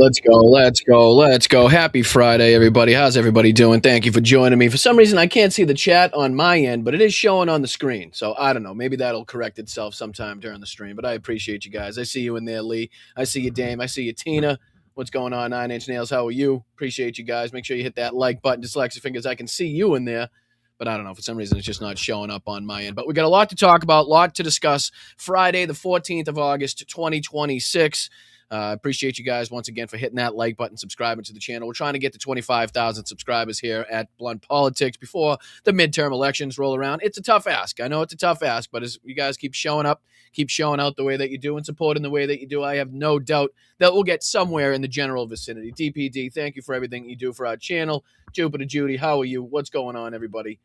Let's go. Happy Friday, everybody. How's everybody doing? Thank you for joining me. For some reason, I can't see the chat on my end, but it is showing on the screen. So I don't know. Maybe that'll correct itself sometime during the stream. But I appreciate you guys. I see you in there, Lee. I see you, Dame. I see you, Tina. What's going on, 9 Inch Nails? How are you? Appreciate you guys. Make sure you hit that like button. Dyslexic Fingers, I can see you in there. But I don't know. For some reason, it's just not showing up on my end. But we got a lot to talk about, a lot to discuss. Friday, the 14th of August, 2026. Appreciate you guys once again for hitting that like button, subscribing to the channel. We're trying to get to 25,000 subscribers here at Blunt Politics before the midterm elections roll around. It's a tough ask. I know it's a tough ask, but as you guys keep showing up, keep showing out the way that you do and supporting the way that you do, I have no doubt that we'll get somewhere in the general vicinity. DPD, thank you for everything you do for our channel. Jupiter Judy, how are you? What's going on, everybody?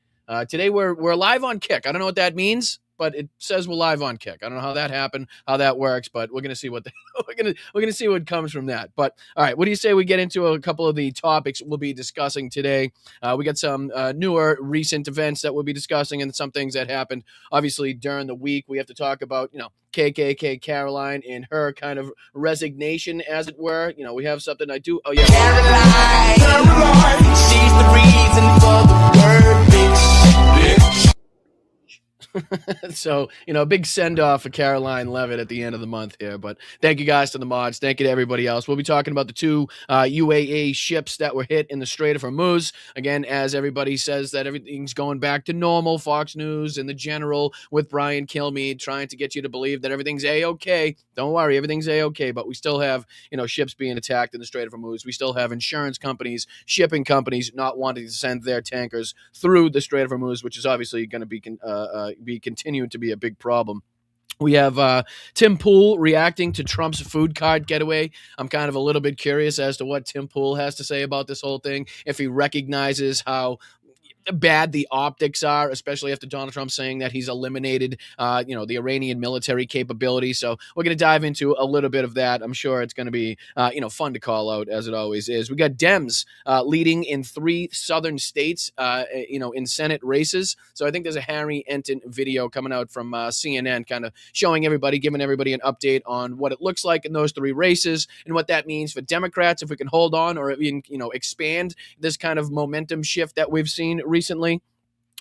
Today we're live on Kick. I don't know what that means, but it says we're live on Kick. I don't know how that happened, how that works, but we're gonna see what we're gonna see what comes from that. But all right, what do you say we get into a couple of the topics we'll be discussing today? We got some newer recent events that we'll be discussing, and some things that happened obviously during the week. We have to talk about KKK Caroline and her kind of resignation, as it were. We have something I do. Oh yeah, Caroline, she's the reason for the word bitch. So, a big send-off for Caroline Levitt at the end of the month here. But thank you guys to the mods. Thank you to everybody else. We'll be talking about the two UAE ships that were hit in the Strait of Hormuz. Again, as everybody says that everything's going back to normal, Fox News and the General with Brian Kilmeade trying to get you to believe that everything's A-okay. Don't worry, everything's A-okay. But we still have, ships being attacked in the Strait of Hormuz. We still have insurance companies, shipping companies not wanting to send their tankers through the Strait of Hormuz, which is obviously going to be continuing to be a big problem. We have Tim Pool reacting to Trump's food cart getaway. I'm kind of a little bit curious as to what Tim Pool has to say about this whole thing, if he recognizes how bad the optics are, especially after Donald Trump saying that he's eliminated, the Iranian military capability. So we're going to dive into a little bit of that. I'm sure it's going to be, fun to call out, as it always is. We got Dems leading in 3 southern states, in Senate races. So I think there's a Harry Enton video coming out from CNN, kind of showing everybody, giving everybody an update on what it looks like in those 3 races and what that means for Democrats, if we can hold on or even, expand this kind of momentum shift that we've seen recently.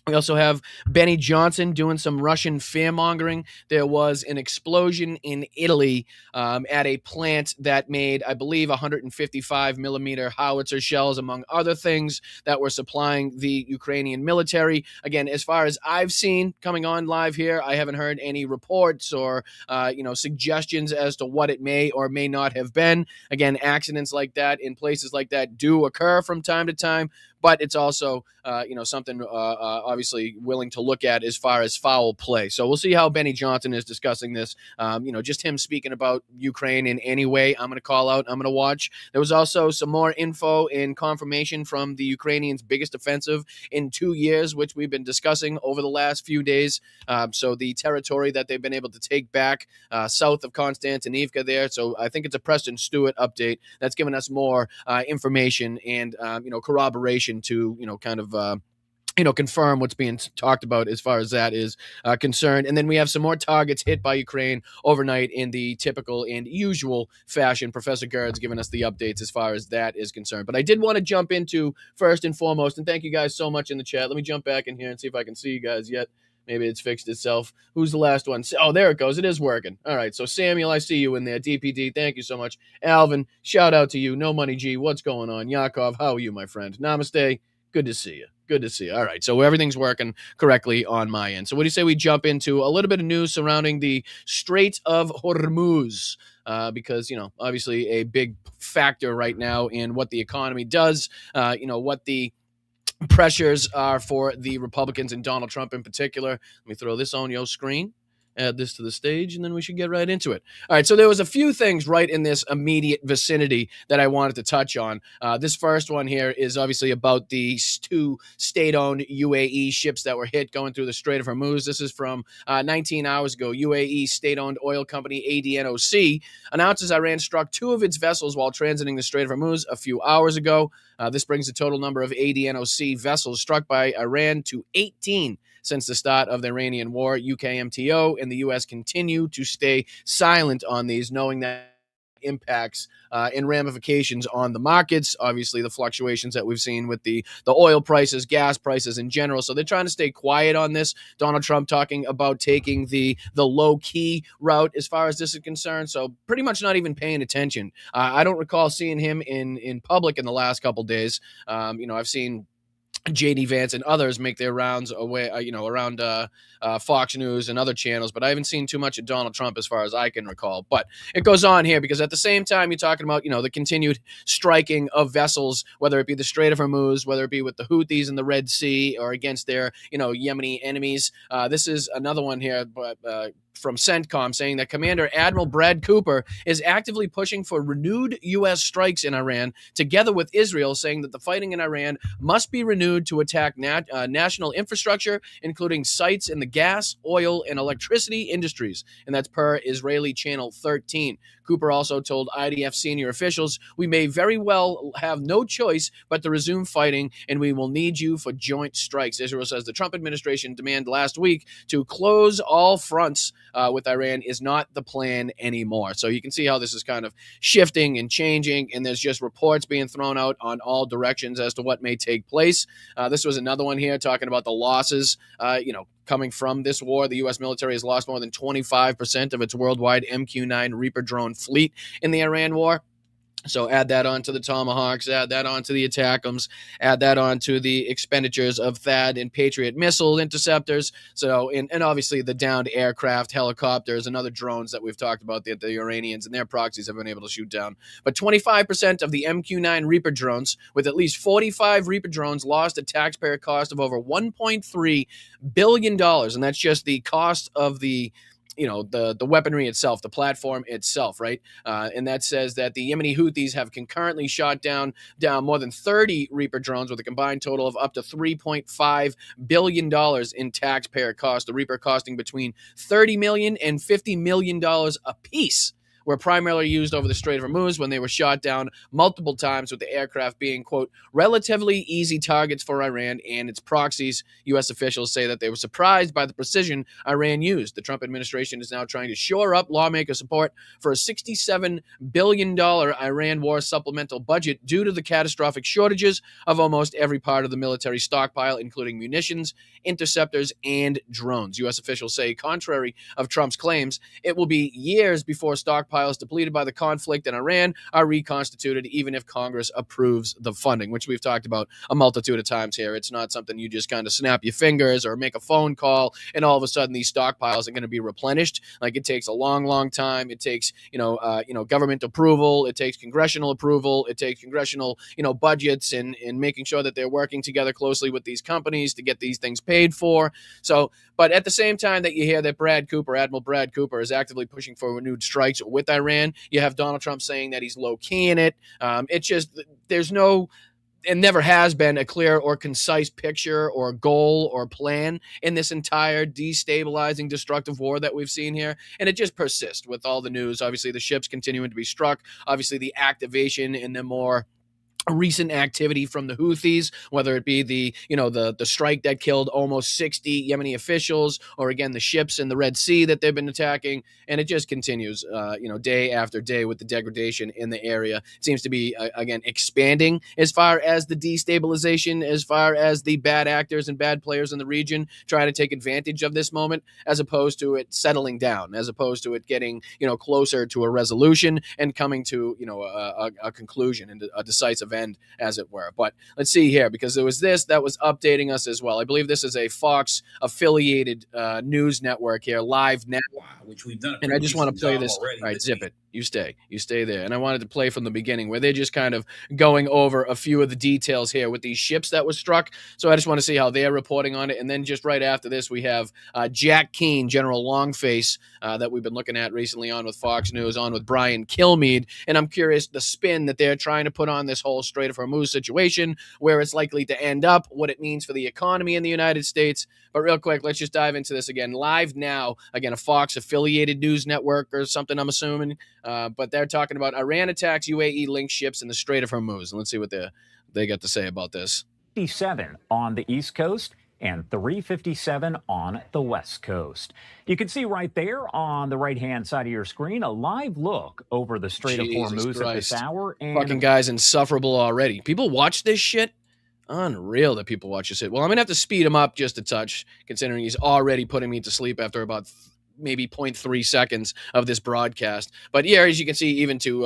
We also have Benny Johnson doing some Russian fear-mongering. There was an explosion in Italy at a plant that made, I believe, 155-millimeter howitzer shells, among other things, that were supplying the Ukrainian military. Again, as far as I've seen coming on live here, I haven't heard any reports or, suggestions as to what it may or may not have been. Again, accidents like that in places like that do occur from time to time. But it's also, something obviously willing to look at as far as foul play. So we'll see how Benny Johnson is discussing this. Just him speaking about Ukraine in any way, I'm going to call out, I'm going to watch. There was also some more info and confirmation from the Ukrainians' biggest offensive in 2 years, which we've been discussing over the last few days. So the territory that they've been able to take back south of Konstantinivka there. So I think it's a Preston Stewart update that's given us more information and, corroboration to, confirm what's being talked about as far as that is concerned. And then we have some more targets hit by Ukraine overnight in the typical and usual fashion. Professor Gerd's giving us the updates as far as that is concerned. But I did want to jump into, first and foremost, and thank you guys so much in the chat. Let me jump back in here and see if I can see you guys yet. Maybe it's fixed itself. Who's the last one? Oh, there it goes. It is working. All right. So, Samuel, I see you in there. DPD, thank you so much. Alvin, shout out to you. No Money G, what's going on? Yakov, how are you, my friend? Namaste. Good to see you. Good to see you. All right. So, everything's working correctly on my end. So, what do you say we jump into a little bit of news surrounding the Strait of Hormuz? Because, obviously a big factor right now in what the economy does, what the pressures are for the Republicans and Donald Trump in particular. Let me throw this on your screen, add this to the stage, and then we should get right into it. All right, so there was a few things right in this immediate vicinity that I wanted to touch on. This first one here is obviously about the 2 state-owned UAE ships that were hit going through the Strait of Hormuz. This is from 19 hours ago. UAE state-owned oil company ADNOC announces Iran struck 2 of its vessels while transiting the Strait of Hormuz a few hours ago. This brings the total number of ADNOC vessels struck by Iran to 18 since the start of the Iranian war. UKMTO and the U.S. continue to stay silent on these, knowing that impacts and ramifications on the markets. Obviously, the fluctuations that we've seen with the oil prices, gas prices in general. So they're trying to stay quiet on this. Donald Trump talking about taking the low key route as far as this is concerned. So pretty much not even paying attention. I don't recall seeing him in public in the last couple days. I've seen JD Vance and others make their rounds away, around Fox News and other channels, but I haven't seen too much of Donald Trump as far as I can recall. But it goes on here because at the same time, you're talking about, the continued striking of vessels, whether it be the Strait of Hormuz, whether it be with the Houthis in the Red Sea or against their, Yemeni enemies. This is another one here, but from CENTCOM saying that Commander Admiral Brad Cooper is actively pushing for renewed U.S. strikes in Iran, together with Israel, saying that the fighting in Iran must be renewed to attack national infrastructure, including sites in the gas, oil, and electricity industries. And that's per Israeli Channel 13. Cooper also told IDF senior officials, "We may very well have no choice but to resume fighting, and we will need you for joint strikes." Israel says the Trump administration demand last week to close all fronts with Iran is not the plan anymore. So you can see how this is kind of shifting and changing, and there's just reports being thrown out on all directions as to what may take place. This was another one here talking about the losses, coming from this war. The U.S. military has lost more than 25% of its worldwide MQ-9 Reaper drone fleet in the Iran war. So add that on to the Tomahawks, add that on to the ATACMS, add that on to the expenditures of THAAD and Patriot missile interceptors. So, and obviously the downed aircraft, helicopters, and other drones that we've talked about that the Iranians and their proxies have been able to shoot down. But 25% of the MQ-9 Reaper drones, with at least 45 Reaper drones lost at taxpayer cost of over $1.3 billion. And that's just the cost of the weaponry itself, the platform itself, right? And that says that the Yemeni Houthis have concurrently shot down more than 30 Reaper drones with a combined total of up to $3.5 billion in taxpayer cost. The Reaper costing between $30 million and $50 million a piece. Were primarily used over the Strait of Hormuz when they were shot down multiple times, with the aircraft being, quote, relatively easy targets for Iran and its proxies. U.S. officials say that they were surprised by the precision Iran used. The Trump administration is now trying to shore up lawmaker support for a $67 billion Iran war supplemental budget due to the catastrophic shortages of almost every part of the military stockpile, including munitions, interceptors, and drones. U.S. officials say, contrary of Trump's claims, it will be years before stockpiles depleted by the conflict in Iran are reconstituted, even if Congress approves the funding, which we've talked about a multitude of times here. It's not something you just kind of snap your fingers or make a phone call and all of a sudden these stockpiles are going to be replenished. Like, it takes a long, long time. It takes, government approval. It takes congressional approval. It takes congressional, budgets and making sure that they're working together closely with these companies to get these things paid for. So, but at the same time that you hear that Admiral Brad Cooper is actively pushing for renewed strikes with Iran, you have Donald Trump saying that he's low-keying it. It's just, there's no, and never has been, a clear or concise picture or goal or plan in this entire destabilizing, destructive war that we've seen here. And it just persists with all the news. Obviously, the ships continuing to be struck. Obviously, the activation in the more recent activity from the Houthis, whether it be the strike that killed almost 60 Yemeni officials, or again the ships in the Red Sea that they've been attacking, and it just continues, day after day with the degradation in the area. It seems to be again expanding as far as the destabilization, as far as the bad actors and bad players in the region trying to take advantage of this moment, as opposed to it settling down, as opposed to it getting closer to a resolution and coming to a conclusion and a decisive end, as it were. But let's see here, because there was this that was updating us as well. I believe this is a Fox affiliated news network here, Live Now, which we've done. And I just want to play this. All right, zip it. You stay there. And I wanted to play from the beginning, where they're just kind of going over a few of the details here with these ships that were struck. So I just want to see how they're reporting on it. And then just right after this, we have Jack Keane, General Longface, that we've been looking at recently on with Fox News, on with Brian Kilmeade. And I'm curious the spin that they're trying to put on this whole Strait of Hormuz situation, where it's likely to end up, what it means for the economy in the United States. But real quick, let's just dive into this again. Live Now, again, a Fox affiliated news network or something, I'm assuming. But they're talking about Iran attacks UAE-linked ships in the Strait of Hormuz. And let's see what they got to say about this. 57 on the East Coast. and 3:57 on the West Coast. You can see right there on the right-hand side of your screen a live look over the Strait of Jesus Hormuz at this Christ. hour. And Fucking guy's insufferable already. People watch this shit? Unreal that people watch this shit. Well, I'm going to have to speed him up just a touch, considering he's already putting me to sleep after about maybe 0.3 seconds of this broadcast. But yeah, as you can see, even to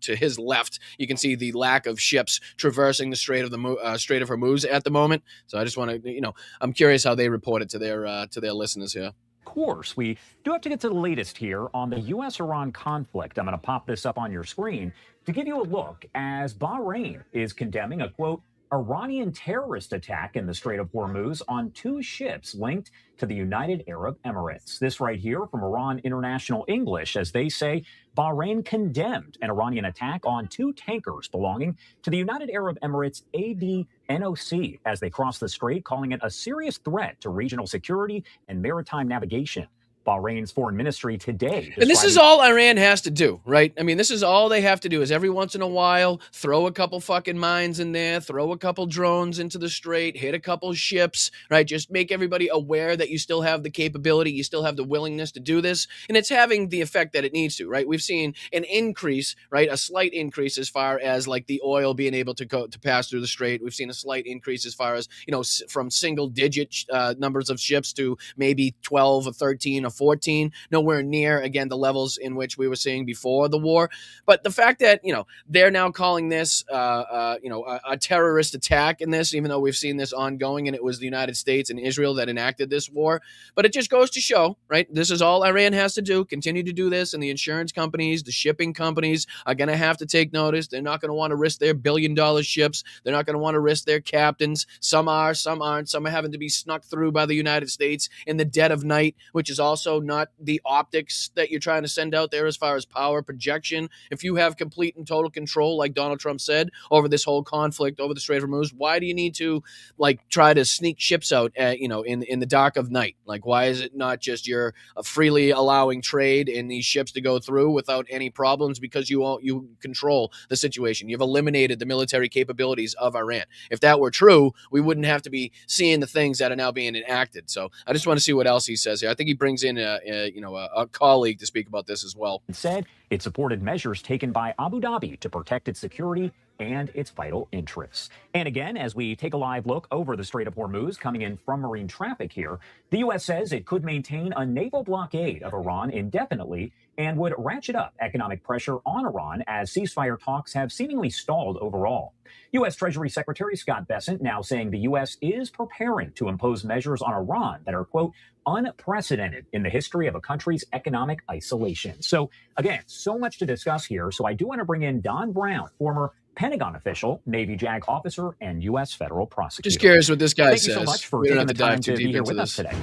to his left, you can see the lack of ships traversing the Strait of Hormuz at the moment. So I just want to, I'm curious how they report it to their listeners here. of course, we do have to get to the latest here on the U.S.-Iran conflict. I'm going to pop this up on your screen to give you a look as Bahrain is condemning a, quote, Iranian terrorist attack in the Strait of Hormuz on 2 ships linked to the United Arab Emirates. This right here from Iran International English, as they say, Bahrain condemned an Iranian attack on 2 tankers belonging to the United Arab Emirates ADNOC as they crossed the strait, calling it a serious threat to regional security and maritime navigation. Bahrain's foreign ministry today. And this is all Iran has to do, right? I mean, this is all they have to do is every once in a while throw a couple fucking mines in there, throw a couple drones into the strait, hit a couple ships, right? Just make everybody aware that you still have the capability, you still have the willingness to do this. And it's having the effect that it needs to, right? We've seen an increase, right? A slight increase as far as like the oil being able to pass through the strait. We've seen a slight increase as far as, from single digit numbers of ships to maybe 12 or 13 or 14, nowhere near, again, the levels in which we were seeing before the war. But the fact that, they're now calling this, a terrorist attack in this, even though we've seen this ongoing and it was the United States and Israel that enacted this war. But it just goes to show, right? This is all Iran has to do, continue to do this. And the insurance companies, the shipping companies are going to have to take notice. They're not going to want to risk their billion-dollar ships. They're not going to want to risk their captains. Some are, some aren't. Some are having to be snuck through by the United States in the dead of night, which is also not the optics that you're trying to send out there as far as power projection. If you have complete and total control, like Donald Trump said, over this whole conflict, over the Strait of Hormuz, why do you need to try to sneak ships out in the dark of night? Like, why is it not just you're freely allowing trade in these ships to go through without any problems because you control the situation? You've eliminated the military capabilities of Iran. If that were true, we wouldn't have to be seeing the things that are now being enacted. So I just want to see what else he says here. I think he brings in a colleague to speak about this as well. It said it supported measures taken by Abu Dhabi to protect its security and its vital interests. And again, as we take a live look over the Strait of Hormuz coming in from marine traffic here, the U.S. says it could maintain a naval blockade of Iran indefinitely and would ratchet up economic pressure on Iran as ceasefire talks have seemingly stalled overall. U.S. Treasury Secretary Scott Bessent now saying the U.S. is preparing to impose measures on Iran that are, quote, unprecedented in the history of a country's economic isolation. So, again, so much to discuss here. So I do want to bring in Don Brown, former Pentagon official, Navy JAG officer, and U.S. federal prosecutor. Just curious what this guy says. Thank you so much for taking the time to be here with us today.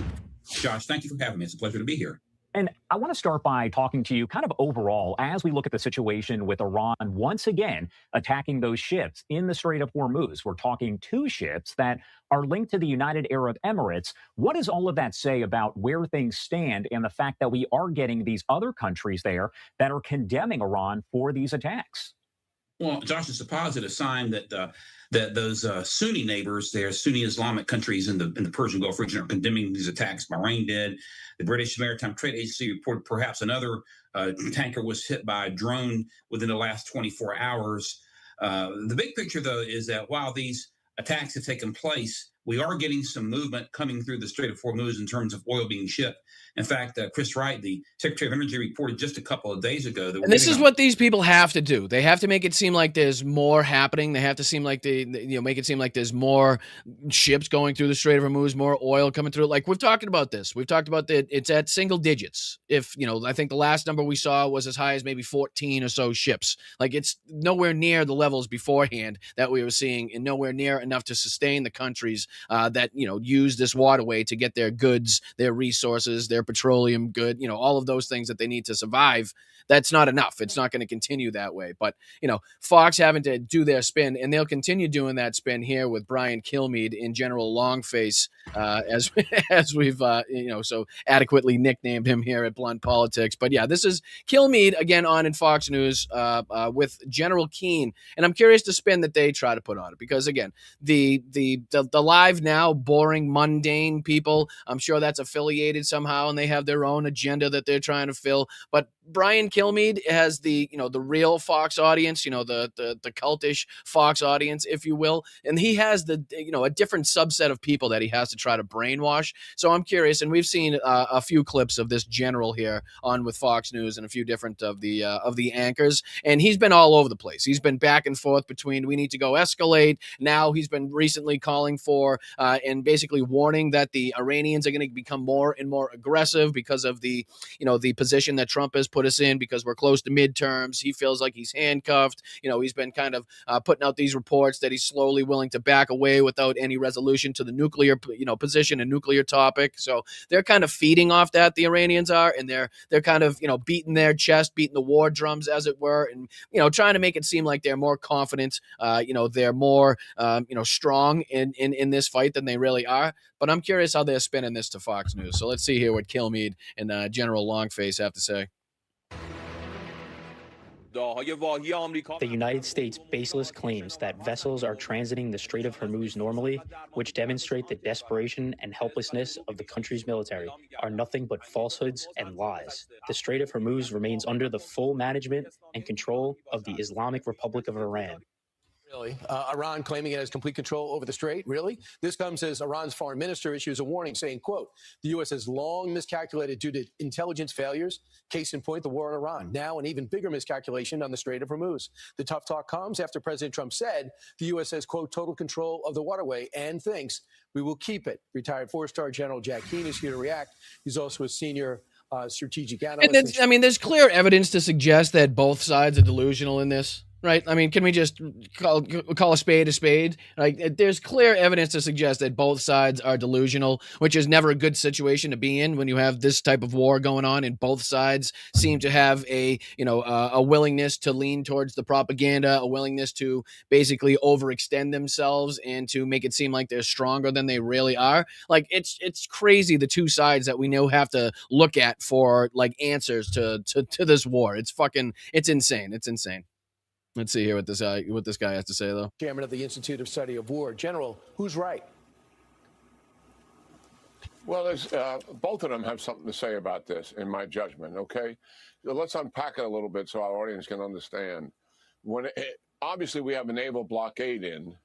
Josh, thank you for having me. It's a pleasure to be here. And I want to start by talking to you kind of overall as we look at the situation with Iran once again attacking those ships in the Strait of Hormuz. We're talking 2 ships that are linked to the United Arab Emirates. What does all of that say about where things stand and the fact that we are getting these other countries there that are condemning Iran for these attacks? Well, Josh, it's a positive sign that that those Sunni neighbors, their Sunni Islamic countries in the Persian Gulf region, are condemning these attacks. Bahrain did. The British Maritime Trade Agency reported perhaps another tanker was hit by a drone within the last 24 hours. The big picture, though, is that while these attacks have taken place, we are getting some movement coming through the Strait of Hormuz in terms of oil being shipped. In fact, Chris Wright, the Secretary of Energy, reported just a couple of days ago that. And this is what these people have to do. They have to make it seem like there's more happening. They have to seem like make it seem like there's more ships going through the Strait of Hormuz, more oil coming through. Like we've talked about this. We've talked about that. It's at single digits. If I think the last number we saw was as high as maybe 14 or so ships. Like it's nowhere near the levels beforehand that we were seeing, and nowhere near enough to sustain the countries that use this waterway to get their goods, their resources, their petroleum good, all of those things that they need to survive. That's not enough. It's not going to continue that way. But, Fox having to do their spin, and they'll continue doing that spin here with Brian Kilmeade in General Longface, as we've, so adequately nicknamed him here at Blunt Politics. But yeah, this is Kilmeade again on in Fox News with General Keane. And I'm curious the spin that they try to put on it, because again, the live 5 now boring, mundane people. I'm sure that's affiliated somehow, and they have their own agenda that they're trying to fill. But Brian Kilmeade has the the real Fox audience, the cultish Fox audience, if you will, and he has the a different subset of people that he has to try to brainwash. So I'm curious, and we've seen a few clips of this general here on with Fox News and a few different of the anchors, and he's been all over the place. He's been back and forth between we need to go escalate. Now he's been recently calling for and basically warning that the Iranians are going to become more and more aggressive because of the the position that Trump has put us in, because we're close to midterms. He feels like he's handcuffed. He's been kind of putting out these reports that he's slowly willing to back away without any resolution to the nuclear position and nuclear topic. So they're kind of feeding off that, the Iranians are, and they're kind of beating their chest, beating the war drums, as it were, and trying to make it seem like they're more confident, they're more strong in this fight than they really are. But I'm curious how they're spinning this to Fox News. So let's see here what Kilmeade and General Longface have to say. The United States' baseless claims that vessels are transiting the Strait of Hormuz normally, which demonstrate the desperation and helplessness of the country's military, are nothing but falsehoods and lies. The Strait of Hormuz remains under the full management and control of the Islamic Republic of Iran. Really? Iran claiming it has complete control over the strait? Really? This comes as Iran's foreign minister issues a warning saying, quote, the U.S. has long miscalculated due to intelligence failures. Case in point, the war in Iran. Now an even bigger miscalculation on the Strait of Hormuz. The tough talk comes after President Trump said the U.S. has, quote, total control of the waterway and thinks we will keep it. Retired four-star General Jack Keane is here to react. He's also a senior strategic analyst. And there's clear evidence to suggest that both sides are delusional in this. Right. I mean, can we just call a spade a spade? Like, there's clear evidence to suggest that both sides are delusional, which is never a good situation to be in when you have this type of war going on, and both sides seem to have a willingness to lean towards the propaganda, a willingness to basically overextend themselves and to make it seem like they're stronger than they really are. Like, it's crazy, the two sides that we now have to look at for like answers to this war. It's insane. It's insane. Let's see here what this guy has to say, though. Chairman of the Institute of Study of War. General, who's right? Well, both of them have something to say about this, in my judgment, okay? So let's unpack it a little bit so our audience can understand. Obviously, we have a naval blockade in,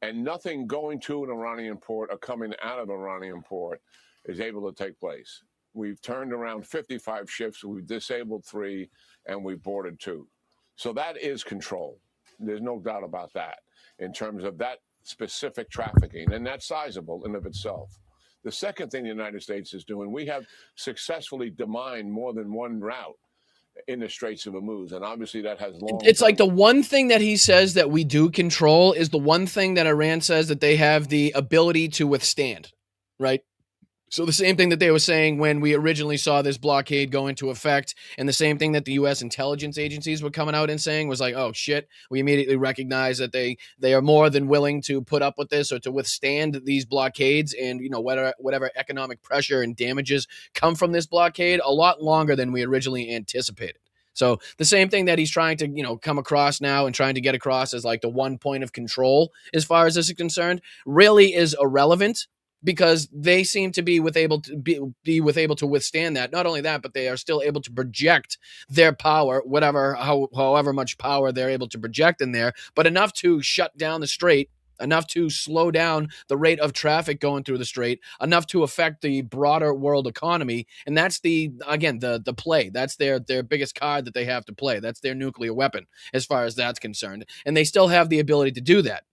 and nothing going to an Iranian port or coming out of an Iranian port is able to take place. We've turned around 55 ships, we've disabled 3, and we've boarded 2. So that is control. There's no doubt about that in terms of that specific trafficking, and that's sizable in of itself. The second thing the United States is doing, we have successfully demined more than one route in the Straits of Hormuz, and obviously that has long. It's like the one thing that he says that we do control is the one thing that Iran says that they have the ability to withstand, right? So the same thing that they were saying when we originally saw this blockade go into effect, and the same thing that the U.S. intelligence agencies were coming out and saying was like, oh, shit, we immediately recognize that they are more than willing to put up with this or to withstand these blockades and, whatever economic pressure and damages come from this blockade a lot longer than we originally anticipated. So the same thing that he's trying to, come across now and trying to get across as like the one point of control as far as this is concerned really is irrelevant, because they seem to be able to withstand that. Not only that, but they are still able to project their power, however much power they're able to project in there, but enough to shut down the strait, enough to slow down the rate of traffic going through the strait, enough to affect the broader world economy. And that's the play. That's their biggest card that they have to play. That's their nuclear weapon as far as that's concerned. And they still have the ability to do that.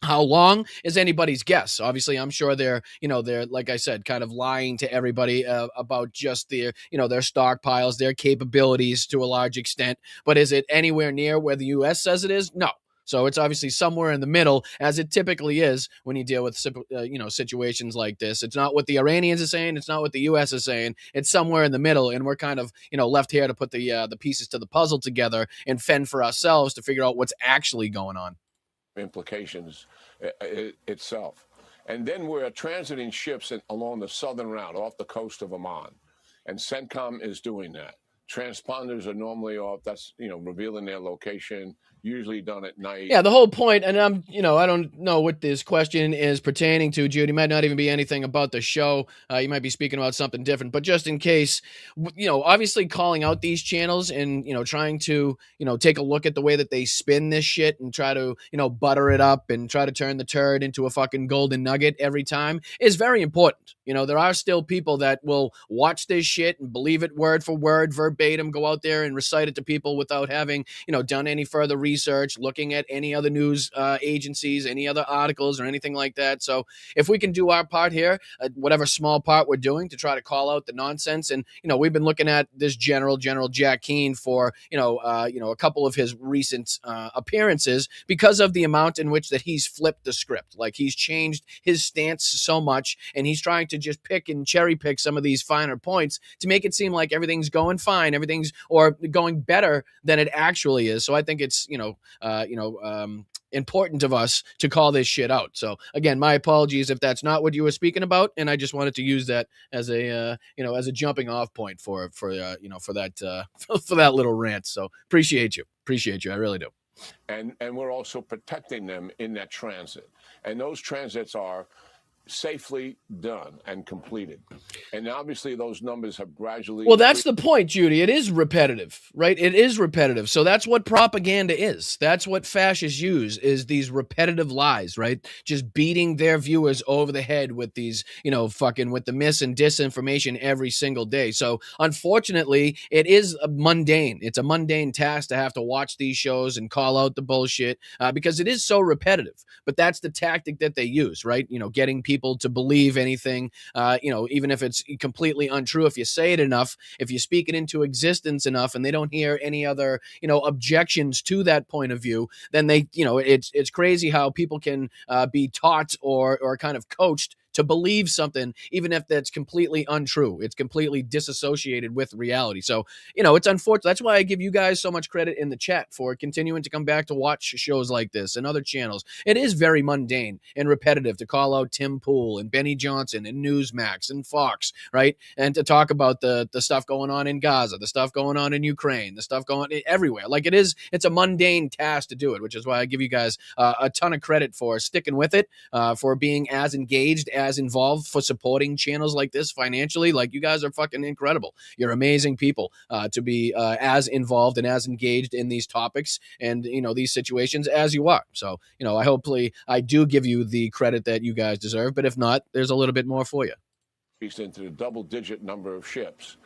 How long is anybody's guess? Obviously, I'm sure they're like I said, kind of lying to everybody about just their stockpiles, their capabilities to a large extent. But is it anywhere near where the U.S. says it is? No. So it's obviously somewhere in the middle, as it typically is when you deal with situations like this. It's not what the Iranians are saying. It's not what the U.S. is saying. It's somewhere in the middle, and we're kind of left here to put the pieces to the puzzle together and fend for ourselves to figure out what's actually going on. Implications itself. And then we're transiting ships along the southern route off the coast of Oman. And CENTCOM is doing that. Transponders are normally off. That's, revealing their location. usually done at night. Yeah, the whole point, and I don't know what this question is pertaining to, Jude. It might not even be anything about the show. You might be speaking about something different, but just in case, obviously calling out these channels and, trying to, take a look at the way that they spin this shit and try to, butter it up and try to turn the turd into a fucking golden nugget every time is very important. There are still people that will watch this shit and believe it word for word, verbatim, go out there and recite it to people without having, done any further research, looking at any other news agencies, any other articles or anything like that. So if we can do our part here, whatever small part we're doing to try to call out the nonsense, and we've been looking at this General Jack Keane for a couple of his recent appearances because of the amount in which that he's flipped the script. Like, he's changed his stance so much, and he's trying to just pick and cherry pick some of these finer points to make it seem like everything's going fine, or going better than it actually is. So I think it's important of us to call this shit out. So again, my apologies if that's not what you were speaking about, and I just wanted to use that as a as a jumping off point for that for that little rant. So appreciate you, I really do. And we're also protecting them in that transit, and those transits are safely done and completed. And obviously those numbers have gradually... Well, that's the point, Judy. It is repetitive, right? It is repetitive. So that's what propaganda is. That's what fascists use, is these repetitive lies, right? Just beating their viewers over the head with these, fucking with the mis and disinformation every single day. So unfortunately, it is mundane. It's a mundane task to have to watch these shows and call out the bullshit because it is so repetitive. But that's the tactic that they use, right? Getting people to believe anything, even if it's completely untrue. If you say it enough, if you speak it into existence enough, and they don't hear any other, objections to that point of view, then they, it's crazy how people can be taught or kind of coached to believe something, even if that's completely untrue. It's completely disassociated with reality. So, it's unfortunate. That's why I give you guys so much credit in the chat for continuing to come back to watch shows like this and other channels. It is very mundane and repetitive to call out Tim Pool and Benny Johnson and Newsmax and Fox, right? And to talk about the stuff going on in Gaza, the stuff going on in Ukraine, the stuff going on everywhere. Like, it's a mundane task to do it, which is why I give you guys a ton of credit for sticking with it, for being as engaged, as involved, for supporting channels like this financially. Like, you guys are fucking incredible. You're amazing people to be as involved and as engaged in these topics and these situations as you are. So hopefully I do give you the credit that you guys deserve, but if not, there's a little bit more for you. Into the double-digit number of ships.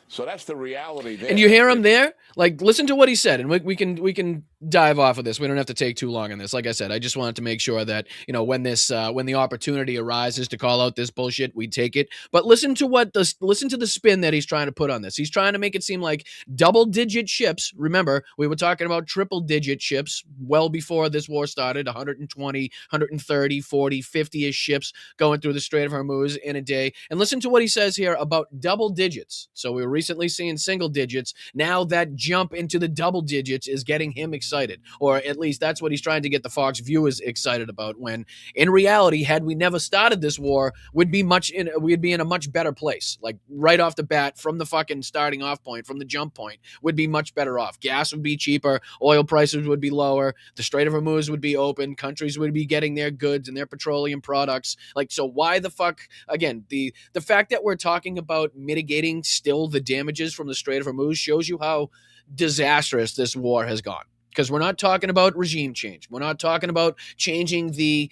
So that's the reality there. And you hear him there? Like, listen to what he said, and we can dive off of this. We don't have to take too long on this. Like I said, I just wanted to make sure that, when the opportunity arises to call out this bullshit, we take it. But listen to the spin that he's trying to put on this. He's trying to make it seem like double-digit ships. Remember, we were talking about triple-digit ships well before this war started, 120, 130, 40, 50-ish ships going through the Strait of Hormuz in a day. And listen to what he says here about double digits. So we were recently seeing single digits. Now that jump into the double digits is getting him excited, or at least that's what he's trying to get the Fox viewers excited about, when in reality, had we never started this war, we'd be in a much better place. Like, right off the bat, from the fucking starting off point, from the jump point, would be much better off. Gas would be cheaper, oil prices would be lower, the Strait of Hormuz would be open, countries would be getting their goods and their petroleum products. Like, so why the fuck, again, the fact that we're talking about mitigating still the damages from the Strait of Hormuz shows you how disastrous this war has gone. Because we're not talking about regime change. We're not talking about changing the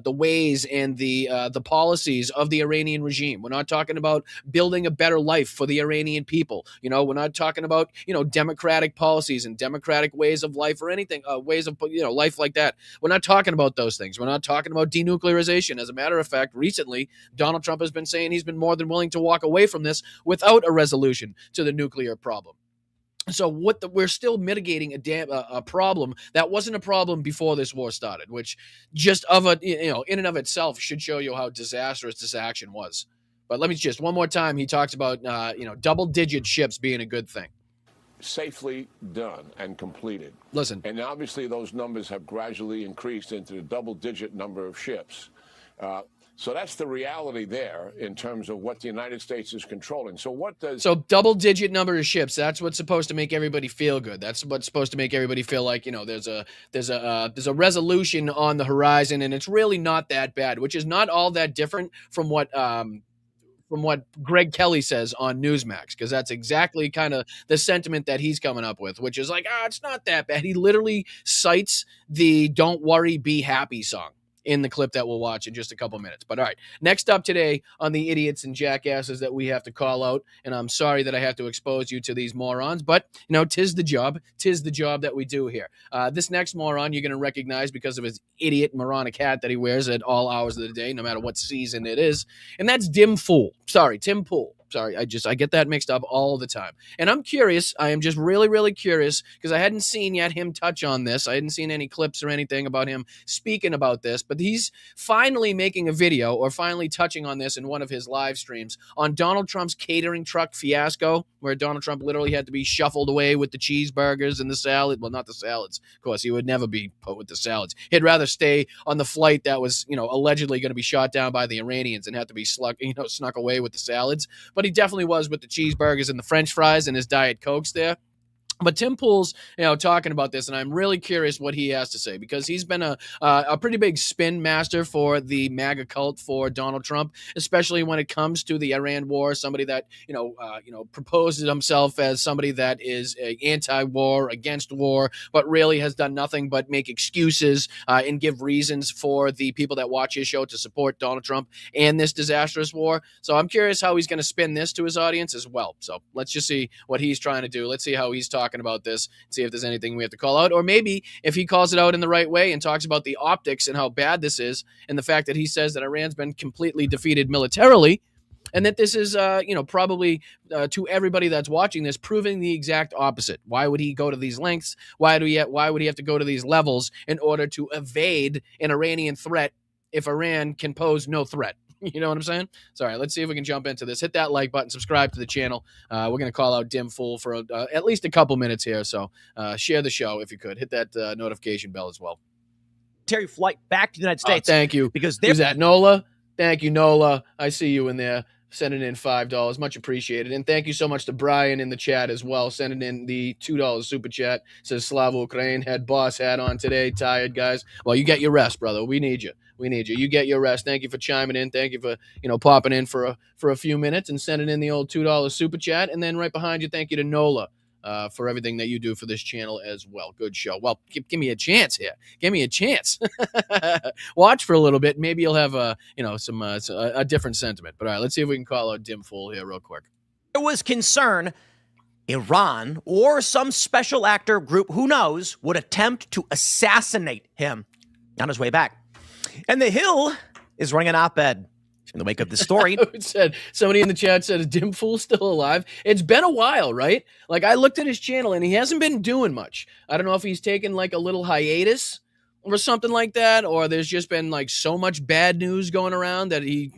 ways and the policies of the Iranian regime. We're not talking about building a better life for the Iranian people. We're not talking about democratic policies and democratic ways of life or anything, ways of life like that. We're not talking about those things. We're not talking about denuclearization. As a matter of fact, recently Donald Trump has been saying he's been more than willing to walk away from this without a resolution to the nuclear problem. So we're still mitigating a problem that wasn't a problem before this war started, which just in and of itself should show you how disastrous this action was. But let me just one more time. He talks about double-digit ships being a good thing. Safely done and completed. Listen, and obviously those numbers have gradually increased into the double-digit number of ships. So that's the reality there in terms of what the United States is controlling. So what does... So double-digit number of ships, that's what's supposed to make everybody feel good. That's what's supposed to make everybody feel like, you know, there's a resolution on the horizon, and it's really not that bad, which is not all that different from what Greg Kelly says on Newsmax, because that's exactly kind of the sentiment that he's coming up with, which is like, it's not that bad. He literally cites the "Don't Worry, Be Happy" song in the clip that we'll watch in just a couple minutes. But all right, next up today on the idiots and jackasses that we have to call out, and I'm sorry that I have to expose you to these morons, but, you know, tis the job that we do here. This next moron you're going to recognize because of his idiot moronic hat that he wears at all hours of the day, no matter what season it is, and that's Tim Pool. Sorry, I get that mixed up all the time. And I'm curious, I am just really, really curious, because I hadn't seen yet him touch on this. I hadn't seen any clips or anything about him speaking about this, but he's finally making a video, or finally touching on this in one of his live streams, on Donald Trump's catering truck fiasco, where Donald Trump literally had to be shuffled away with the cheeseburgers and the salad. Well, not the salads, of course. He would never be put with the salads. He'd rather stay on the flight that was, you know, allegedly going to be shot down by the Iranians and have to be snuck away with the salads. But he definitely was with the cheeseburgers and the French fries and his Diet Cokes there. But Tim Pool's, you know, talking about this, and I'm really curious what he has to say, because he's been a pretty big spin master for the MAGA cult for Donald Trump, especially when it comes to the Iran war. Somebody that proposes himself as somebody that is anti-war, against war, but really has done nothing but make excuses and give reasons for the people that watch his show to support Donald Trump and this disastrous war. So I'm curious how he's going to spin this to his audience as well. So let's just see what he's trying to do. Let's see how he's talking about this, see if there's anything we have to call out, or maybe if he calls it out in the right way and talks about the optics and how bad this is, and the fact that he says that Iran's been completely defeated militarily, and that this is, probably to everybody that's watching this, proving the exact opposite. Why would he go to these lengths? Why would he have to go to these levels in order to evade an Iranian threat if Iran can pose no threat? You know what I'm saying? Sorry, let's see if we can jump into this. Hit that like button, subscribe to the channel. We're going to call out Dim Fool for at least a couple minutes here, so share the show if you could. Hit that notification bell as well. Flight back to the United States. Thank you. Because is that Nola? Thank you, Nola. I see you in there. Sending in $5. Much appreciated. And thank you so much to Brian in the chat as well, sending in the $2 super chat. Says Slava Ukraine, had boss hat on today. Tired, guys. Well, you get your rest, brother. We need you. You get your rest. Thank you for chiming in. Thank you for, popping in for a few minutes and sending in the old $2 super chat. And then right behind you, thank you to Nola for everything that you do for this channel as well. Good show. Well, give me a chance here. Give me a chance. Watch for a little bit. Maybe you'll have a different sentiment. But all right, let's see if we can call out Dim Fool here real quick. There was concern Iran or some special actor group, who knows, would attempt to assassinate him on his way back. And The Hill is running an op-ed in the wake of the story. Somebody in the chat said, is Dim Fool still alive? It's been a while, right? Like, I looked at his channel and he hasn't been doing much. I don't know if he's taken like a little hiatus or something like that, or there's just been like so much bad news going around that he,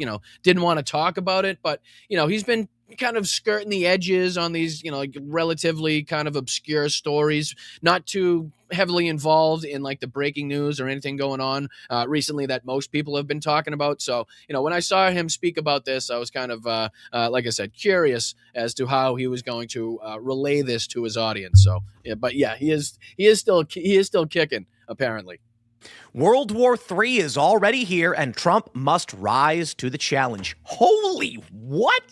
didn't want to talk about it. But, he's been kind of skirting the edges on these, like relatively kind of obscure stories, not too heavily involved in like the breaking news or anything going on recently that most people have been talking about. So, when I saw him speak about this, I was kind of, like I said, curious as to how he was going to relay this to his audience. So, yeah, but yeah, he is still kicking, apparently. World War III is already here, and Trump must rise to the challenge. Holy what?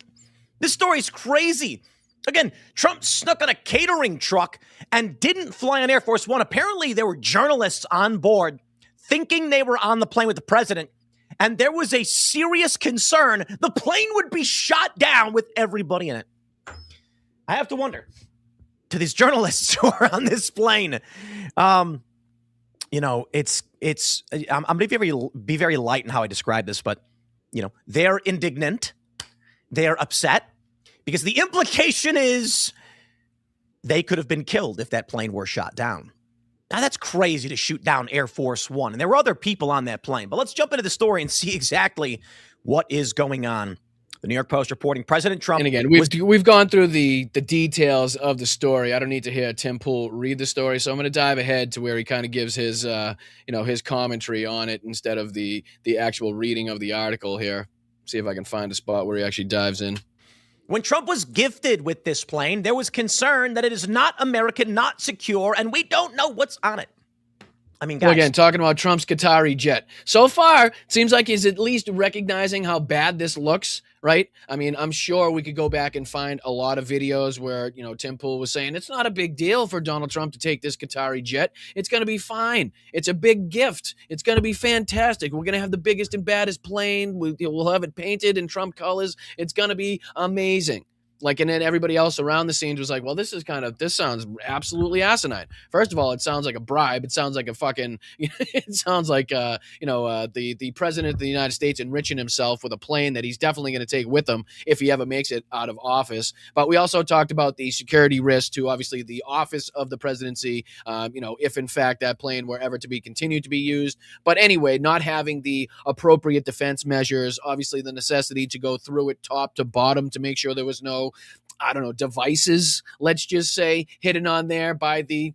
This story's crazy. Again, Trump snuck on a catering truck and didn't fly on Air Force One. Apparently, there were journalists on board thinking they were on the plane with the president, and there was a serious concern the plane would be shot down with everybody in it. I have to wonder, to these journalists who are on this plane, I'm going to be very light in how I describe this, but, they're indignant. They're upset because the implication is they could have been killed if that plane were shot down. Now, that's crazy to shoot down Air Force One. And there were other people on that plane. But let's jump into the story and see exactly what is going on. The New York Post reporting President Trump. And again, we've gone through the details of the story. I don't need to hear Tim Pool read the story, so I'm going to dive ahead to where he kind of gives his his commentary on it instead of the actual reading of the article here. See if I can find a spot where he actually dives in. When Trump was gifted with this plane, there was concern that it is not American, not secure, and we don't know what's on it. I mean, guys. Well, again, talking about Trump's Qatari jet. So far, it seems like he's at least recognizing how bad this looks, right? I mean, I'm sure we could go back and find a lot of videos where, Tim Pool was saying it's not a big deal for Donald Trump to take this Qatari jet. It's going to be fine. It's a big gift. It's going to be fantastic. We're going to have the biggest and baddest plane. We'll have it painted in Trump colors. It's going to be amazing. And then everybody else around the scenes was like, well, this sounds absolutely asinine. First of all, it sounds like a bribe. It sounds like a fucking, it sounds like, the president of the United States enriching himself with a plane that he's definitely going to take with him if he ever makes it out of office. But we also talked about the security risk to obviously the office of the presidency, if in fact that plane were ever to be continued to be used. But anyway, not having the appropriate defense measures, obviously the necessity to go through it top to bottom to make sure there was no devices, let's just say, hidden on there by the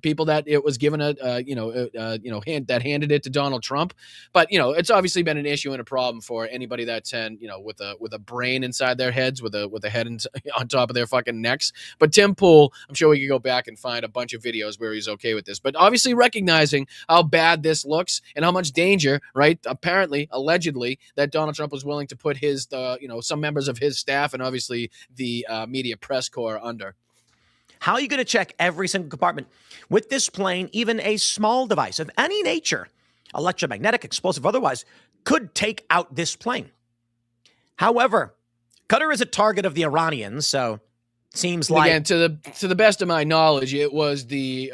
people that it was given that handed it to Donald Trump. But, it's obviously been an issue and a problem for anybody that's, with a brain inside their heads, with a head on top of their fucking necks. But Tim Pool, I'm sure we could go back and find a bunch of videos where he's okay with this. But obviously recognizing how bad this looks and how much danger, right, apparently, allegedly, that Donald Trump was willing to put his, some members of his staff and obviously the media press corps under. How are you going to check every single compartment? With this plane, even a small device of any nature, electromagnetic, explosive, otherwise, could take out this plane. However, Qatar is a target of the Iranians, so seems like... Again, to the best of my knowledge, it was the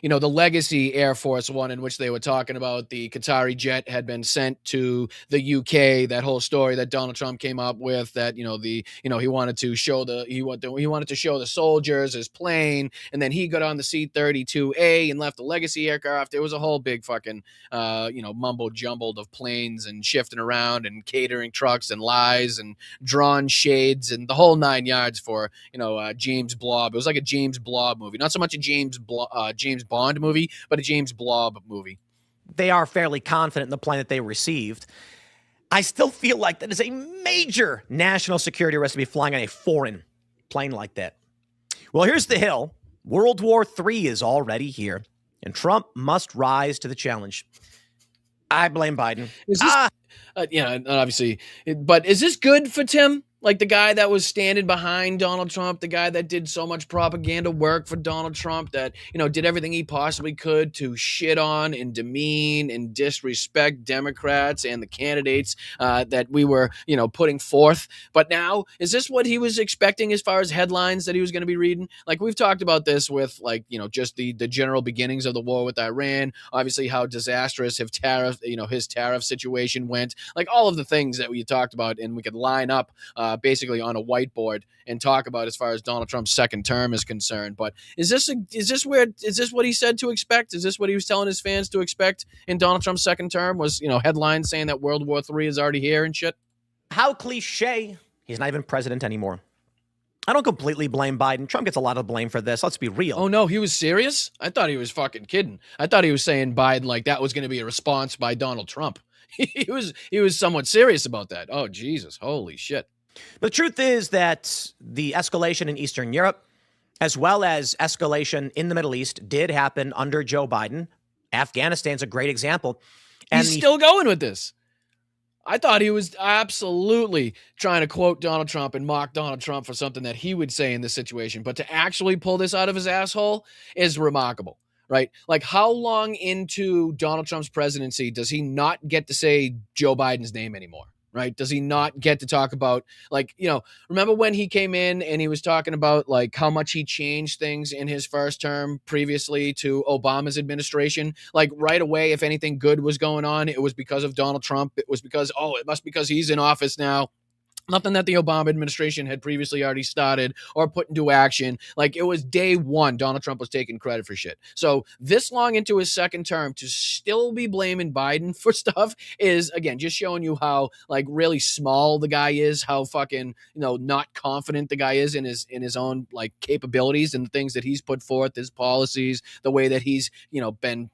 the Legacy Air Force One in which they were talking about the Qatari jet had been sent to the UK. That whole story that Donald Trump came up with, that he wanted to show the soldiers his plane, and then he got on the C-32A and left the Legacy aircraft. It was a whole big fucking mumbo jumbled of planes and shifting around and catering trucks and lies and drawn shades and the whole 9 yards for James Blob. It was like a James Blob movie, not so much a James Bond movie, but a James Blob movie. They are fairly confident in the plane that they received. I still feel like that is a major national security risk to be flying on a foreign plane like that. Well, here's the hill. World War III is already here, and Trump must rise to the challenge. I blame Biden. Is this, obviously, but is this good for Tim? Like the guy that was standing behind Donald Trump, the guy that did so much propaganda work for Donald Trump, that, did everything he possibly could to shit on and demean and disrespect Democrats and the candidates that we were, putting forth. But now, is this what he was expecting as far as headlines that he was going to be reading? Like we've talked about this with just the general beginnings of the war with Iran, obviously how disastrous his tariff situation went, like all of the things that we talked about, and we could line up basically on a whiteboard and talk about as far as Donald Trump's second term is concerned. But is this what he said to expect? Is this what he was telling his fans to expect in Donald Trump's second term? Was, headlines saying that World War III is already here and shit? How cliche. He's not even president anymore. I don't completely blame Biden. Trump gets a lot of blame for this. Let's be real. Oh, no, he was serious? I thought he was fucking kidding. I thought he was saying Biden like that was going to be a response by Donald Trump. He was somewhat serious about that. Oh, Jesus. Holy shit. But the truth is that the escalation in Eastern Europe, as well as escalation in the Middle East, did happen under Joe Biden. Afghanistan's a great example. And he's still going with this. I thought he was absolutely trying to quote Donald Trump and mock Donald Trump for something that he would say in this situation. But to actually pull this out of his asshole is remarkable, right? Like, how long into Donald Trump's presidency does he not get to say Joe Biden's name anymore? Right? Does he not get to talk about, remember when he came in and he was talking about like how much he changed things in his first term previously to Obama's administration? Like right away, if anything good was going on, it was because of Donald Trump. It was because, it must be because he's in office now. Nothing that the Obama administration had previously already started or put into action. Like, it was day one, Donald Trump was taking credit for shit. So this long into his second term to still be blaming Biden for stuff is, again, just showing you how, like, really small the guy is, how fucking, not confident the guy is in his own, like, capabilities and the things that he's put forth, his policies, the way that he's, been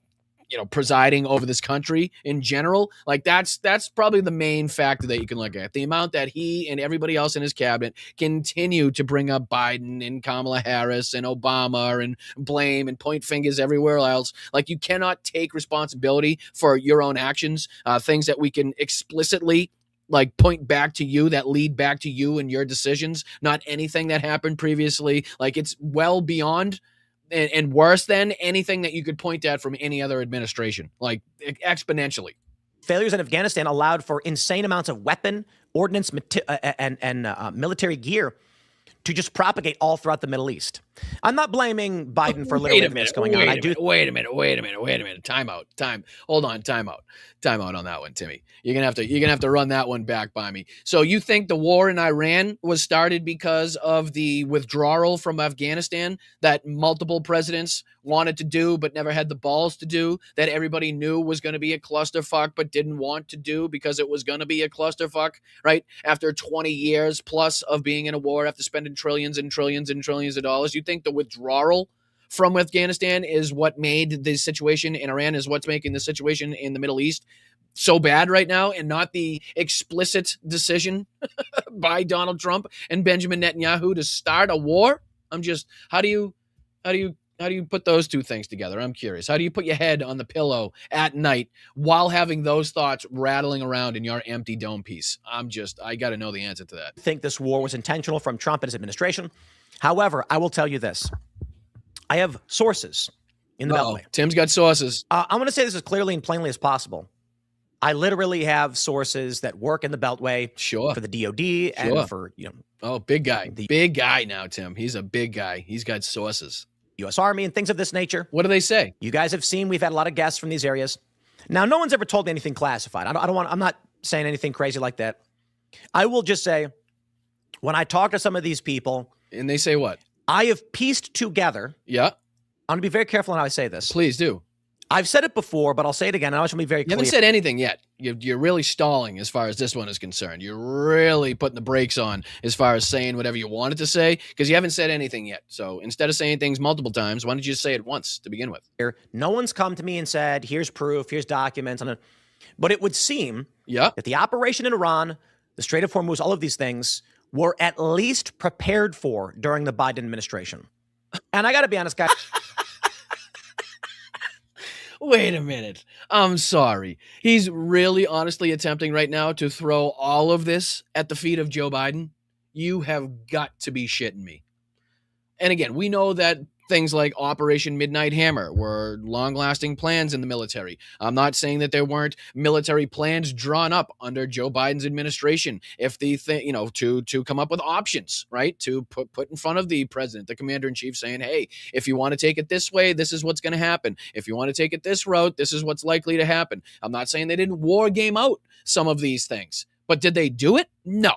presiding over this country in general. Like, that's probably the main factor that you can look at. The amount that he and everybody else in his cabinet continue to bring up Biden and Kamala Harris and Obama and blame and point fingers everywhere else. Like, you cannot take responsibility for your own actions, things that we can explicitly like point back to you, that lead back to you and your decisions, not anything that happened previously. Like, it's well beyond and worse than anything that you could point at from any other administration, like exponentially. Failures in Afghanistan allowed for insane amounts of weapon, ordnance, and military gear to just propagate all throughout the Middle East. I'm not blaming Biden for literally everything that's going on. Wait a minute. Time out. Hold on. Time out on that one, Timmy. You're gonna have to run that one back by me. So you think the war in Iran was started because of the withdrawal from Afghanistan that multiple presidents wanted to do but never had the balls to do, that everybody knew was going to be a clusterfuck but didn't want to do because it was going to be a clusterfuck, right? After 20 years plus of being in a war, after spending trillions and trillions and trillions of dollars, you think the withdrawal from Afghanistan is what made the situation in Iran, is what's making the situation in the Middle East so bad right now, and not the explicit decision by Donald Trump and Benjamin Netanyahu to start a war? I'm just, how do you put those two things together? I'm curious. How do you put your head on the pillow at night while having those thoughts rattling around in your empty dome piece? I got to know the answer to that. I think this war was intentional from Trump and his administration. However, I will tell you this. I have sources in the Beltway. Tim's got sources. I want to say this as clearly and plainly as possible. I literally have sources that work in the Beltway. Sure. For the DOD and for, Oh, big guy. Big guy now, Tim. He's a big guy. He's got sources. U.S. Army and things of this nature. What do they say? You guys have seen we've had a lot of guests from these areas. Now, no one's ever told me anything classified. I'm not saying anything crazy like that. I will just say, when I talk to some of these people. And they say what? I have pieced together. Yeah. I'm going to be very careful on how I say this. Please do. I've said it before, but I'll say it again. I want to be very clear. You haven't said anything yet. You're really stalling as far as this one is concerned. You're really putting the brakes on as far as saying whatever you wanted to say, because you haven't said anything yet. So instead of saying things multiple times, why don't you just say it once to begin with? No one's come to me and said, here's proof, here's documents. But it would seem that the operation in Iran, the Strait of Hormuz, all of these things were at least prepared for during the Biden administration. And I got to be honest, guys. Wait a minute. I'm sorry. He's really honestly attempting right now to throw all of this at the feet of Joe Biden? You have got to be shitting me. And again, we know that things like Operation Midnight Hammer were long-lasting plans in the military. I'm not saying that there weren't military plans drawn up under Joe Biden's administration, if the thing, to come up with options, right? To put in front of the president, the commander-in-chief, saying, hey, if you want to take it this way, this is what's going to happen. If you want to take it this route, this is what's likely to happen. I'm not saying they didn't war game out some of these things, but did they do it? No.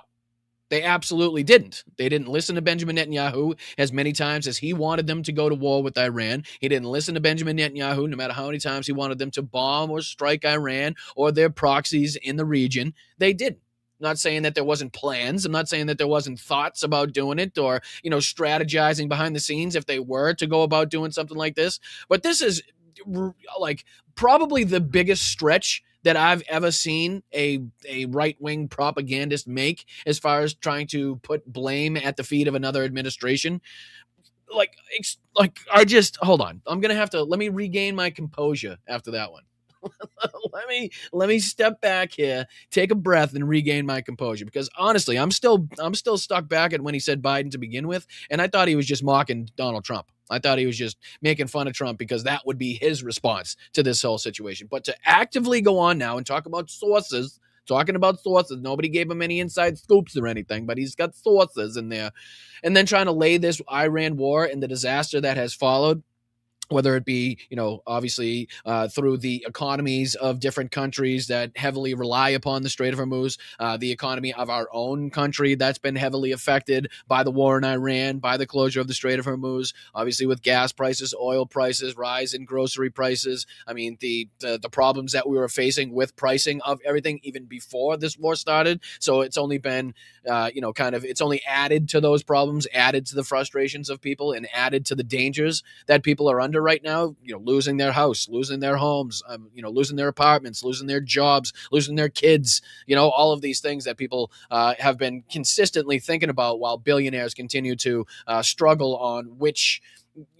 They absolutely didn't. They didn't listen to Benjamin Netanyahu as many times as he wanted them to go to war with Iran. He didn't listen to Benjamin Netanyahu no matter how many times he wanted them to bomb or strike Iran or their proxies in the region. They didn't. I'm not saying that there wasn't plans. I'm not saying that there wasn't thoughts about doing it or, strategizing behind the scenes if they were to go about doing something like this. But this is like probably the biggest stretch that I've ever seen a right-wing propagandist make as far as trying to put blame at the feet of another administration. Hold on. I'm going to have to, let me regain my composure after that one. let me step back here, take a breath, and regain my composure, because honestly, I'm still stuck back at when he said Biden to begin with, and I thought he was just mocking Donald Trump. I thought he was just making fun of Trump because that would be his response to this whole situation. But to actively go on now and talk about sources, nobody gave him any inside scoops or anything, but he's got sources in there, and then trying to lay this Iran war and the disaster that has followed whether it be, obviously through the economies of different countries that heavily rely upon the Strait of Hormuz, the economy of our own country that's been heavily affected by the war in Iran, by the closure of the Strait of Hormuz, obviously with gas prices, oil prices, rise in grocery prices. I mean, the problems that we were facing with pricing of everything even before this war started. So it's only been, it's only added to those problems, added to the frustrations of people, and added to the dangers that people are under right now, losing their house, losing their homes, losing their apartments, losing their jobs, losing their kids, all of these things that people have been consistently thinking about while billionaires continue to struggle on which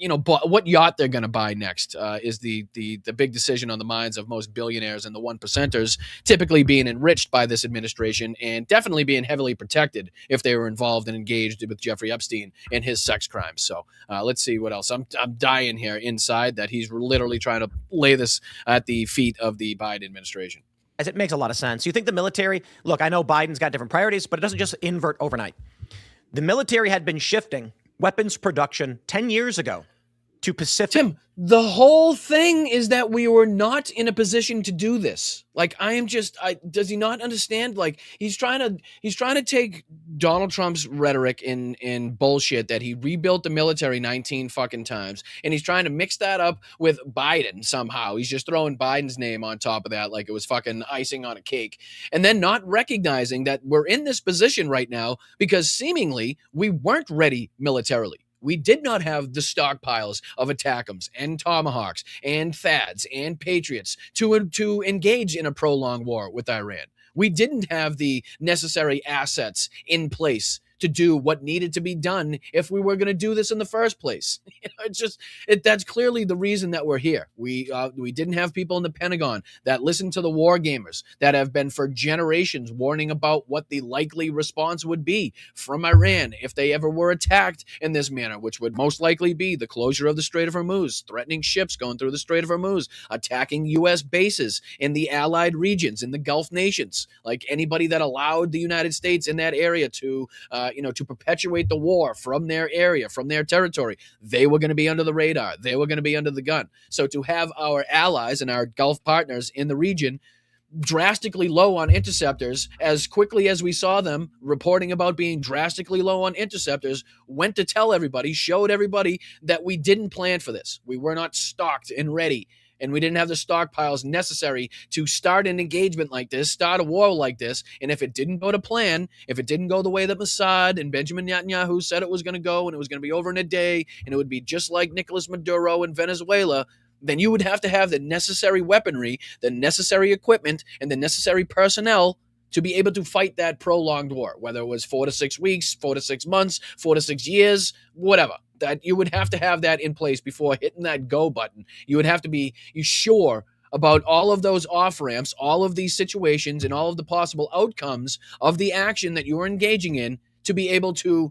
what yacht they're going to buy next is the big decision on the minds of most billionaires and the one percenters, typically being enriched by this administration and definitely being heavily protected if they were involved and engaged with Jeffrey Epstein and his sex crimes. So let's see what else. I'm dying here inside that he's literally trying to lay this at the feet of the Biden administration. As it makes a lot of sense. You think the military, look, I know Biden's got different priorities, but it doesn't just invert overnight. The military had been shifting weapons production 10 years ago to Pacific. Tim, the whole thing is that we were not in a position to do this. Like, does he not understand? Like, he's trying to take Donald Trump's rhetoric in bullshit that he rebuilt the military 19 fucking times, and he's trying to mix that up with Biden somehow. He's just throwing Biden's name on top of that like it was fucking icing on a cake, and then not recognizing that we're in this position right now because seemingly we weren't ready militarily. We did not have the stockpiles of ATACMS and Tomahawks and THAADs and Patriots to engage in a prolonged war with Iran. We didn't have the necessary assets in place to do what needed to be done if we were going to do this in the first place. That's clearly the reason that we're here. We didn't have people in the Pentagon that listen to the war gamers that have been for generations warning about what the likely response would be from Iran if they ever were attacked in this manner, which would most likely be the closure of the Strait of Hormuz, threatening ships going through the Strait of Hormuz, attacking U.S. bases in the allied regions, in the Gulf nations, like anybody that allowed the United States in that area to perpetuate the war from their area, from their territory. They were going to be under the radar. They were going to be under the gun. So to have our allies and our Gulf partners in the region drastically low on interceptors as quickly as we saw them reporting about being drastically low on interceptors, went to tell everybody, showed everybody that we didn't plan for this. We were not stocked and ready. And we didn't have the stockpiles necessary to start an engagement like this, start a war like this. And if it didn't go to plan, if it didn't go the way that Mossad and Benjamin Netanyahu said it was going to go, and it was going to be over in a day, and it would be just like Nicolas Maduro in Venezuela, then you would have to have the necessary weaponry, the necessary equipment, and the necessary personnel to be able to fight that prolonged war, whether it was 4 to 6 weeks, 4 to 6 months, 4 to 6 years, whatever. That you would have to have that in place before hitting that go button. You would have to be sure about all of those off ramps, all of these situations, and all of the possible outcomes of the action that you are engaging in to be able to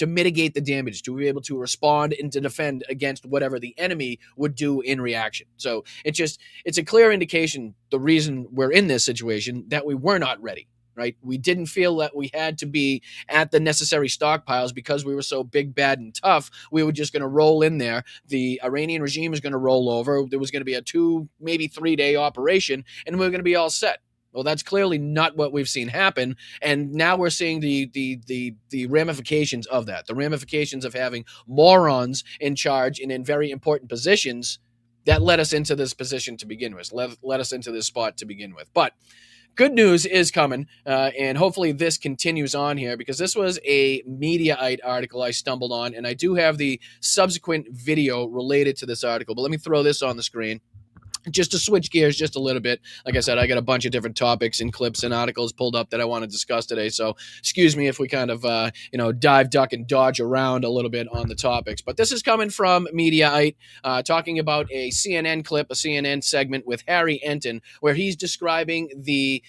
mitigate the damage, to be able to respond and to defend against whatever the enemy would do in reaction. So it's a clear indication, the reason we're in this situation, that we were not ready. Right? We didn't feel that we had to be at the necessary stockpiles because we were so big, bad, and tough. We were just going to roll in there. The Iranian regime was going to roll over. There was going to be a 2, maybe 3 day operation, and we were going to be all set. Well, that's clearly not what we've seen happen. And now we're seeing the ramifications of that, the ramifications of having morons in charge and in very important positions that led us into this position to begin with, led us into this spot to begin with. But good news is coming, and hopefully this continues on here, because this was a Mediaite article I stumbled on, and I do have the subsequent video related to this article. But let me throw this on the screen just to switch gears just a little bit. Like I said, I got a bunch of different topics and clips and articles pulled up that I want to discuss today. So excuse me if we kind of, dive, duck, and dodge around a little bit on the topics. But this is coming from Mediaite, talking about a CNN clip, a CNN segment with Harry Enton, where he's describing the,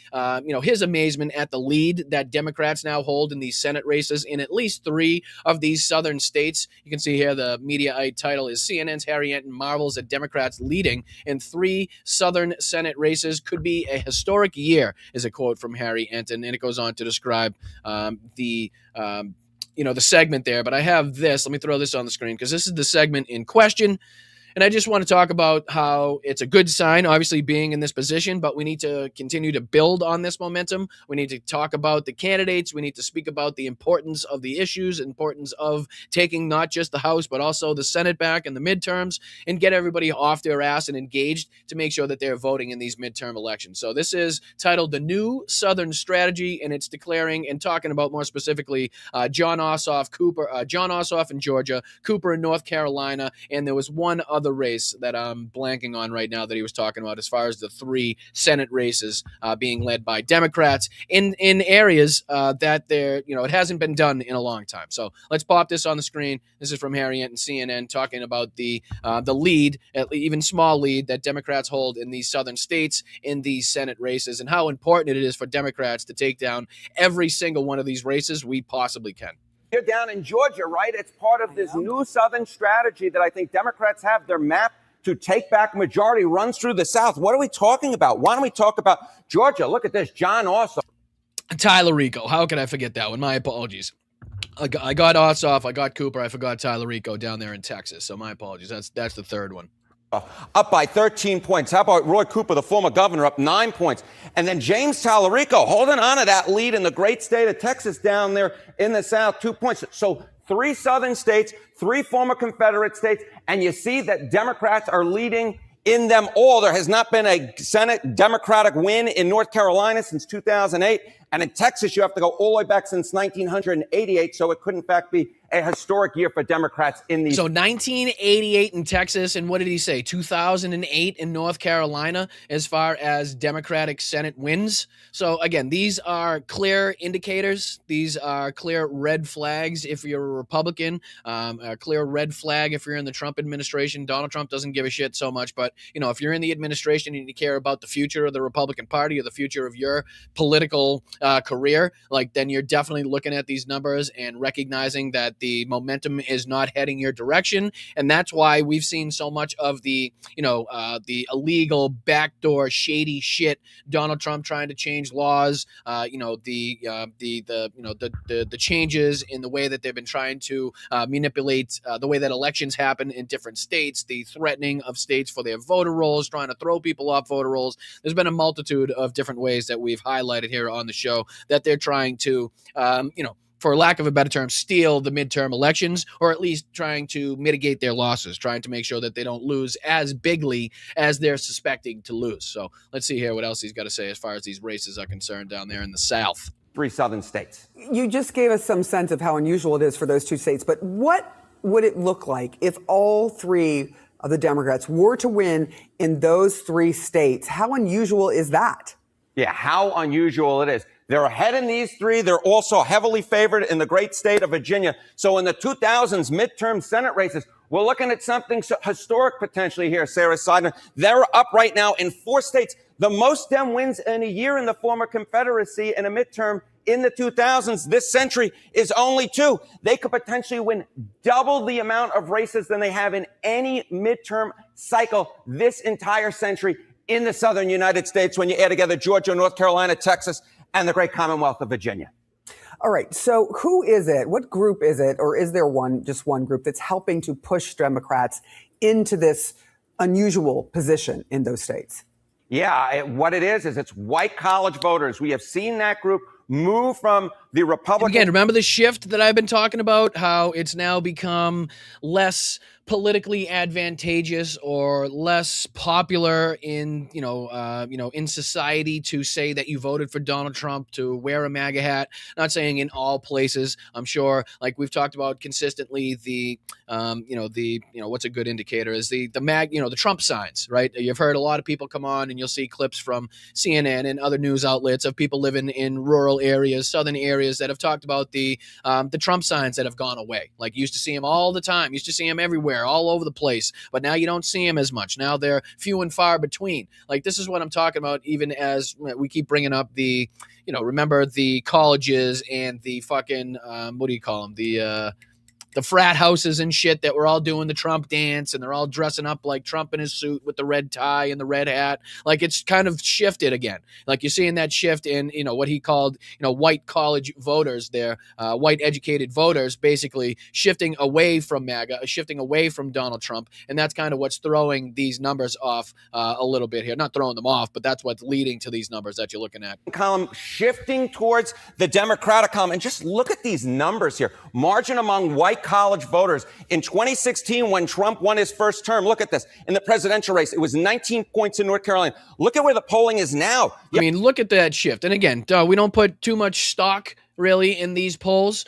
his amazement at the lead that Democrats now hold in these Senate races in at least 3 of these southern states. You can see here the Mediaite title is CNN's Harry Enton marvels at Democrats leading in 3 southern Senate races. Could be a historic year, is a quote from Harry Enton, and it goes on to describe the segment there. But I have this. Let me throw this on the screen because this is the segment in question. And I just want to talk about how it's a good sign, obviously, being in this position, but we need to continue to build on this momentum. We need to talk about the candidates. We need to speak about the importance of the issues, importance of taking not just the House, but also the Senate back in the midterms, and get everybody off their ass and engaged to make sure that they're voting in these midterm elections. So this is titled The New Southern Strategy, and it's declaring and talking about more specifically Jon Ossoff in Georgia, Cooper in North Carolina, and there was one other race that I'm blanking on right now that he was talking about as far as the 3 Senate races being led by Democrats in areas that it hasn't been done in a long time. So let's pop this on the screen. This is from Harriet and CNN talking about the lead, even small lead, that Democrats hold in these southern states in these Senate races, and how important it is for Democrats to take down every single one of these races we possibly can. You're down in Georgia, right? It's part of this new Southern strategy that I think Democrats have. Their map to take back majority runs through the South. What are we talking about? Why don't we talk about Georgia? Look at this. Jon Ossoff. Tyler Rico. How could I forget that one? My apologies. I got Ossoff. I got Cooper. I forgot Tyler Rico down there in Texas. So my apologies. That's the third one. Up by 13 points. How about Roy Cooper, the former governor, up 9 points? And then James Talarico holding on to that lead in the great state of Texas down there in the South, 2 points. So 3 southern states, 3 former Confederate states, and you see that Democrats are leading in them all. There has not been a Senate Democratic win in North Carolina since 2008. And in Texas, you have to go all the way back since 1988. So it could, in fact, be a historic year for Democrats in these. So 1988 in Texas, and what did he say? 2008 in North Carolina as far as Democratic Senate wins. So again, these are clear indicators. These are clear red flags if you're a Republican, a clear red flag if you're in the Trump administration. Donald Trump doesn't give a shit so much, but if you're in the administration and you care about the future of the Republican Party or the future of your political career, then you're definitely looking at these numbers and recognizing that the momentum is not heading your direction. And that's why we've seen so much of the illegal, backdoor, shady shit. Donald Trump trying to change laws, the changes in the way that they've been trying to manipulate the way that elections happen in different states, the threatening of states for their voter rolls, trying to throw people off voter rolls. There's been a multitude of different ways that we've highlighted here on the show that they're trying to, for lack of a better term, steal the midterm elections, or at least trying to mitigate their losses, trying to make sure that they don't lose as bigly as they're suspecting to lose. So let's see here what else he's got to say as far as these races are concerned down there in the South. 3 southern states. You just gave us some sense of how unusual it is for those 2 states, but what would it look like if all 3 of the Democrats were to win in those 3 states? How unusual is that? Yeah, how unusual it is. They're ahead in these 3. They're also heavily favored in the great state of Virginia. So in the 2000s midterm Senate races, we're looking at something historic potentially here, Sarah Seidman. They're up right now in 4 states. The most Dem wins in a year in the former Confederacy in a midterm in the 2000s this century is only 2. They could potentially win double the amount of races than they have in any midterm cycle this entire century in the southern United States when you add together Georgia, North Carolina, Texas, and the great Commonwealth of Virginia. All right. So who is it? What group is it? Or is there just one group that's helping to push Democrats into this unusual position in those states? Yeah, what it is it's white college voters. We have seen that group move from the Republican. Again, remember the shift that I've been talking about, how it's now become less politically advantageous or less popular in in society to say that you voted for Donald Trump, to wear a MAGA hat. Not saying in all places. I'm sure, like we've talked about consistently, the what's a good indicator is the Trump signs, right? You've heard a lot of people come on and you'll see clips from CNN and other news outlets of people living in rural areas, southern areas, that have talked about the Trump signs that have gone away. Like, you used to see them all the time, used to see them everywhere, all over the place, but now you don't see them as much. Now they're few and far between. Like, this is what I'm talking about, even as we keep bringing up the, remember the colleges and the fucking, what do you call them? frat houses and shit that were all doing the Trump dance, and they're all dressing up like Trump in his suit with the red tie and the red hat. Like, it's kind of shifted again. Like, you're seeing that shift in, what he called, white college voters there, white educated voters, basically shifting away from MAGA, shifting away from Donald Trump. And that's kind of what's throwing these numbers off a little bit here. Not throwing them off, but that's what's leading to these numbers that you're looking at. Column shifting towards the Democratic column. And just look at these numbers here. Margin among white college voters. In 2016, when Trump won his first term, look at this. In the presidential race, it was 19 points in North Carolina. Look at where the polling is now. I mean, look at that shift. And again, we don't put too much stock really in these polls.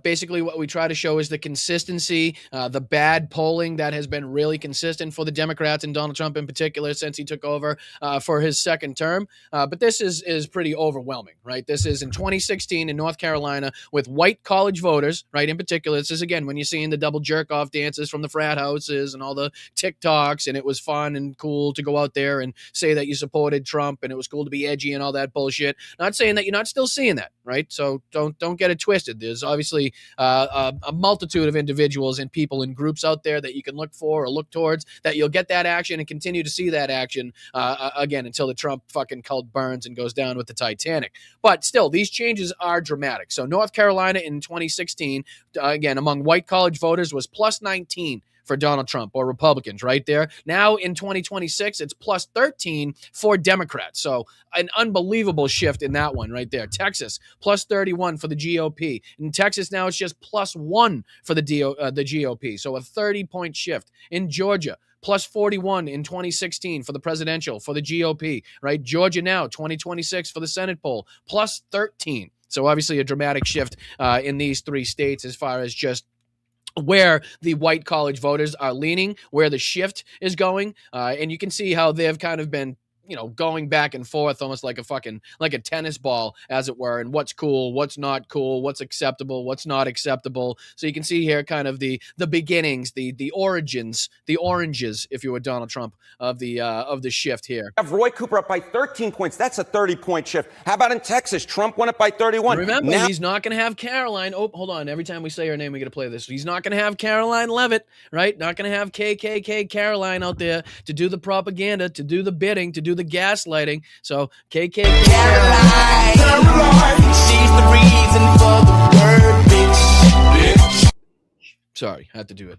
Basically what we try to show is the consistency, the bad polling that has been really consistent for the Democrats and Donald Trump in particular since he took over for his second term. But this is pretty overwhelming, right? This is in 2016 in North Carolina with white college voters, right? In particular, this is again when you're seeing the double jerk off dances from the frat houses and all the TikToks, and it was fun and cool to go out there and say that you supported Trump and it was cool to be edgy and all that bullshit. Not saying that you're not still seeing that, right? So don't get it twisted. There's obviously a multitude of individuals and people and groups out there that you can look for or look towards that you'll get that action and continue to see that action again until the Trump fucking cult burns and goes down with the Titanic. But still, these changes are dramatic. So North Carolina in 2016, again, among white college voters was plus 19 for Donald Trump or Republicans right there. Now in 2026, it's plus 13 for Democrats. So an unbelievable shift in that one right there. Texas, plus 31 for the GOP. In Texas now, it's just plus 1 for the GOP. So a 30-point shift. In Georgia, plus 41 in 2016 for the presidential, for the GOP, right? Georgia now, 2026 for the Senate poll, plus 13. So obviously a dramatic shift in these three states as far as just where the white college voters are leaning, where the shift is going. And you can see how they've kind of been, going back and forth almost like a tennis ball, as it were, and what's cool, what's not cool, what's acceptable, what's not acceptable. So you can see here kind of the beginnings, the origins, the oranges, if you were Donald Trump, of the shift here. Have Roy Cooper up by 13 points. That's a 30-point shift. How about in Texas? Trump won it by 31. Remember, he's not going to have Caroline. Oh, hold on. Every time we say her name, we got to play this. He's not going to have Caroline Levitt, right? Not going to have KKK Caroline out there to do the propaganda, to do the bidding, to do the gaslighting. So KKK Caroline, she's the reason for the word bitch. Sorry, had to do it.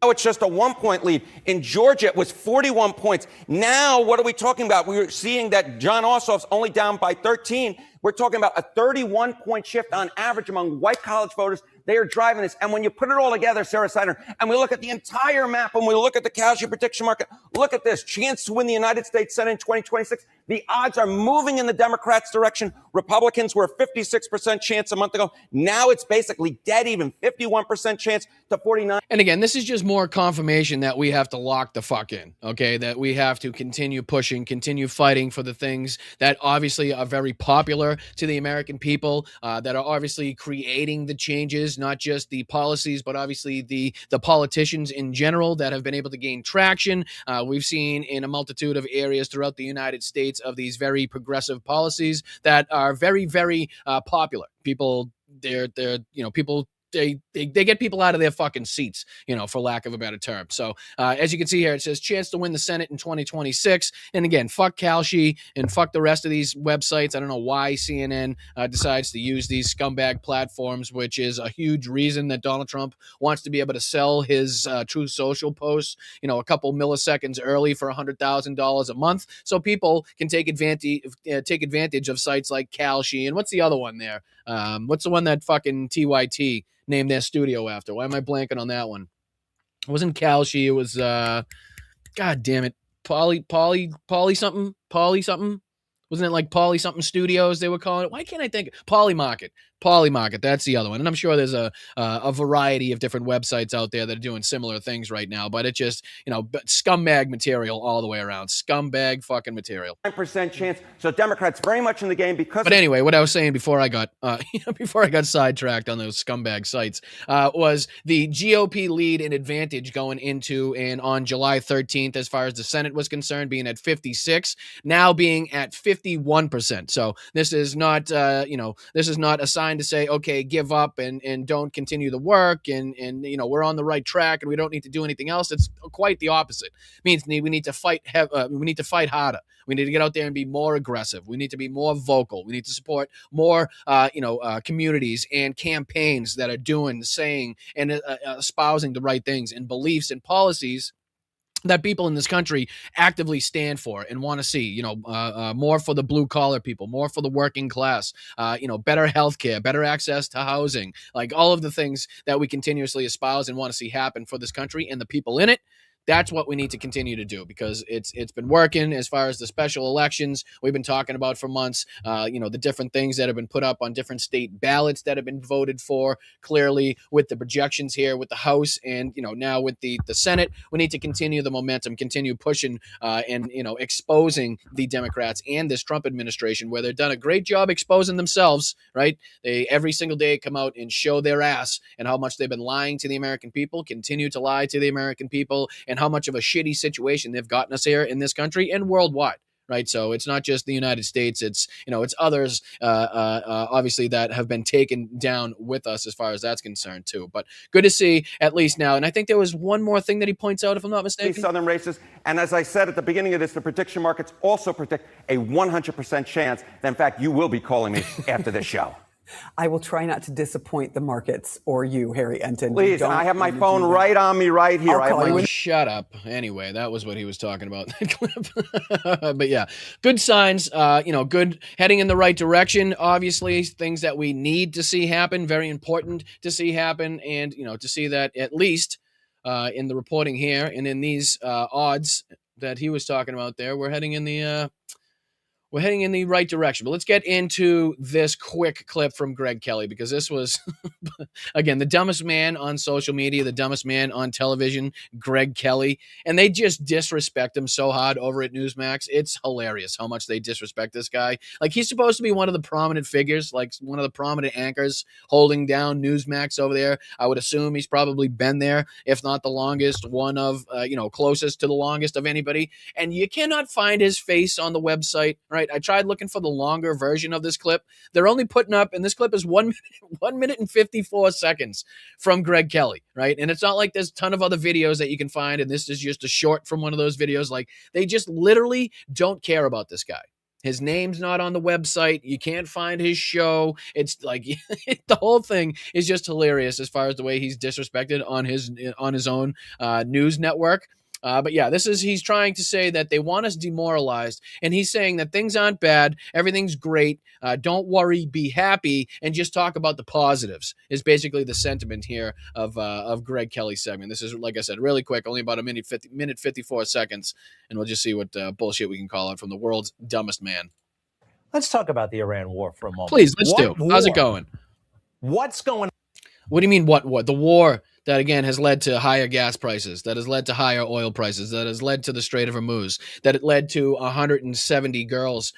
Now it's just a 1-point lead. In Georgia, it was 41 points. Now, what are we talking about? We're seeing that John Ossoff's only down by 13. We're talking about a 31-point shift on average among white college voters. They are driving this. And when you put it all together, Sarah Sider, and we look at the entire map, and we look at the casualty prediction market, look at this. Chance to win the United States Senate in 2026. The odds are moving in the Democrats' direction. Republicans were a 56% chance a month ago. Now it's basically dead even, 51% chance to 49. And again, this is just more confirmation that we have to lock the fuck in, okay? That we have to continue pushing, continue fighting for the things that obviously are very popular to the American people, that are obviously creating the changes, not just the policies, but obviously the politicians in general that have been able to gain traction. We've seen in a multitude of areas throughout the United States of these very progressive policies that are very, very popular. People, people they get people out of their fucking seats, for lack of a better term. So as you can see here, it says chance to win the Senate in 2026. And again, fuck Kalshi and fuck the rest of these websites. I don't know why CNN decides to use these scumbag platforms, which is a huge reason that Donald Trump wants to be able to sell his Truth Social posts, a couple milliseconds early for $100,000 a month, so people can take advantage of sites like Kalshi. And what's the other one there? What's the one that fucking TYT named their studio after? Why am I blanking on that one? It wasn't Kalshi. It was, God damn it. Polly something. Wasn't it like Polly something Studios they were calling it? Why can't I think? Polymarket, that's the other one. And I'm sure there's a variety of different websites out there that are doing similar things right now, but it just, scumbag material all the way around. Scumbag fucking material. 9% chance. So Democrats very much in the game because. But anyway, what I was saying before I got sidetracked on those scumbag sites was the GOP lead and advantage going into and on July 13th, as far as the Senate was concerned, being at 56, now being at 51%. So this is not, this is not a sign trying to say, okay, give up and don't continue the work, and we're on the right track and we don't need to do anything else. It's quite the opposite. It means we need to fight. We need to fight harder. We need to get out there and be more aggressive. We need to be more vocal. We need to support more, communities and campaigns that are doing, saying, and espousing the right things and beliefs and policies that people in this country actively stand for and want to see, more for the blue collar people, more for the working class, better healthcare, better access to housing, like all of the things that we continuously espouse and want to see happen for this country and the people in it. That's what we need to continue to do, because it's been working as far as the special elections we've been talking about for months. The different things that have been put up on different state ballots that have been voted for clearly, with the projections here with the House and now with the Senate. We need to continue the momentum, continue pushing and exposing the Democrats and this Trump administration, where they've done a great job exposing themselves. Right? They every single day come out and show their ass and how much they've been lying to the American people, continue to lie to the American people, and how much of a shitty situation they've gotten us here in this country and worldwide. Right. So it's not just the United States. It's others, obviously, that have been taken down with us as far as that's concerned, too. But good to see at least now. And I think there was one more thing that he points out, if I'm not mistaken. Southern races. And as I said at the beginning of this, the prediction markets also predict a 100% chance that, in fact, you will be calling me after this show. I will try not to disappoint the markets or you, Harry Enton. Please, and I have my phone right on me right here. Shut up. Anyway, that was what he was talking about in that clip. But yeah, good signs, good, heading in the right direction. Obviously, things that we need to see happen, very important to see happen, and, to see that at least in the reporting here and in these odds that he was talking about there, we're heading in the right direction. But let's get into this quick clip from Greg Kelly, because this was, again, the dumbest man on social media, the dumbest man on television, Greg Kelly. And they just disrespect him so hard over at Newsmax. It's hilarious how much they disrespect this guy. Like, he's supposed to be one of the prominent figures, like one of the prominent anchors holding down Newsmax over there. I would assume he's probably been there, if not the longest, one of, closest to the longest of anybody. And you cannot find his face on the website, right? I tried looking for the longer version of this clip. They're only putting up, and this clip is 1 minute and 54 seconds from Greg Kelly, right? And it's not like there's a ton of other videos that you can find, and this is just a short from one of those videos. Like, they just literally don't care about this guy. His name's not on the website. You can't find his show. It's like the whole thing is just hilarious as far as the way he's disrespected on his own news network. But yeah, he's trying to say that they want us demoralized, and he's saying that things aren't bad, everything's great, don't worry, be happy, and just talk about the positives, is basically the sentiment here of Greg Kelly's segment. This is, like I said, really quick, only about a minute 54 seconds, and we'll just see what bullshit we can call out from the world's dumbest man. Let's talk about the Iran war for a moment. Please, let's do. How's it going? What's going on? What do you mean, what? The war that, again, has led to higher gas prices, that has led to higher oil prices, that has led to the Strait of Hormuz, that it led to 170 girls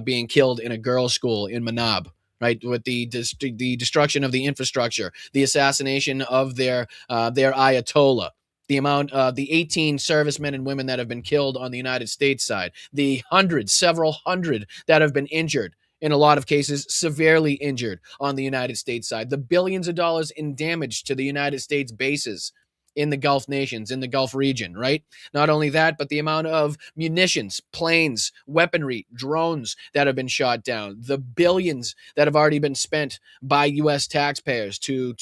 being killed in a girls' school in Manab, right? With the destruction of the infrastructure, the assassination of their Ayatollah, the amount of the 18 servicemen and women that have been killed on the United States side, the several hundred that have been injured, in a lot of cases severely injured on the United States side, the billions of dollars in damage to the United States bases in the Gulf nations, in the Gulf region, right? Not only that, but the amount of munitions, planes, weaponry, drones that have been shot down, the billions that have already been spent by U.S. taxpayers to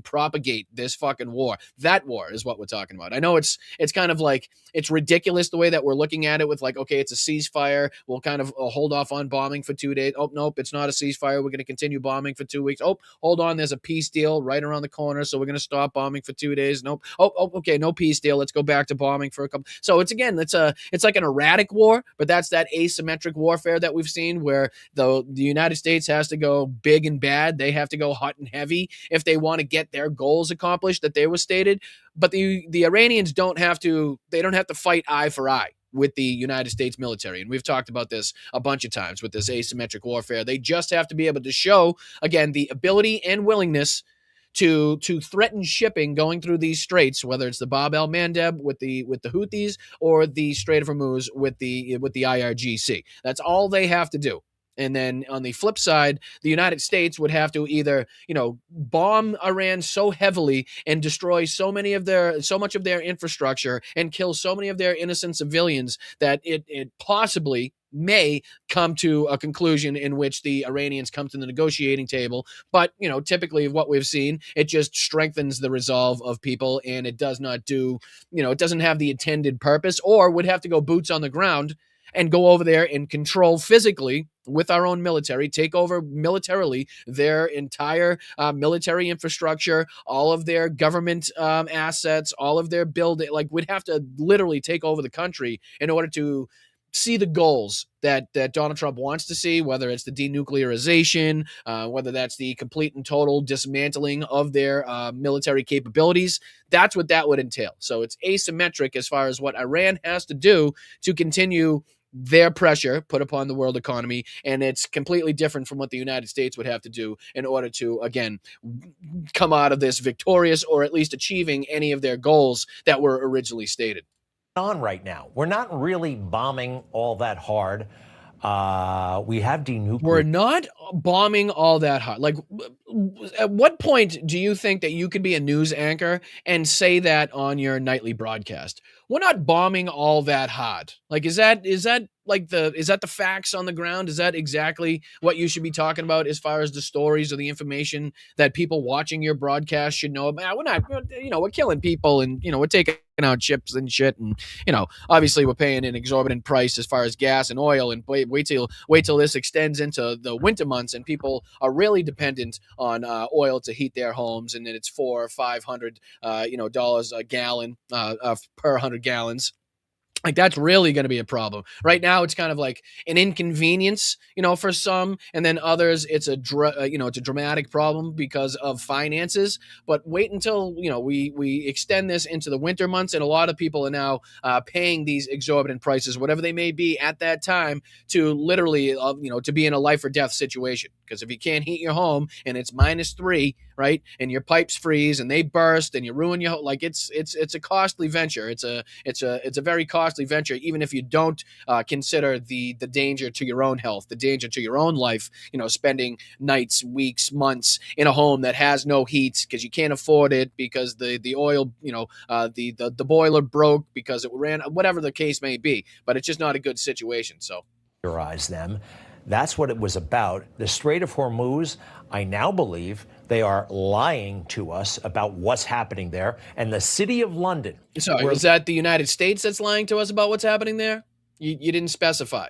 propagate this fucking war. That war is what we're talking about. I know it's kind of like, it's ridiculous the way that we're looking at it with like, okay, it's a ceasefire. We'll kind of hold off on bombing for 2 days. Oh, nope, it's not a ceasefire. We're going to continue bombing for 2 weeks. Oh, hold on, there's a peace deal right around the corner, so we're going to stop bombing for 2 days. Nope. Oh, okay, no peace deal. Let's go back to bombing for a couple. So it's like an erratic war, but that's that asymmetric warfare that we've seen where the United States has to go big and bad. They have to go hot and heavy if they want to get their goals accomplished that they were stated. But the Iranians don't have to fight eye for eye with the United States military. And we've talked about this a bunch of times with this asymmetric warfare. They just have to be able to show, again, the ability and willingness to threaten shipping going through these straits, whether it's the Bab el-Mandeb with the Houthis or the Strait of Hormuz with the IRGC. That's all they have to do. And then on the flip side, the United States would have to either, bomb Iran so heavily and destroy so much of their infrastructure and kill so many of their innocent civilians that it possibly may come to a conclusion in which the Iranians come to the negotiating table. But, typically what we've seen, it just strengthens the resolve of people, and it does not do, it doesn't have the intended purpose, or would have to go boots on the ground and go over there and control physically with our own military, take over militarily their entire military infrastructure, all of their government assets, all of their building. Like, we'd have to literally take over the country in order to see the goals that Donald Trump wants to see, whether it's the denuclearization, whether that's the complete and total dismantling of their military capabilities. That's what that would entail. So it's asymmetric as far as what Iran has to do to continue their pressure put upon the world economy, and it's completely different from what the United States would have to do in order to, again, come out of this victorious, or at least achieving any of their goals that were originally stated. On right now, we're not really bombing all that hard. We have denuclearized. We're not bombing all that hard. Like, at what point do you think that you could be a news anchor and say that on your nightly broadcast? We're not bombing all that hard. Like, is that the facts on the ground? Is that exactly what you should be talking about as far as the stories or the information that people watching your broadcast should know about? We're not, we're killing people, and, we're taking out ships and shit. And, obviously we're paying an exorbitant price as far as gas and oil, and wait till this extends into the winter months and people are really dependent on oil to heat their homes. And then it's $400 or $500, dollars a gallon per 100 gallons. Like, that's really going to be a problem. Right now, it's kind of like an inconvenience, for some, and then others, it's a dramatic problem because of finances. But wait until, we extend this into the winter months, and a lot of people are now paying these exorbitant prices, whatever they may be at that time, to literally, to be in a life or death situation. Because if you can't heat your home and it's -3, right, and your pipes freeze and they burst and you ruin your home, like, it's a costly venture. It's a very costly venture, even if you don't consider the danger to your own health, the danger to your own life. Spending nights, weeks, months in a home that has no heat because you can't afford it, because the oil, the boiler broke because it ran, whatever the case may be. But it's just not a good situation. So, them. That's what it was about. The Strait of Hormuz, I now believe they are lying to us about what's happening there. And the city of London. So is that the United States that's lying to us about what's happening there? You didn't specify.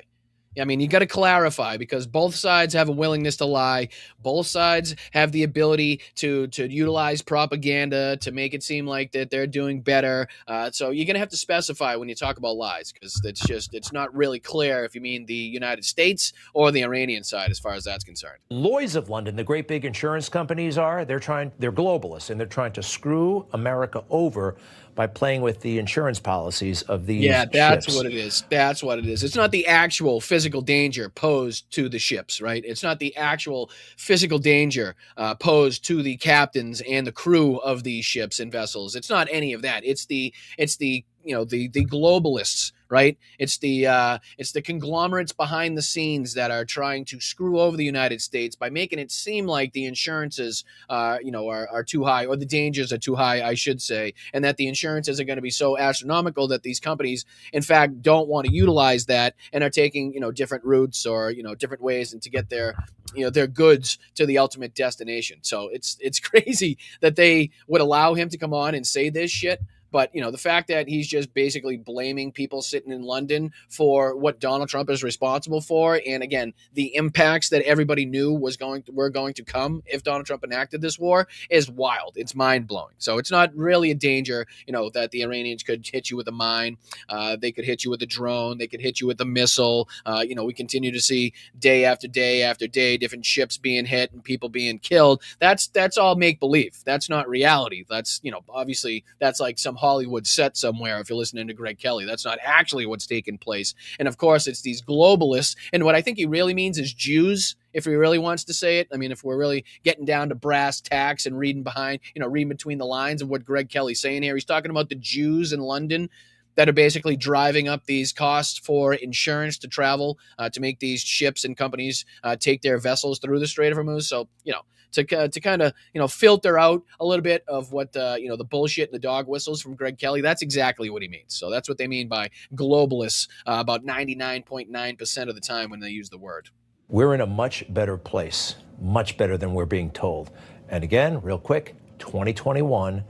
I mean, you got to clarify, because both sides have a willingness to lie. Both sides have the ability to utilize propaganda to make it seem like that they're doing better. So you're going to have to specify when you talk about lies, because it's not really clear if you mean the United States or the Iranian side as far as that's concerned. Lloyd's of London, the great big insurance companies they're globalists, and they're trying to screw America over by playing with the insurance policies of these ships. That's what it is. That's what it is. It's not the actual physical danger posed to the ships, right? It's not the actual physical danger posed to the captains and the crew of these ships and vessels. It's not any of that. It's the globalists, right? It's the conglomerates behind the scenes that are trying to screw over the United States by making it seem like the insurances are too high, or the dangers are too high, I should say, and that the insurances are going to be so astronomical that these companies, in fact, don't want to utilize that and are taking different routes or different ways and to get their goods to the ultimate destination. So it's crazy that they would allow him to come on and say this shit. But, the fact that he's just basically blaming people sitting in London for what Donald Trump is responsible for, and again, the impacts that everybody knew were going to come if Donald Trump enacted this war, is wild. It's mind-blowing. So it's not really a danger, that the Iranians could hit you with a mine. They could hit you with a drone. They could hit you with a missile. We continue to see day after day after day different ships being hit and people being killed. That's all make-believe. That's not reality. That's, obviously that's like some Hollywood set somewhere. If you're listening to Greg Kelly, that's not actually what's taking place. And of course, it's these globalists. And what I think he really means is Jews, if he really wants to say it. I mean, if we're really getting down to brass tacks and reading between the lines of what Greg Kelly's saying here, he's talking about the Jews in London. that are basically driving up these costs for insurance to travel, to make these ships and companies take their vessels through the Strait of Hormuz. So, to kind of, filter out a little bit of what, the bullshit and the dog whistles from Greg Kelly. That's exactly what he means. So that's what they mean by globalists about 99.9% of the time when they use the word. We're in a much better place, much better than we're being told. And again, real quick, 2021,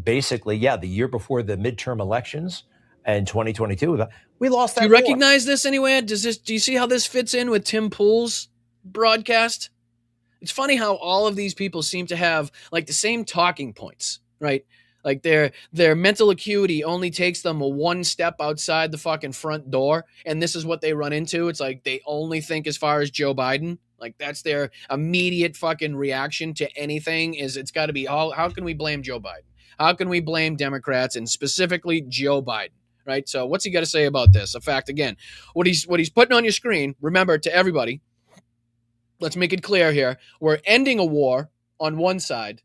basically, the year before the midterm elections, and 2022, we lost that. Do you recognize this anywhere? Do you see how this fits in with Tim Pool's broadcast? It's funny how all of these people seem to have like the same talking points, right? Like their mental acuity only takes them one step outside the fucking front door, and this is what they run into. It's like they only think as far as Joe Biden. Like that's their immediate fucking reaction to anything. Is it's got to be how can we blame Joe Biden? How can we blame Democrats and specifically Joe Biden? Right. So what's he got to say about this? In fact, again, what he's putting on your screen. Remember, to everybody, let's make it clear here: we're ending a war on one side.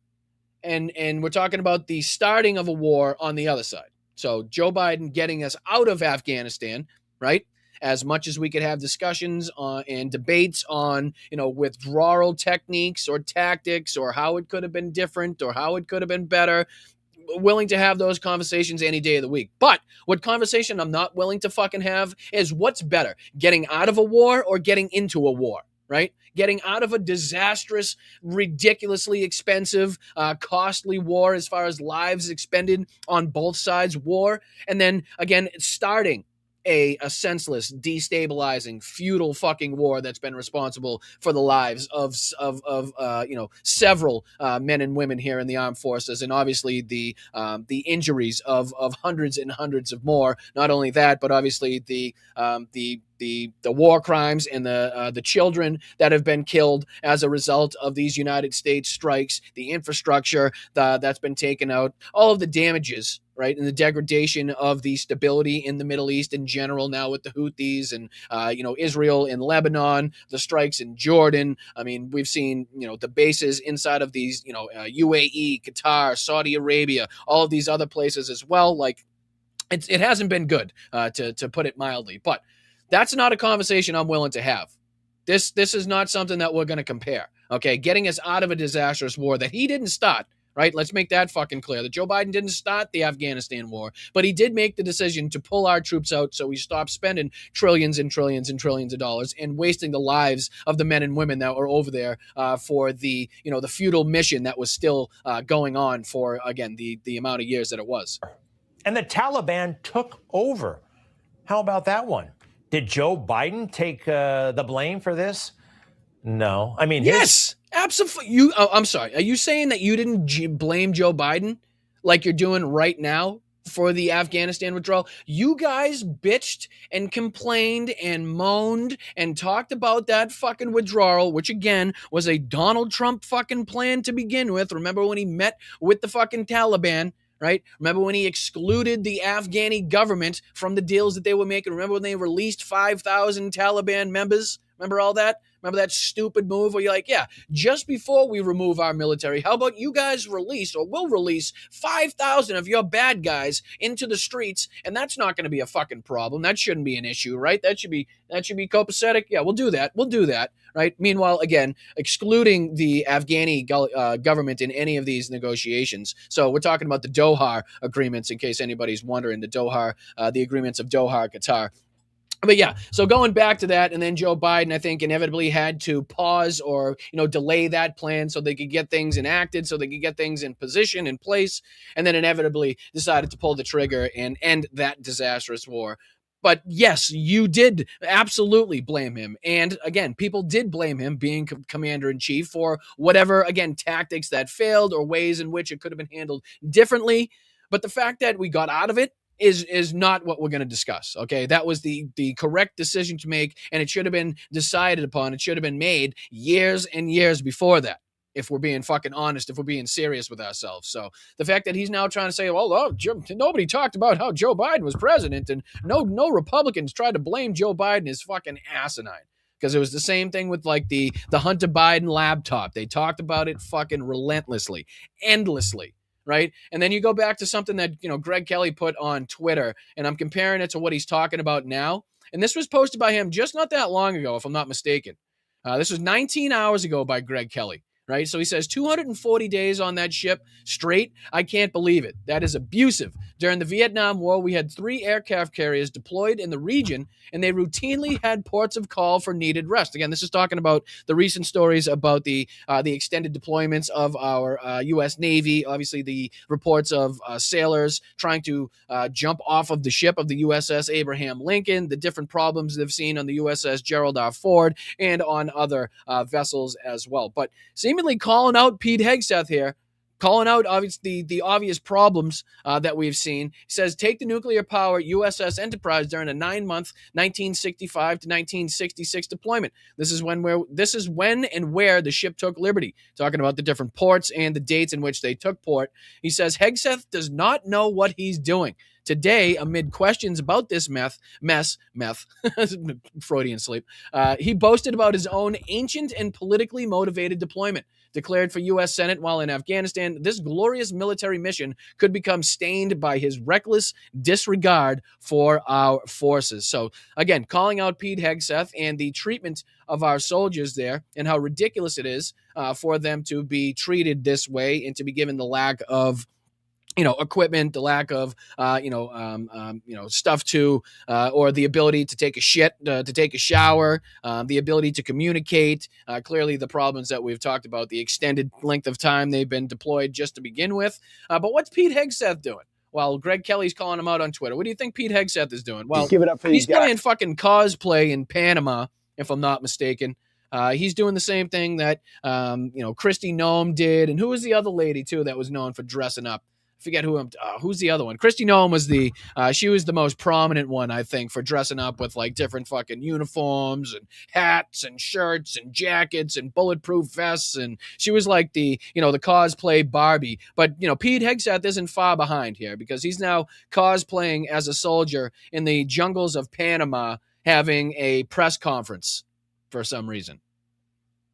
And we're talking about the starting of a war on the other side. So Joe Biden getting us out of Afghanistan, right? As much as we could have discussions on and debates on, withdrawal techniques or tactics or how it could have been different or how it could have been better, willing to have those conversations any day of the week. But what conversation I'm not willing to fucking have is what's better, getting out of a war or getting into a war, right? Getting out of a disastrous, ridiculously expensive, costly war as far as lives expended on both sides war. And then, again, starting a senseless, destabilizing, futile fucking war that's been responsible for the lives of several men and women here in the armed forces, and obviously the injuries of hundreds and hundreds of more. Not only that, but obviously the war crimes and the children that have been killed as a result of these United States strikes, the infrastructure that's been taken out, all of the damages, right, and the degradation of the stability in the Middle East in general now with the Houthis and, Israel and Lebanon, the strikes in Jordan. I mean, we've seen, the bases inside of these, UAE, Qatar, Saudi Arabia, all of these other places as well. Like, it hasn't been good, to put it mildly, but that's not a conversation I'm willing to have. This is not something that we're going to compare. Okay, getting us out of a disastrous war that he didn't start, right? Let's make that fucking clear. That Joe Biden didn't start the Afghanistan war, but he did make the decision to pull our troops out so we stopped spending trillions and trillions and trillions of dollars and wasting the lives of the men and women that were over there for the futile mission that was still going on for, again, the amount of years that it was. And the Taliban took over. How about that one? Did Joe Biden take the blame for this? No. I mean, yes, absolutely. I'm sorry. Are you saying that you didn't blame Joe Biden like you're doing right now for the Afghanistan withdrawal? You guys bitched and complained and moaned and talked about that fucking withdrawal, which again was a Donald Trump fucking plan to begin with. Remember when he met with the fucking Taliban? Right? Remember when he excluded the Afghani government from the deals that they were making? Remember when they released 5,000 Taliban members? Remember all that? Remember that stupid move where you're like, yeah, just before we remove our military, how about you guys release or will release 5,000 of your bad guys into the streets? And that's not going to be a fucking problem. That shouldn't be an issue, right? That should be copacetic. Yeah, we'll do that. We'll do that, right? Meanwhile, again, excluding the Afghani government in any of these negotiations. So we're talking about the Doha agreements, in case anybody's wondering, the agreements of Doha, Qatar. But yeah, so going back to that, and then Joe Biden, I think, inevitably had to pause or, delay that plan so they could get things enacted, so they could get things in position, in place, and then inevitably decided to pull the trigger and end that disastrous war. But yes, you did absolutely blame him. And again, people did blame him being commander-in-chief for whatever, again, tactics that failed or ways in which it could have been handled differently. But the fact that we got out of it is not what we're going to discuss. Okay, that was the correct decision to make, and it should have been decided upon. It should have been made years and years before that, if we're being fucking honest, if we're being serious with ourselves. So the fact that he's now trying to say, well, nobody talked about how Joe Biden was president, and no Republicans tried to blame Joe Biden, is fucking asinine. Because it was the same thing with like the Hunter Biden laptop. They talked about it fucking relentlessly, endlessly. right? And then you go back to something that, Greg Kelly put on Twitter, and I'm comparing it to what he's talking about now. And this was posted by him just not that long ago, if I'm not mistaken. This was 19 hours ago by Greg Kelly, right? So he says 240 days on that ship straight. I can't believe it. That is abusive. During the Vietnam War, we had 3 aircraft carriers deployed in the region, and they routinely had ports of call for needed rest. Again, this is talking about the recent stories about the extended deployments of our U.S. Navy. Obviously, the reports of sailors trying to jump off of the ship of the USS Abraham Lincoln, the different problems they've seen on the USS Gerald R. Ford, and on other vessels as well. But seemingly calling out Pete Hegseth here, calling out obviously the obvious problems that we've seen. He says, take the nuclear power USS Enterprise during a 9-month 1965 to 1966 deployment. This is when and where the ship took liberty. Talking about the different ports and the dates in which they took port. He says Hegseth does not know what he's doing. Today, amid questions about this meth, Freudian sleep, he boasted about his own ancient and politically motivated deployment. Declared for U.S. Senate while in Afghanistan, this glorious military mission could become stained by his reckless disregard for our forces. So, again, calling out Pete Hegseth and the treatment of our soldiers there and how ridiculous it is for them to be treated this way and to be given the lack of equipment, the lack of, stuff to, or the ability to take a shit, to take a shower, the ability to communicate. Clearly the problems that we've talked about, the extended length of time they've been deployed just to begin with. But what's Pete Hegseth doing? While Greg Kelly's calling him out on Twitter, what do you think Pete Hegseth is doing? Well, give it up for he's these guys. playing fucking cosplay in Panama, if I'm not mistaken. He's doing the same thing that, Kristi Noem did. And who was the other lady too that was known for dressing up? Forget who's the other one. Kristi Noem was she was the most prominent one, I think, for dressing up with like different fucking uniforms and hats and shirts and jackets and bulletproof vests. And she was like the cosplay Barbie. But, Pete Hegseth isn't far behind here because he's now cosplaying as a soldier in the jungles of Panama having a press conference for some reason.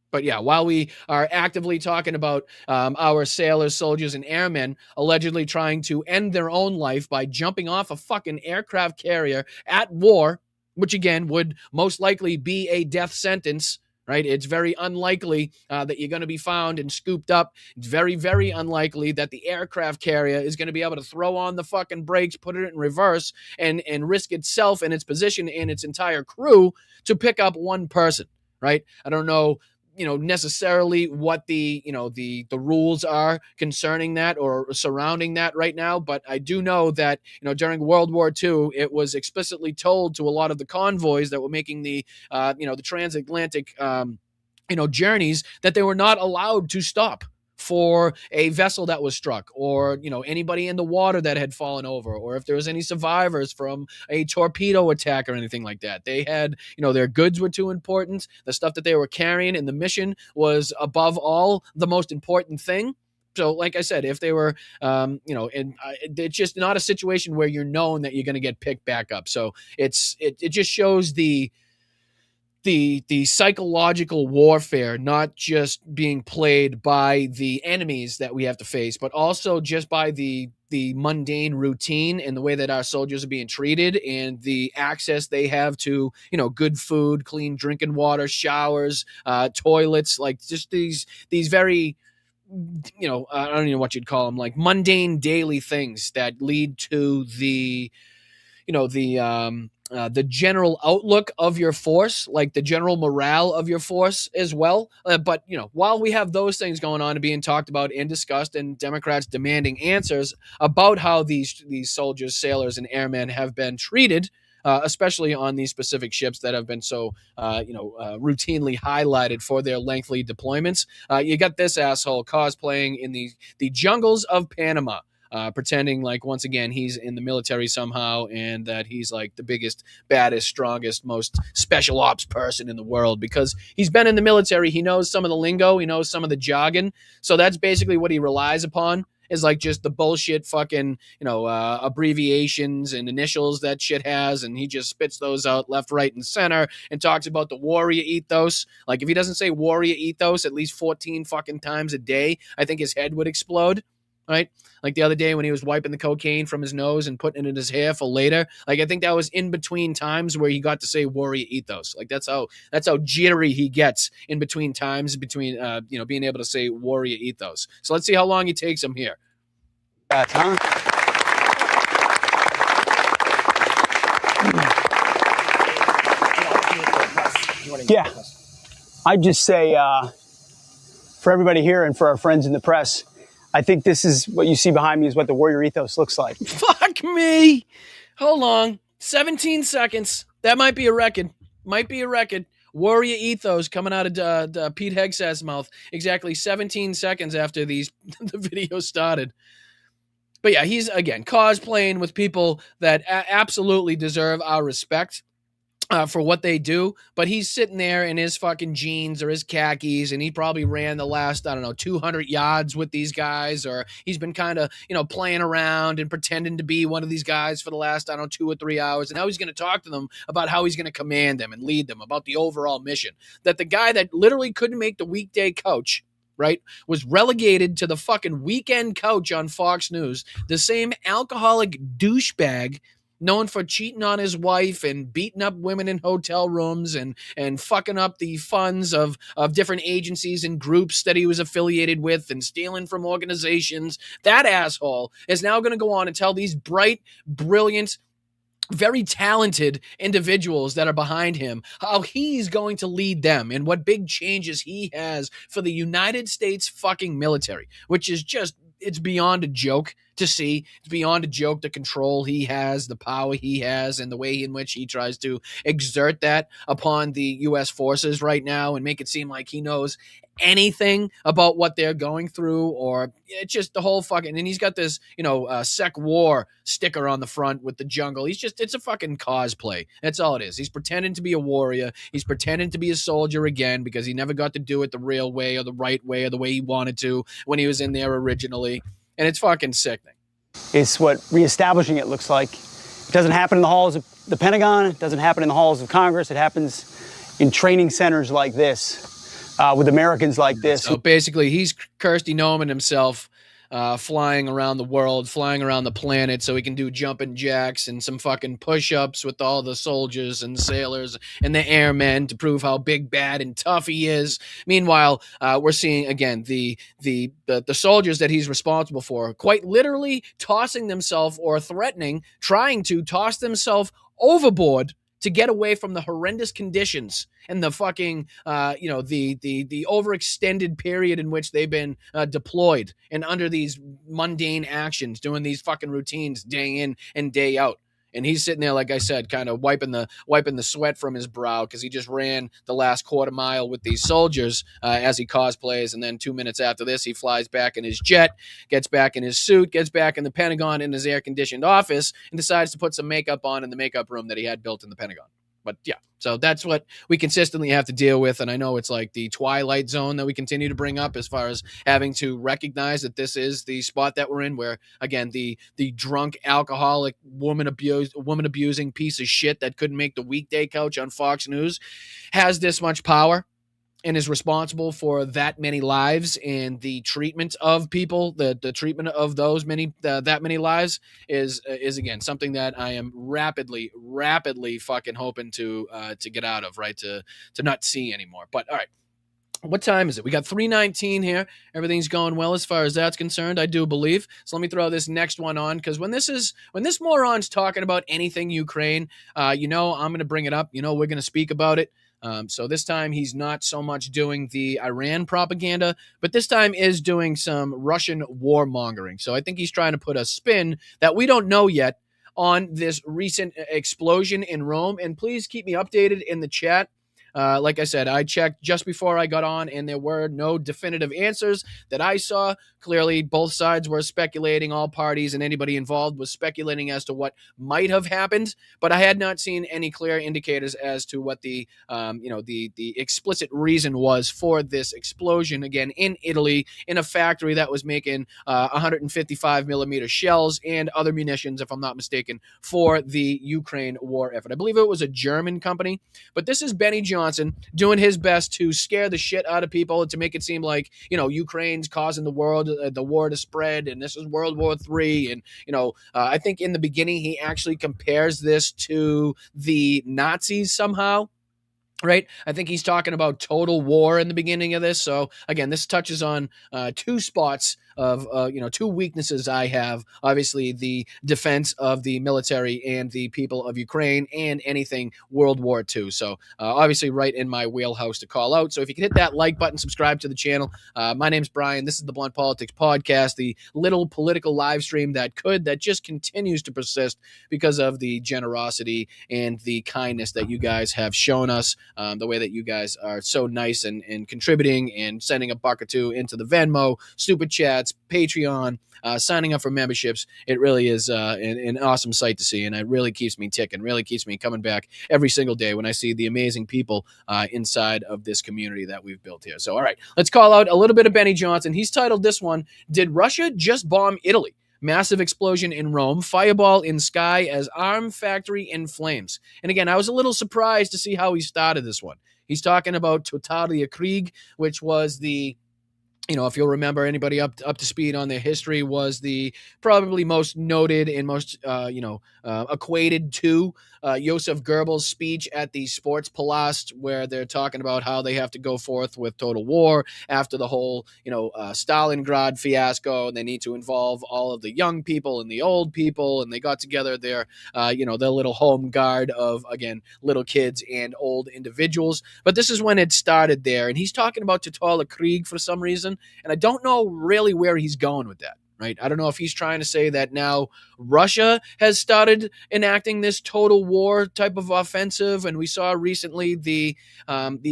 But yeah, while we are actively talking about our sailors, soldiers, and airmen allegedly trying to end their own life by jumping off a fucking aircraft carrier at war, which again would most likely be a death sentence, right? It's very unlikely that you're going to be found and scooped up. It's very, very unlikely that the aircraft carrier is going to be able to throw on the fucking brakes, put it in reverse, and risk itself and its position and its entire crew to pick up one person, right? I don't know necessarily what the rules are concerning that or surrounding that right now. But I do know that, during World War II, it was explicitly told to a lot of the convoys that were making the transatlantic, journeys that they were not allowed to stop for a vessel that was struck or, anybody in the water that had fallen over, or if there was any survivors from a torpedo attack or anything like that. They had, their goods were too important. The stuff that they were carrying in the mission was above all the most important thing. So, like I said, if they were, it's just not a situation where you're known that you're going to get picked back up. So it just shows the psychological warfare, not just being played by the enemies that we have to face, but also just by the mundane routine and the way that our soldiers are being treated and the access they have to, good food, clean drinking water, showers, toilets, like just these very, I don't know what you'd call them, like mundane daily things that lead to the general outlook of your force, like the general morale of your force as well. But, while we have those things going on and being talked about and discussed and Democrats demanding answers about how these soldiers, sailors, and airmen have been treated, especially on these specific ships that have been so, routinely highlighted for their lengthy deployments, you got this asshole cosplaying in the jungles of Panama. Pretending like, once again, he's in the military somehow and that he's like the biggest, baddest, strongest, most special ops person in the world because he's been in the military. He knows some of the lingo. He knows some of the jargon. So that's basically what he relies upon is like just the bullshit fucking, abbreviations and initials that shit has. And he just spits those out left, right, and center and talks about the warrior ethos. Like if he doesn't say warrior ethos at least 14 fucking times a day, I think his head would explode. right? Like the other day when he was wiping the cocaine from his nose and putting it in his hair for later. Like I think that was in between times where he got to say warrior ethos. Like that's how jittery he gets in between times between being able to say warrior ethos. So let's see how long he takes him here. That's Yeah, I'd just say for everybody here and for our friends in the press, I think this is what you see behind me is what the warrior ethos looks like. Fuck me. Hold on. 17 seconds. That might be a record. Warrior ethos coming out of Pete Hegseth's mouth exactly 17 seconds after the video started. But yeah, he's, again, cosplaying with people that absolutely deserve our respect. For what they do, but he's sitting there in his fucking jeans or his khakis, and he probably ran the last, 200 yards with these guys, or he's been kind of, playing around and pretending to be one of these guys for the last, 2 or 3 hours, and now he's going to talk to them about how he's going to command them and lead them, about the overall mission. That the guy that literally couldn't make the weekday coach, right, was relegated to the fucking weekend coach on Fox News, the same alcoholic douchebag known for cheating on his wife and beating up women in hotel rooms and fucking up the funds of different agencies and groups that he was affiliated with and stealing from organizations. That asshole is now going to go on and tell these bright, brilliant, very talented individuals that are behind him how he's going to lead them and what big changes he has for the United States fucking military, which is just, it's beyond a joke to see. It's beyond a joke, the control he has, the power he has, and the way in which he tries to exert that upon the U.S. forces right now and make it seem like he knows anything about what they're going through, or it's just the whole fucking, and he's got this, Sec War sticker on the front with the jungle. It's a fucking cosplay. That's all it is. He's pretending to be a warrior. He's pretending to be a soldier again because he never got to do it the real way or the right way or the way he wanted to when he was in there originally. And it's fucking sickening. It's what reestablishing it looks like. It doesn't happen in the halls of the Pentagon. It doesn't happen in the halls of Congress. It happens in training centers like this, with Americans like this. So basically, he's Kirsty Noman himself, flying around the world, flying around the planet so he can do jumping jacks and some fucking push-ups with all the soldiers and sailors and the airmen to prove how big, bad, and tough he is. Meanwhile, we're seeing, again, the soldiers that he's responsible for quite literally tossing themselves or trying to toss themselves overboard to get away from the horrendous conditions and the fucking, the overextended period in which they've been deployed and under these mundane actions, doing these fucking routines day in and day out. And he's sitting there, like I said, kind of wiping the sweat from his brow because he just ran the last quarter mile with these soldiers as he cosplays. And then 2 minutes after this, he flies back in his jet, gets back in his suit, gets back in the Pentagon in his air-conditioned office, and decides to put some makeup on in the makeup room that he had built in the Pentagon. But yeah, so that's what we consistently have to deal with. And I know it's like the twilight zone that we continue to bring up as far as having to recognize that this is the spot that we're in where, again, the drunk, alcoholic, woman abusing piece of shit that couldn't make the weekday coach on Fox News has this much power and is responsible for that many lives, and the treatment of people, the treatment of those that many lives is again something that I am rapidly fucking hoping to get out of, right? To not see anymore. But all right, what time is it? We got 3:19 here. Everything's going well as far as that's concerned, I do believe. So let me throw this next one on, because when this moron's talking about anything Ukraine, I'm going to bring it up. We're going to speak about it. So this time he's not so much doing the Iran propaganda, but this time is doing some Russian warmongering. So I think he's trying to put a spin that we don't know yet on this recent explosion in Rome. And please keep me updated in the chat. Like I said, I checked just before I got on, and there were no definitive answers that I saw. Clearly, both sides were speculating. All parties and anybody involved was speculating as to what might have happened, but I had not seen any clear indicators as to what the explicit reason was for this explosion. Again, in Italy, in a factory that was making 155 millimeter shells and other munitions, if I'm not mistaken, for the Ukraine war effort. I believe it was a German company, but this is Benny Jones Johnson doing his best to scare the shit out of people, to make it seem like, Ukraine's causing the war to spread, and this is World War III. And, I think in the beginning, he actually compares this to the Nazis somehow. Right. I think he's talking about total war in the beginning of this. So again, this touches on two spots of, two weaknesses I have. Obviously, the defense of the military and the people of Ukraine, and anything World War II. So obviously right in my wheelhouse to call out. So if you can hit that like button, subscribe to the channel. My name's Brian. This is the Blunt Politics Podcast, the little political live stream that just continues to persist because of the generosity and the kindness that you guys have shown us. The way that you guys are so nice and contributing and sending a buck or two into the Venmo, Super Chats, Patreon, signing up for memberships. It really is an awesome sight to see, and it really keeps me ticking, really keeps me coming back every single day when I see the amazing people inside of this community that we've built here. So, all right, let's call out a little bit of Benny Johnson. He's titled this one, "Did Russia Just Bomb Italy? Massive explosion in Rome, fireball in sky as arm factory in flames." And again, I was a little surprised to see how he started this one. He's talking about Totalia Krieg, which was the, if you'll remember, anybody up to speed on their history, was the probably most noted and most, equated to Joseph Goebbels' speech at the Sports Palast, where they're talking about how they have to go forth with total war after the whole, Stalingrad fiasco, and they need to involve all of the young people and the old people, and they got together their little home guard of, again, little kids and old individuals. But this is when it started there, and he's talking about Totalia Krieg for some reason, and I don't know really where he's going with that. Right. I don't know if he's trying to say that now Russia has started enacting this total war type of offensive. And we saw recently the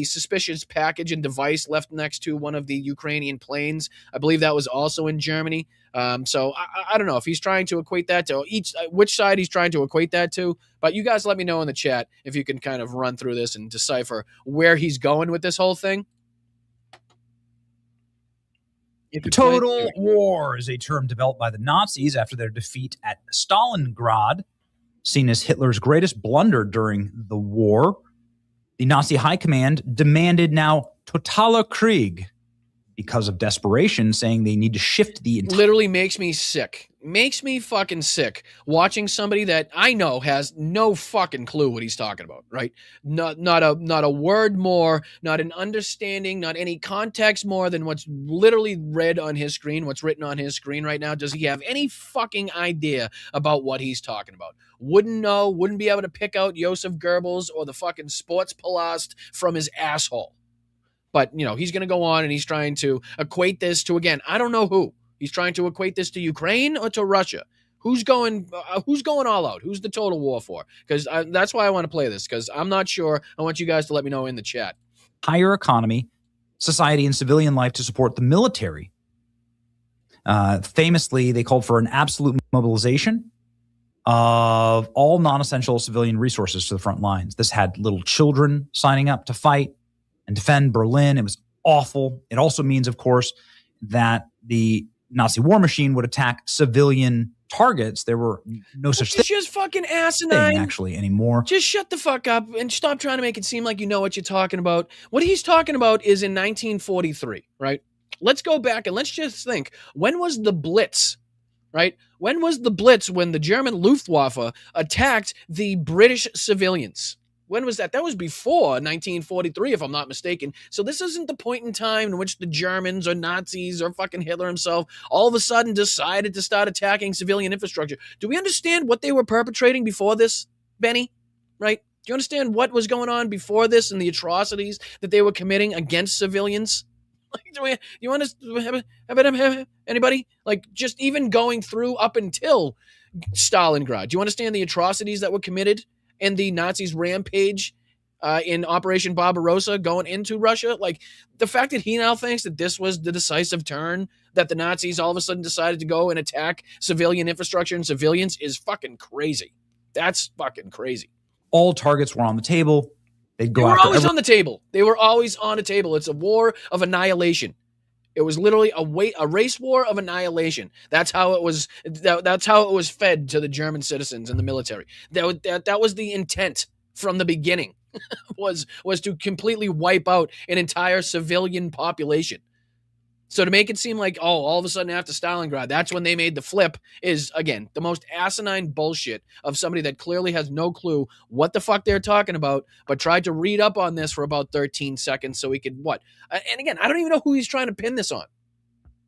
suspicious package and device left next to one of the Ukrainian planes. I believe that was also in Germany. So I don't know if he's trying to equate that to which side he's trying to equate that to. But you guys let me know in the chat if you can kind of run through this and decipher where he's going with this whole thing. Total war is a term developed by the Nazis after their defeat at Stalingrad, seen as Hitler's greatest blunder during the war. The Nazi high command demanded now Totaler Krieg because of desperation, saying they need to shift the entire... Literally makes me sick. Makes me fucking sick watching somebody that I know has no fucking clue what he's talking about, right? Not a word more, not an understanding, not any context more than what's literally read on his screen, what's written on his screen right now. Does he have any fucking idea about what he's talking about? Wouldn't know, wouldn't be able to pick out Joseph Goebbels or the fucking Sports Palast from his asshole. But, he's going to go on and he's trying to equate this to, again, I don't know who. He's trying to equate this to Ukraine or to Russia. Who's going all out? Who's the total war for? Because that's why I want to play this, because I'm not sure. I want you guys to let me know in the chat. Higher economy, society, and civilian life to support the military. Famously, they called for an absolute mobilization of all non-essential civilian resources to the front lines. This had little children signing up to fight and defend Berlin. It was awful. It also means, of course, that the Nazi war machine would attack civilian targets. There were no such thing. Just fucking asinine. Actually, anymore. Just shut the fuck up and stop trying to make it seem like you know what you're talking about. What he's talking about is in 1943, right? Let's go back and let's just think. When was the Blitz, right? When was the Blitz when the German Luftwaffe attacked the British civilians? When was that? That was before 1943, if I'm not mistaken. So this isn't the point in time in which the Germans or Nazis or fucking Hitler himself all of a sudden decided to start attacking civilian infrastructure. Do we understand what they were perpetrating before this, Benny? Right? Do you understand what was going on before this and the atrocities that they were committing against civilians? Like, you want to, anybody? Like, just even going through up until Stalingrad. Do you understand the atrocities that were committed? And the Nazis' rampage in Operation Barbarossa going into Russia. Like, the fact that he now thinks that this was the decisive turn, that the Nazis all of a sudden decided to go and attack civilian infrastructure and civilians is fucking crazy. That's fucking crazy. All targets were on the table. They were always on the table. They were always on a table. It's a war of annihilation. It was literally a race war of annihilation. That's how it was. That's how it was fed to the German citizens and the military. That was the intent from the beginning. was to completely wipe out an entire civilian population. So to make it seem like, oh, all of a sudden after Stalingrad, that's when they made the flip is, again, the most asinine bullshit of somebody that clearly has no clue what the fuck they're talking about, but tried to read up on this for about 13 seconds so he could what? And again, I don't even know who he's trying to pin this on.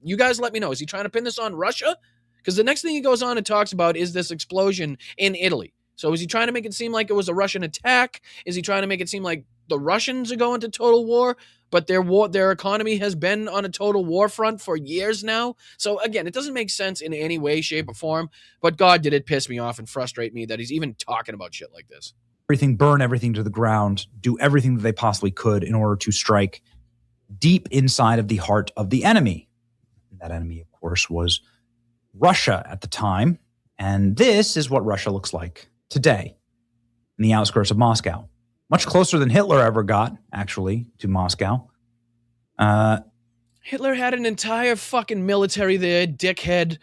You guys let me know. Is he trying to pin this on Russia? Because the next thing he goes on and talks about is this explosion in Italy. So is he trying to make it seem like it was a Russian attack? Is he trying to make it seem like the Russians are going to total war? But their economy has been on a total war front for years now. So again, it doesn't make sense in any way, shape, or form. But God, did it piss me off and frustrate me that he's even talking about shit like this. Burn everything to the ground, do everything that they possibly could in order to strike deep inside of the heart of the enemy. That enemy, of course, was Russia at the time. And this is what Russia looks like today in the outskirts of Moscow. Much closer than Hitler ever got, actually, to Moscow. Hitler had an entire fucking military there, dickhead.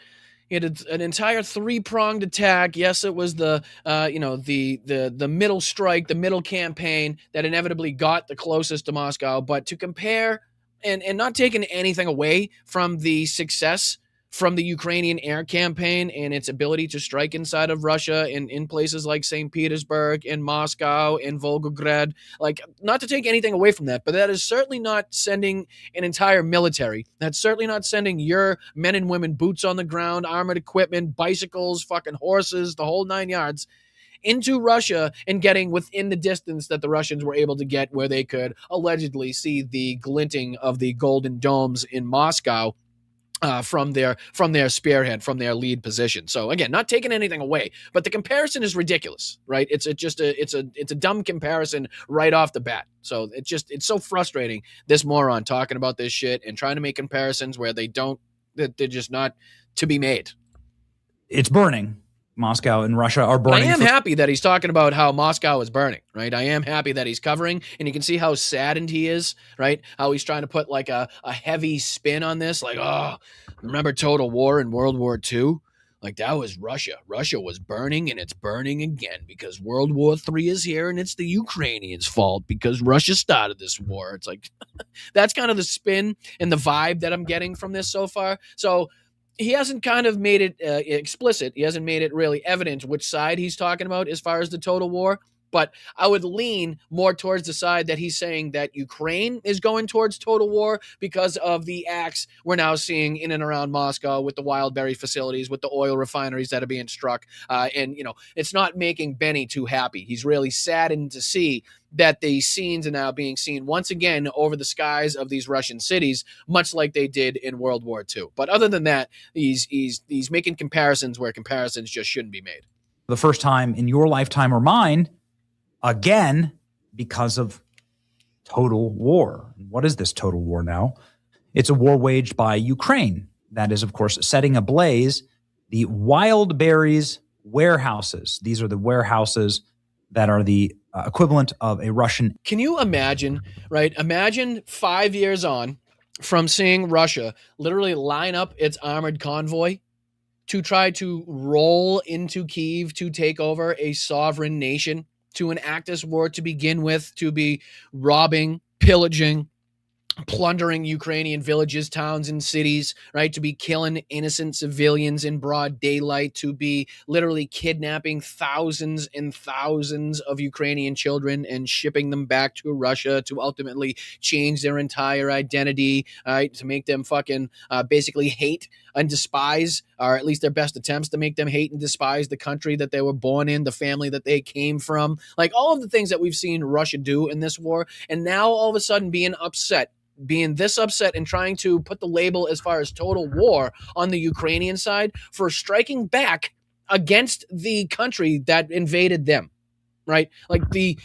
He had an entire three-pronged attack. Yes, it was the middle strike, the middle campaign that inevitably got the closest to Moscow. But to compare and not taking anything away from the success from the Ukrainian air campaign and its ability to strike inside of Russia in places like St. Petersburg, in Moscow, in Volgograd. Like, not to take anything away from that, but that is certainly not sending an entire military. That's certainly not sending your men and women, boots on the ground, armored equipment, bicycles, fucking horses, the whole 9 yards, into Russia and getting within the distance that the Russians were able to get where they could allegedly see the glinting of the golden domes in Moscow. From their spearhead, from their lead position. So again, not taking anything away, but the comparison is ridiculous, right? It's a dumb comparison right off the bat. So it's so frustrating, this moron talking about this shit and trying to make comparisons where they're just not to be made. It's burning. Moscow and Russia are burning. I am happy that he's talking about how Moscow is burning, right? I am happy that he's covering, and you can see how saddened he is, right? How he's trying to put like a heavy spin on this, like, oh, remember total war in World War II? Like, that was Russia. Russia was burning, and it's burning again because World War III is here, and it's the Ukrainians' fault because Russia started this war. It's like, that's kind of the spin and the vibe that I'm getting from this so far. So he hasn't kind of made it explicit. He hasn't made it really evident which side he's talking about as far as the total war. But I would lean more towards the side that he's saying that Ukraine is going towards total war because of the acts we're now seeing in and around Moscow with the Wildberry facilities, with the oil refineries that are being struck. And it's not making Benny too happy. He's really saddened to see that the scenes are now being seen once again over the skies of these Russian cities, much like they did in World War II. But other than that, he's making comparisons where comparisons just shouldn't be made. The first time in your lifetime or mine, again, because of total war. What is this total war now? It's a war waged by Ukraine. That is, of course, setting ablaze the Wildberries warehouses. These are the warehouses that are the equivalent of a Russian. Can you imagine, right? Imagine 5 years on from seeing Russia literally line up its armored convoy to try to roll into Kyiv to take over a sovereign nation, to enact this war to begin with, to be robbing, pillaging, plundering Ukrainian villages, towns, and cities, right? To be killing innocent civilians in broad daylight, to be literally kidnapping thousands and thousands of Ukrainian children and shipping them back to Russia to ultimately change their entire identity, right? To make them fucking basically hate and despise, or at least their best attempts to make them hate and despise the country that they were born in, the family that they came from, like all of the things that we've seen Russia do in this war. And now all of a sudden being this upset and trying to put the label as far as total war on the Ukrainian side for striking back against the country that invaded them, right? Like the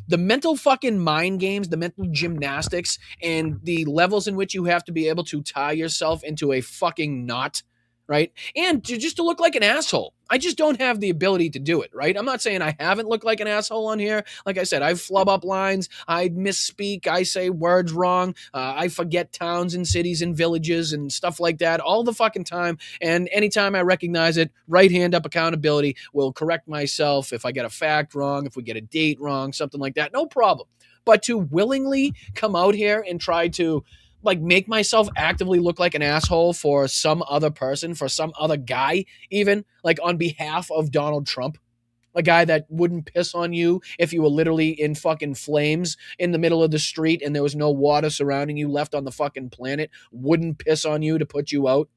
mental fucking mind games, the mental gymnastics, and the levels in which you have to be able to tie yourself into a fucking knot right? And just to look like an asshole. I just don't have the ability to do it, right? I'm not saying I haven't looked like an asshole on here. Like I said, I flub up lines. I misspeak. I say words wrong. I forget towns and cities and villages and stuff like that all the fucking time. And anytime I recognize it, right hand up accountability, will correct myself if I get a fact wrong, if we get a date wrong, something like that. No problem. But to willingly come out here and try to like make myself actively look like an asshole for some other person, for some other guy, even like on behalf of Donald Trump, a guy that wouldn't piss on you if you were literally in fucking flames in the middle of the street and there was no water surrounding you left on the fucking planet, wouldn't piss on you to put you out.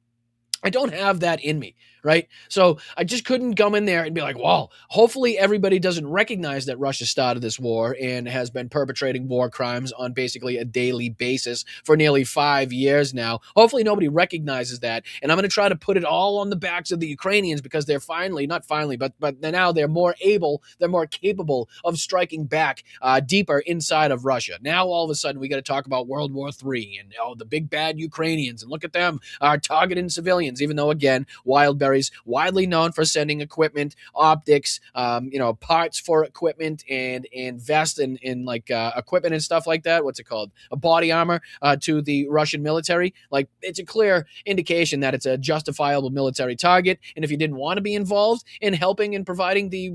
I don't have that in me, right? So I just couldn't come in there and be like, well, hopefully everybody doesn't recognize that Russia started this war and has been perpetrating war crimes on basically a daily basis for nearly 5 years now. Hopefully nobody recognizes that. And I'm going to try to put it all on the backs of the Ukrainians because they're but now they're more capable of striking back deeper inside of Russia. Now all of a sudden we got to talk about World War III and the big bad Ukrainians and look at them targeting civilians. Even though, again, Wildberry's widely known for sending equipment, optics, parts for equipment and vests and equipment and stuff like that. What's it called? A body armor to the Russian military. Like, it's a clear indication that it's a justifiable military target. And if you didn't want to be involved in helping and providing the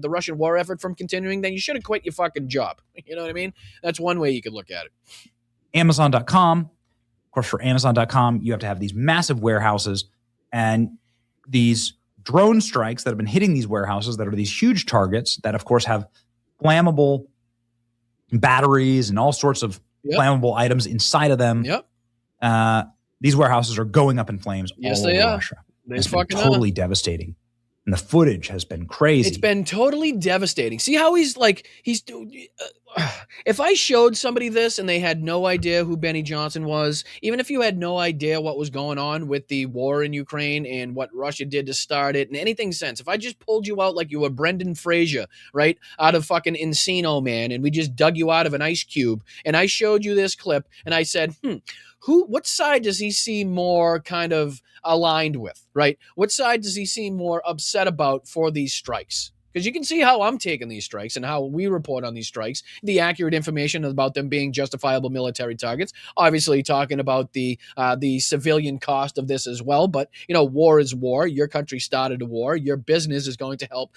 Russian war effort from continuing, then you should have quit your fucking job. You know what I mean? That's one way you could look at it. Amazon.com. Of course, for Amazon.com, you have to have these massive warehouses and these drone strikes that have been hitting these warehouses that are these huge targets that, of course, have flammable batteries and all sorts of flammable items inside of them. Yep. These warehouses are going up in flames Yes, all they over are. Russia. They It's been fucking totally devastating. And the footage has been crazy. It's been totally devastating. See how he's if I showed somebody this and they had no idea who Benny Johnson was, even if you had no idea what was going on with the war in Ukraine and what Russia did to start it and anything since, if I just pulled you out like you were Brendan Fraser, right, out of fucking Encino Man, and we just dug you out of an ice cube, and I showed you this clip and I said, what side does he seem more kind of aligned with, right? What side does he seem more upset about for these strikes? Because you can see how I'm taking these strikes and how we report on these strikes, the accurate information about them being justifiable military targets. Obviously, talking about the civilian cost of this as well. But war is war. Your country started a war. Your business is going to help,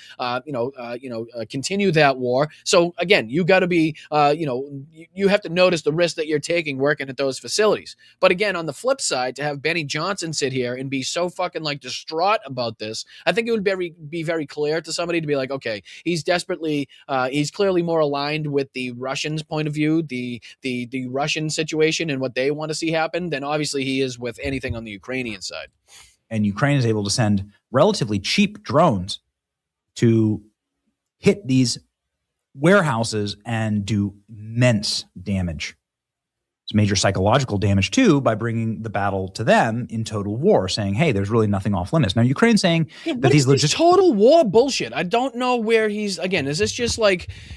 continue that war. So again, you got to be, you have to notice the risk that you're taking working at those facilities. But again, on the flip side, to have Benny Johnson sit here and be so fucking distraught about this, I think it would be very clear to somebody to be like, okay, he's clearly more aligned with the Russians' point of view, the Russian situation and what they want to see happen than obviously he is with anything on the Ukrainian side. And Ukraine is able to send relatively cheap drones to hit these warehouses and do immense damage. It's major psychological damage too by bringing the battle to them in total war, saying, hey, there's really nothing off limits. Now, Ukraine's saying that these total war bullshit. I don't know where is this just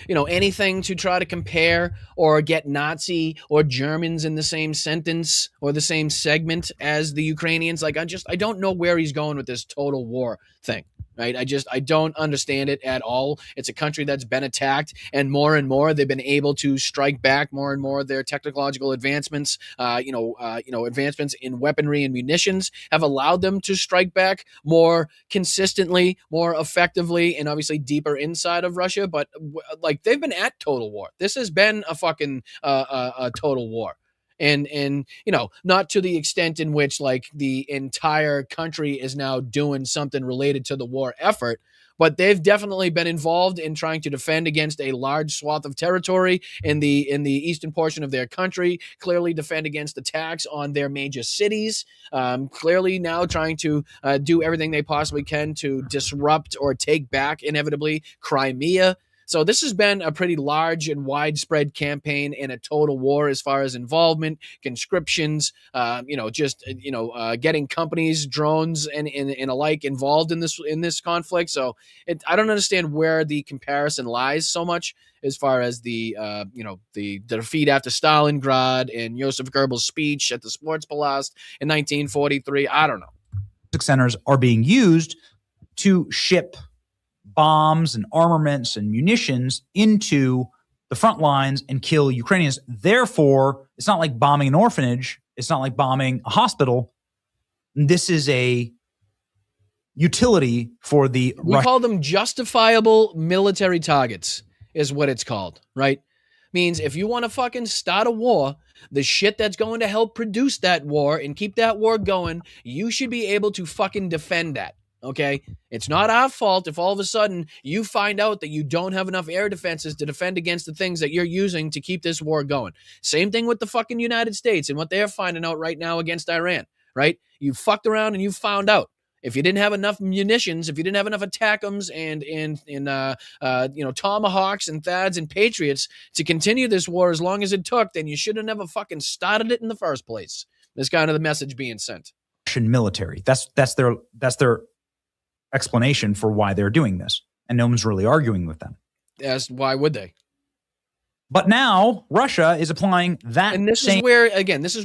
anything to try to compare or get Nazi or Germans in the same sentence or the same segment as the Ukrainians? I don't know where he's going with this total war thing. Right. I don't understand it at all. It's a country that's been attacked, and more they've been able to strike back more and more. Their technological advancements, advancements in weaponry and munitions have allowed them to strike back more consistently, more effectively, and obviously deeper inside of Russia. But they've been at total war. This has been a fucking a total war. And not to the extent in which the entire country is now doing something related to the war effort, but they've definitely been involved in trying to defend against a large swath of territory in the eastern portion of their country, clearly defend against attacks on their major cities, clearly now trying to do everything they possibly can to disrupt or take back, inevitably, Crimea. So this has been a pretty large and widespread campaign in a total war as far as involvement, conscriptions, getting companies, drones, and alike involved in this conflict. So I don't understand where the comparison lies so much as far as the defeat after Stalingrad and Joseph Goebbels' speech at the Sports Palast in 1943. I don't know. centers are being used to ship bombs and armaments and munitions into the front lines and kill Ukrainians. Therefore, it's not like bombing an orphanage. It's not like bombing a hospital. This is a utility for the We call them justifiable military targets is what it's called, right? Means if you want to fucking start a war, the shit that's going to help produce that war and keep that war going, you should be able to fucking defend that. Okay? It's not our fault if all of a sudden you find out that you don't have enough air defenses to defend against the things that you're using to keep this war going. Same thing with the fucking United States and what they're finding out right now against Iran, right? You fucked around and you found out. If you didn't have enough munitions, if you didn't have enough ATACMs and Tomahawks and THAADs and Patriots to continue this war as long as it took, then you should have never fucking started it in the first place. That's kind of the message being sent. Russian military. That's their explanation for why they're doing this, and no one's really arguing with them. As why would they? But now Russia is applying that, and this is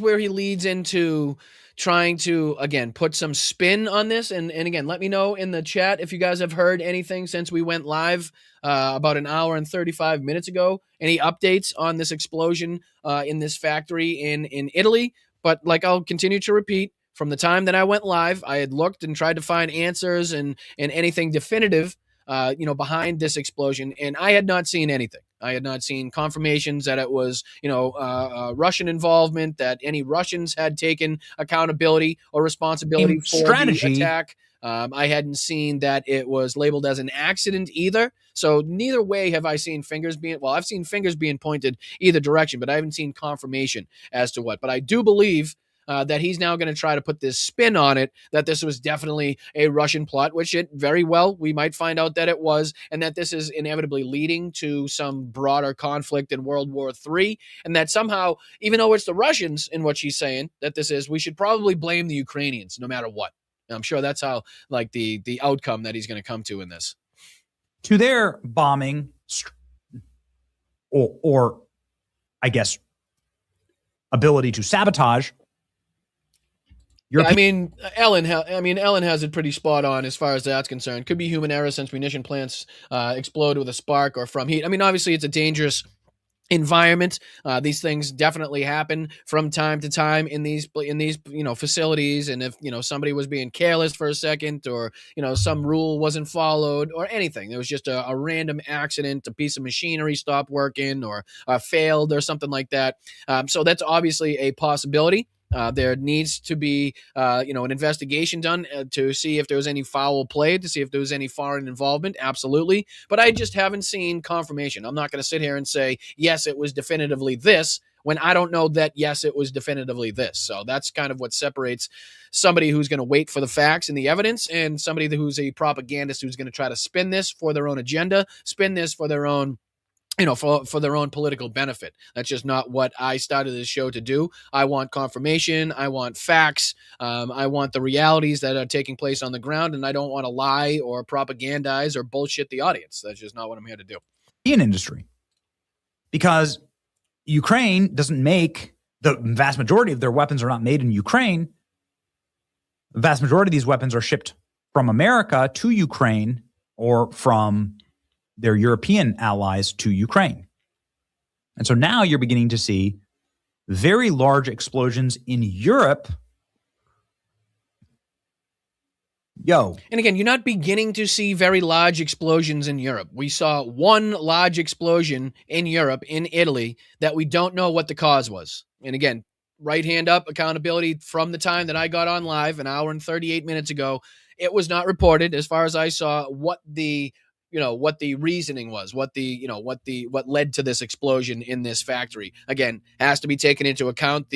where he leads into trying to, again, put some spin on this. And again, let me know in the chat if you guys have heard anything since we went live about an hour and 35 minutes ago. Any updates on this explosion in this factory in Italy? But like I'll continue to repeat, from the time that I went live, I had looked and tried to find answers and anything definitive behind this explosion, and I had not seen anything. I had not seen confirmations that it was, Russian involvement, that any Russians had taken accountability or responsibility for the attack. I hadn't seen that it was labeled as an accident either. So neither way have I seen fingers being, I've seen fingers being pointed either direction, but I haven't seen confirmation as to what. But I do believe that he's now going to try to put this spin on it, that this was definitely a Russian plot, which it very well, we might find out that it was, and that this is inevitably leading to some broader conflict in World War III, and that somehow, even though it's the Russians in what she's saying that this is, we should probably blame the Ukrainians no matter what. And I'm sure that's how, like, the outcome that he's going to come to in this. To their bombing or I guess, ability to sabotage. Ellen has it pretty spot on as far as that's concerned. Could be human error since munition plants explode with a spark or from heat. I mean, obviously it's a dangerous environment. These things definitely happen from time to time in these facilities. And if somebody was being careless for a second, or some rule wasn't followed or anything, it was just a random accident, a piece of machinery stopped working or failed or something like that. So that's obviously a possibility. There needs to be, an investigation done to see if there was any foul play, to see if there was any foreign involvement. Absolutely. But I just haven't seen confirmation. I'm not going to sit here and say, yes, it was definitively this, when I don't know that, yes, it was definitively this. So that's kind of what separates somebody who's going to wait for the facts and the evidence, and somebody who's a propagandist who's going to try to spin this for their own agenda, spin this for their own for their own political benefit. That's just not what I started this show to do. I want confirmation. I want facts. I want the realities that are taking place on the ground, and I don't want to lie or propagandize or bullshit the audience. That's just not what I'm here to do. An industry. Because Ukraine doesn't make, the vast majority of their weapons are not made in Ukraine. The vast majority of these weapons are shipped from America to Ukraine, or from their European allies to Ukraine. And so now you're beginning to see very large explosions in Europe. And again, you're not beginning to see very large explosions in Europe. We saw one large explosion in Europe, in Italy, that we don't know what the cause was. And again, right hand up, accountability from the time that I got on live an hour and 38 minutes ago. It was not reported, as far as I saw, what the reasoning was, what led to this explosion in this factory. Again, has to be taken into account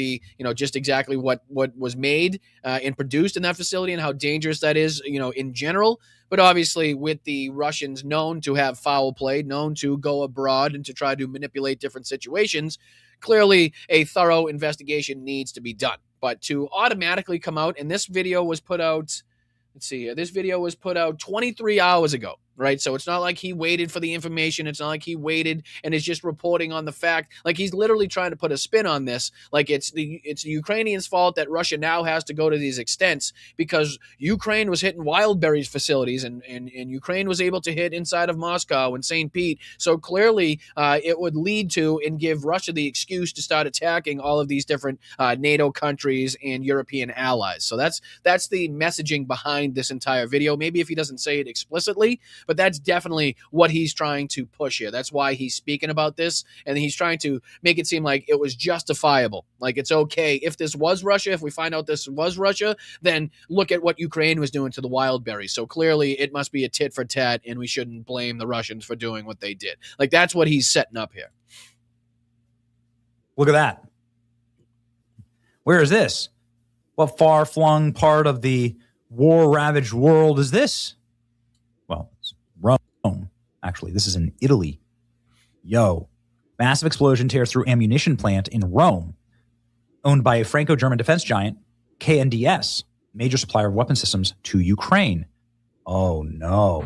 just exactly what was made and produced in that facility and how dangerous that is, in general. But obviously with the Russians known to have foul play, known to go abroad and to try to manipulate different situations, clearly a thorough investigation needs to be done. But to automatically come out, and this video was put out, this video was put out 23 hours ago. right? So it's not like he waited for the information. It's not like he waited and is just reporting on the fact. Like, he's literally trying to put a spin on this. Like, it's the Ukrainians' fault that Russia now has to go to these extents because Ukraine was hitting Wildberries facilities and Ukraine was able to hit inside of Moscow and St. Pete. So clearly it would lead to and give Russia the excuse to start attacking all of these different NATO countries and European allies. So that's the messaging behind this entire video. Maybe if he doesn't say it explicitly, but that's definitely what he's trying to push here. That's why he's speaking about this, and he's trying to make it seem like it was justifiable. Like, it's okay. If this was Russia, if we find out this was Russia, then look at what Ukraine was doing to the Wildberries. So clearly it must be a tit for tat, and we shouldn't blame the Russians for doing what they did. Like, that's what he's setting up here. Look at that. Where is this? What far-flung part of the war-ravaged world is this? Well, it's Rome, actually. This is in Italy. Yo. Massive explosion tears through ammunition plant in Rome, owned by a Franco-German defense giant, KNDS, major supplier of weapon systems to Ukraine. Oh, no.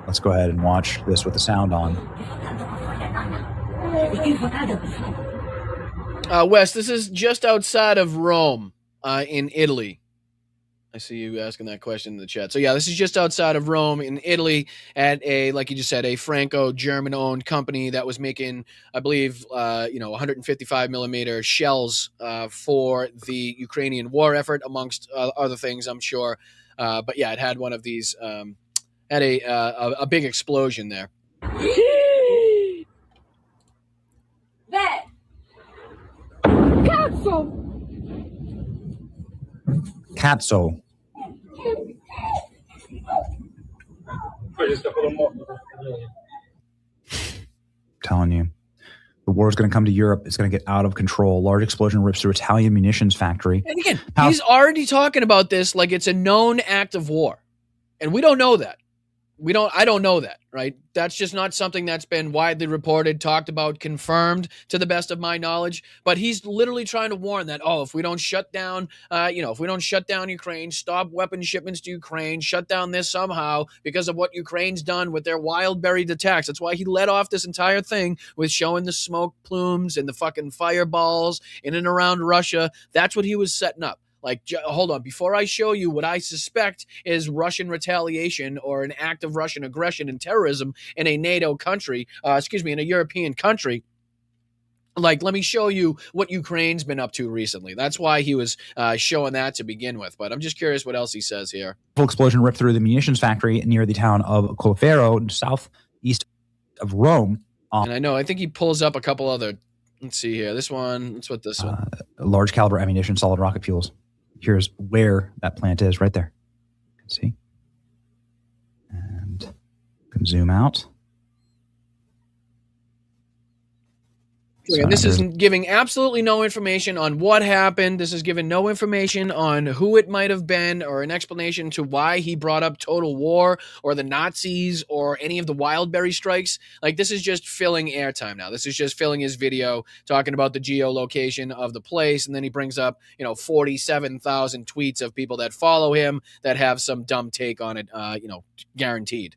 Let's go ahead and watch this with the sound on. Wes, this is just outside of Rome in Italy. I see you asking that question in the chat. So yeah, this is just outside of Rome in Italy at a, like you just said, a Franco-German owned company that was making, I believe, 155 millimeter shells for the Ukrainian war effort, amongst other things, I'm sure. But yeah, it had one of these, had a big explosion there. That Cazzo. Telling you, the war is going to come to Europe. It's going to get out of control. Large explosion rips through Italian munitions factory. And again, he's already talking about this like it's a known act of war, and we don't know that. I don't know that, right? That's just not something that's been widely reported, talked about, confirmed to the best of my knowledge. But he's literally trying to warn that, if we don't shut down, if we don't shut down Ukraine, stop weapon shipments to Ukraine, shut down this somehow because of what Ukraine's done with their wild-berried attacks. That's why he led off this entire thing with showing the smoke plumes and the fucking fireballs in and around Russia. That's what he was setting up. Like, hold on, before I show you what I suspect is Russian retaliation or an act of Russian aggression and terrorism in a NATO country, in a European country, like, let me show you what Ukraine's been up to recently. That's why he was showing that to begin with. But I'm just curious what else he says here. Full explosion ripped through the munitions factory near the town of Counteroffensive, southeast of Rome. And I think he pulls up a couple other, let's see here. This one, let's put this one. Large caliber ammunition, solid rocket fuels. Here's where that plant is, right there. You can see. And you can zoom out. And this is giving absolutely no information on what happened. This is giving no information on who it might have been or an explanation to why he brought up total war or the Nazis or any of the Wildberry strikes. Like, this is just filling airtime now. This is just filling his video, talking about the geolocation of the place. And then he brings up, 47,000 tweets of people that follow him that have some dumb take on it, guaranteed.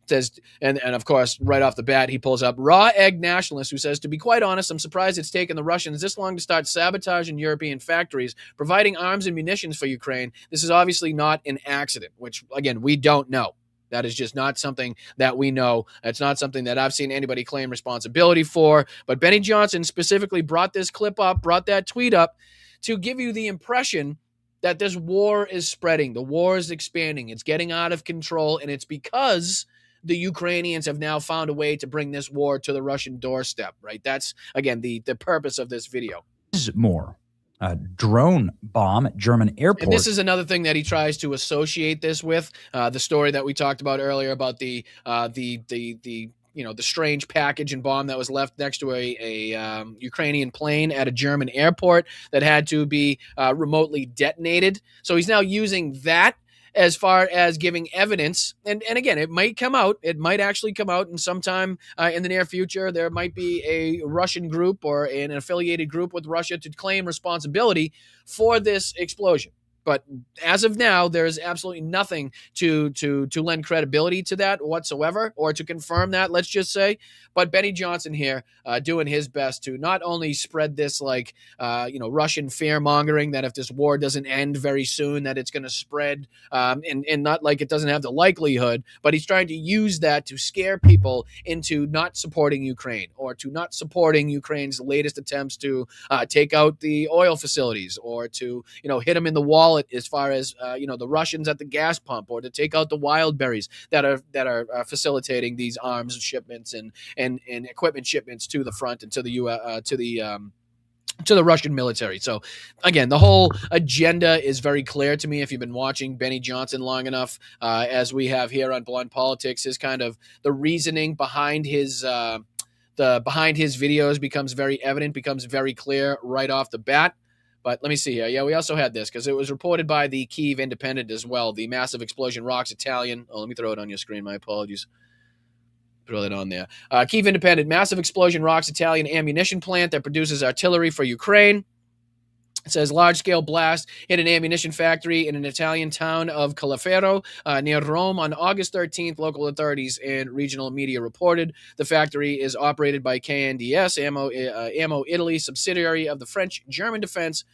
Says, and of course, right off the bat, he pulls up Raw Egg Nationalist, who says, to be quite honest, I'm surprised it's taken the Russians this long to start sabotaging European factories, providing arms and munitions for Ukraine. This is obviously not an accident, which, again, we don't know. That is just not something that we know. It's not something that I've seen anybody claim responsibility for. But Benny Johnson specifically brought this clip up, brought that tweet up to give you the impression that this war is spreading. The war is expanding. It's getting out of control, and it's because the Ukrainians have now found a way to bring this war to the Russian doorstep, right? That's, again, the purpose of this video. This is more. Drone bomb at German airport. And this is another thing that he tries to associate this with. The story that we talked about earlier about the strange package and bomb that was left next to a Ukrainian plane at a German airport that had to be remotely detonated. So he's now using that as far as giving evidence. And again, it might come out. It might actually come out, and sometime in the near future, there might be a Russian group or an affiliated group with Russia to claim responsibility for this explosion. But as of now, there is absolutely nothing to lend credibility to that whatsoever, or to confirm that, let's just say. But Benny Johnson here doing his best to not only spread this like Russian fear mongering that if this war doesn't end very soon, that it's going to spread, and not like it doesn't have the likelihood, but he's trying to use that to scare people into not supporting Ukraine, or to not supporting Ukraine's latest attempts to take out the oil facilities, or to hit them in the wallet as far as the Russians at the gas pump, or to take out the wild berries that are facilitating these arms shipments and equipment shipments to the front and to the Russian military. So again, the whole agenda is very clear to me if you've been watching Benny Johnson long enough, as we have here on Blunt Politics. His kind of the reasoning behind his videos becomes very evident, becomes very clear right off the bat. But let me see here. Yeah, we also had this because it was reported by the Kyiv Independent as well. The massive explosion rocks Italian. Oh, let me throw it on your screen. My apologies. Throw that on there. Kyiv Independent. Massive explosion rocks Italian ammunition plant that produces artillery for Ukraine. It says large-scale blast hit an ammunition factory in an Italian town of Colleferro near Rome on August 13th, local authorities and regional media reported. The factory is operated by KNDS, Ammo Italy, subsidiary of the French-German defense.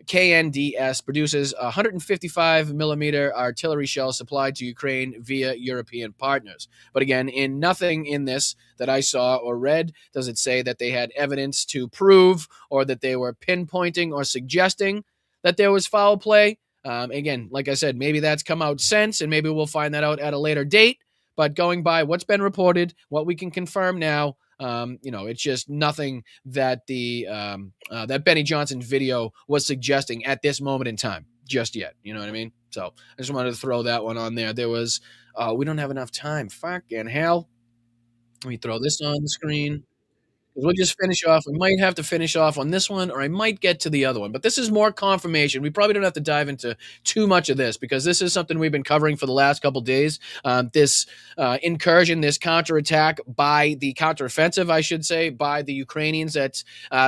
KNDS produces 155 millimeter artillery shells supplied to Ukraine via European partners. But again, in nothing in this that I saw or read does it say that they had evidence to prove, or that they were pinpointing or suggesting that there was foul play. Again, like I said, maybe that's come out since, and maybe we'll find that out at a later date. But going by what's been reported, what we can confirm now, it's just nothing that that Benny Johnson video was suggesting at this moment in time just yet. You know what I mean? So I just wanted to throw that one on there. There was, we don't have enough time. Fucking hell. Let me throw this on the screen. We'll just finish off. We might have to finish off on this one, or I might get to the other one. But this is more confirmation. We probably don't have to dive into too much of this, because this is something we've been covering for the last couple of days. This incursion, this counterattack by the counteroffensive, I should say, by the Ukrainians that's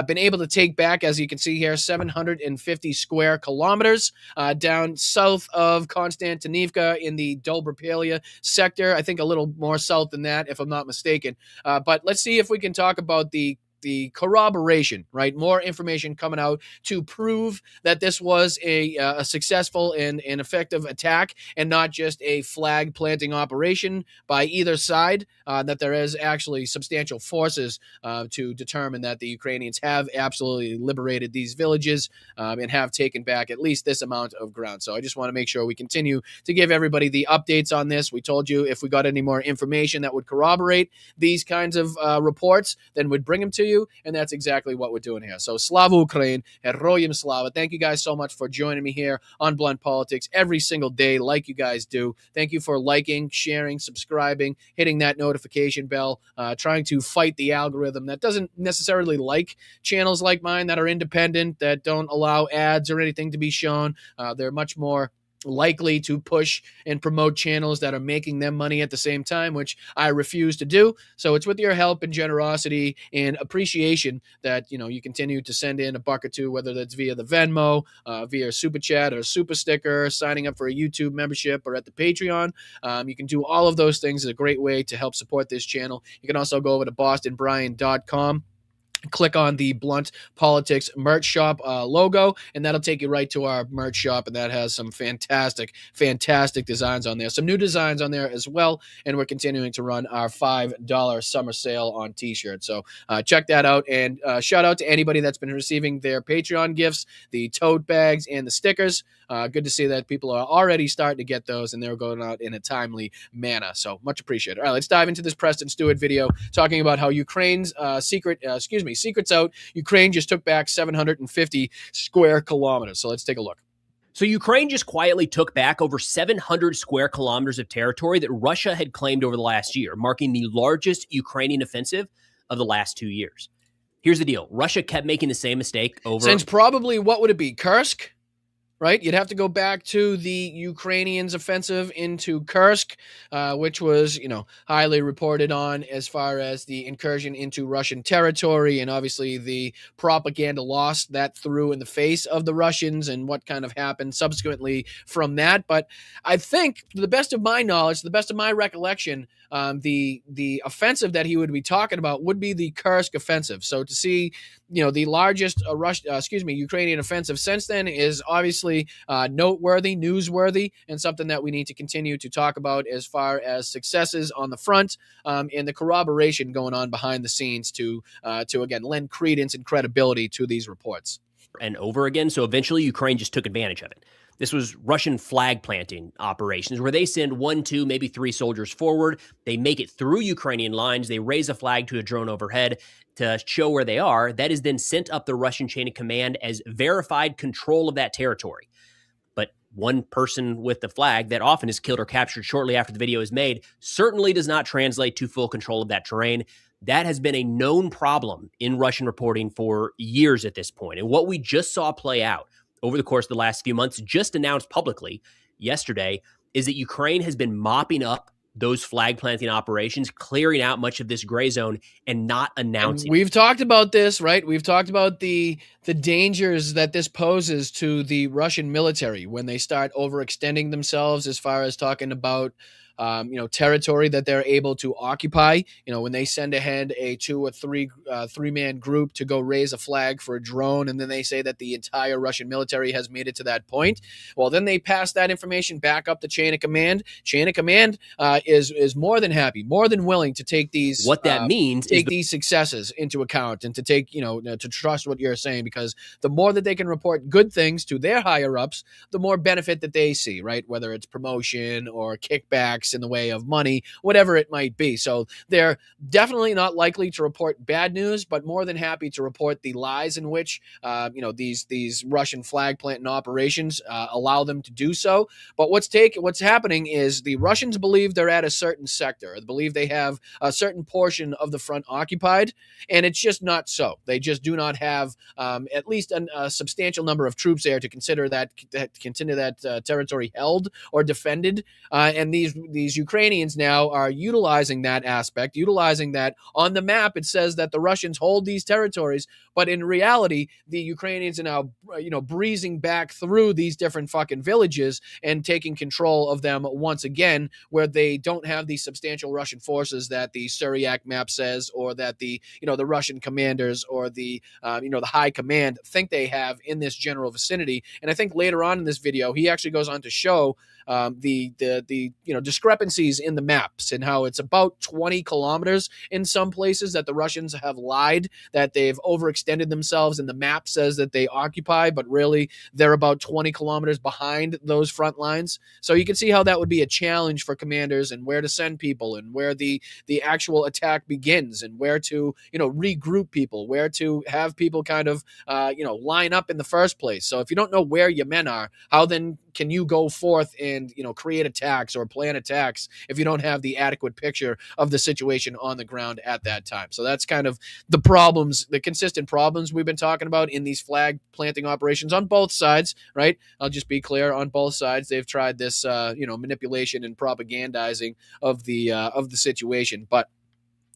been able to take back, as you can see here, 750 square kilometers down south of Konstantinivka in the Dobropelia sector. I think a little more south than that, if I'm not mistaken. But let's see if we can talk about the corroboration, right? More information coming out to prove that this was a successful and effective attack, and not just a flag planting operation by either side, that there is actually substantial forces to determine that the Ukrainians have absolutely liberated these villages and have taken back at least this amount of ground. So I just want to make sure we continue to give everybody the updates on this. We told you if we got any more information that would corroborate these kinds of reports, then we'd bring them to you, and that's exactly what we're doing here. So Slava Ukraine, Heroyam Slava. Thank you guys so much for joining me here on Blunt Politics every single day, like you guys do. Thank you for liking, sharing, subscribing, hitting that notification bell, trying to fight the algorithm that doesn't necessarily like channels like mine that are independent, that don't allow ads or anything to be shown. They're much more likely to push and promote channels that are making them money at the same time, which I refuse to do. So it's with your help and generosity and appreciation that you continue to send in a buck or two, whether that's via the Venmo, via Super Chat or Super Sticker, signing up for a YouTube membership, or at the Patreon. You can do all of those things. It's a great way to help support this channel. You can also go over to bostonbrian.com. Click on the Blunt Politics merch shop logo, and that'll take you right to our merch shop, and that has some fantastic designs on there. Some new designs on there as well, and we're continuing to run our $5 summer sale on t-shirts. So check that out, and shout out to anybody that's been receiving their Patreon gifts, the tote bags and the stickers. Good to see that people are already starting to get those, and they're going out in a timely manner. So much appreciated. All right, let's dive into this Preston Stewart video talking about how Ukraine's secrets out. Ukraine just took back 750 square kilometers. So let's take a look. So Ukraine just quietly took back over 700 square kilometers of territory that Russia had claimed over the last year, marking the largest Ukrainian offensive of the last 2 years. Here's the deal. Russia kept making the same mistake over... Since probably, what would it be, Kursk? right? You'd have to go back to the Ukrainians' offensive into Kursk, which was, highly reported on as far as the incursion into Russian territory, and obviously the propaganda loss that threw in the face of the Russians and what kind of happened subsequently from that. But I think, to the best of my knowledge, to the best of my recollection, the offensive that he would be talking about would be the Kursk offensive. So to see, the largest Ukrainian offensive since then is obviously noteworthy, newsworthy, and something that we need to continue to talk about as far as successes on the front, and the corroboration going on behind the scenes to again lend credence and credibility to these reports. And over again, so eventually Ukraine just took advantage of it. This was Russian flag planting operations where they send 1, 2, maybe 3 soldiers forward. They make it through Ukrainian lines. They raise a flag to a drone overhead to show where they are. That is then sent up the Russian chain of command as verified control of that territory. But one person with the flag that often is killed or captured shortly after the video is made certainly does not translate to full control of that terrain. That has been a known problem in Russian reporting for years at this point. And what we just saw play out over the course of the last few months, just announced publicly yesterday, is that Ukraine has been mopping up those flag planting operations, clearing out much of this gray zone and not announcing. And we've talked about this, right? We've talked about the dangers that this poses to the Russian military when they start overextending themselves as far as talking about territory that they're able to occupy. When they send ahead a 2 or 3 man group to go raise a flag for a drone, and then they say that the entire Russian military has made it to that point. Well, then they pass that information back up the chain of command. Chain of command is more than happy, more than willing to take these. What that means is these successes into account and to take, to trust what you're saying, because the more that they can report good things to their higher ups, the more benefit that they see, right? Whether it's promotion or kickbacks in the way of money, whatever it might be. So they're definitely not likely to report bad news, but more than happy to report the lies in which these Russian flag planting operations allow them to do so. But what's happening is the Russians believe they're at a certain sector, or believe they have a certain portion of the front occupied, and it's just not so. They just do not have at least a substantial number of troops there to consider that territory held or defended, and these Ukrainians now are utilizing that aspect, utilizing that on the map. It says that the Russians hold these territories, but in reality, the Ukrainians are now, breezing back through these different fucking villages and taking control of them once again, where they don't have the substantial Russian forces that the Syriac map says, or that the Russian commanders or the high command think they have in this general vicinity. And I think later on in this video, he actually goes on to show the discrepancies in the maps and how it's about 20 kilometers in some places that the Russians have lied that they've overextended themselves, and the map says that they occupy, but really they're about 20 kilometers behind those front lines. So you can see how that would be a challenge for commanders, and where to send people, and where the actual attack begins, and where to regroup people, where to have people kind of line up in the first place. So if you don't know where your men are, how then can you go forth and create attacks or plan attacks if you don't have the adequate picture of the situation on the ground at that time? So that's kind of the problems, the consistent problems we've been talking about in these flag planting operations on both sides, right? I'll just be clear, on both sides they've tried this manipulation and propagandizing of the situation, but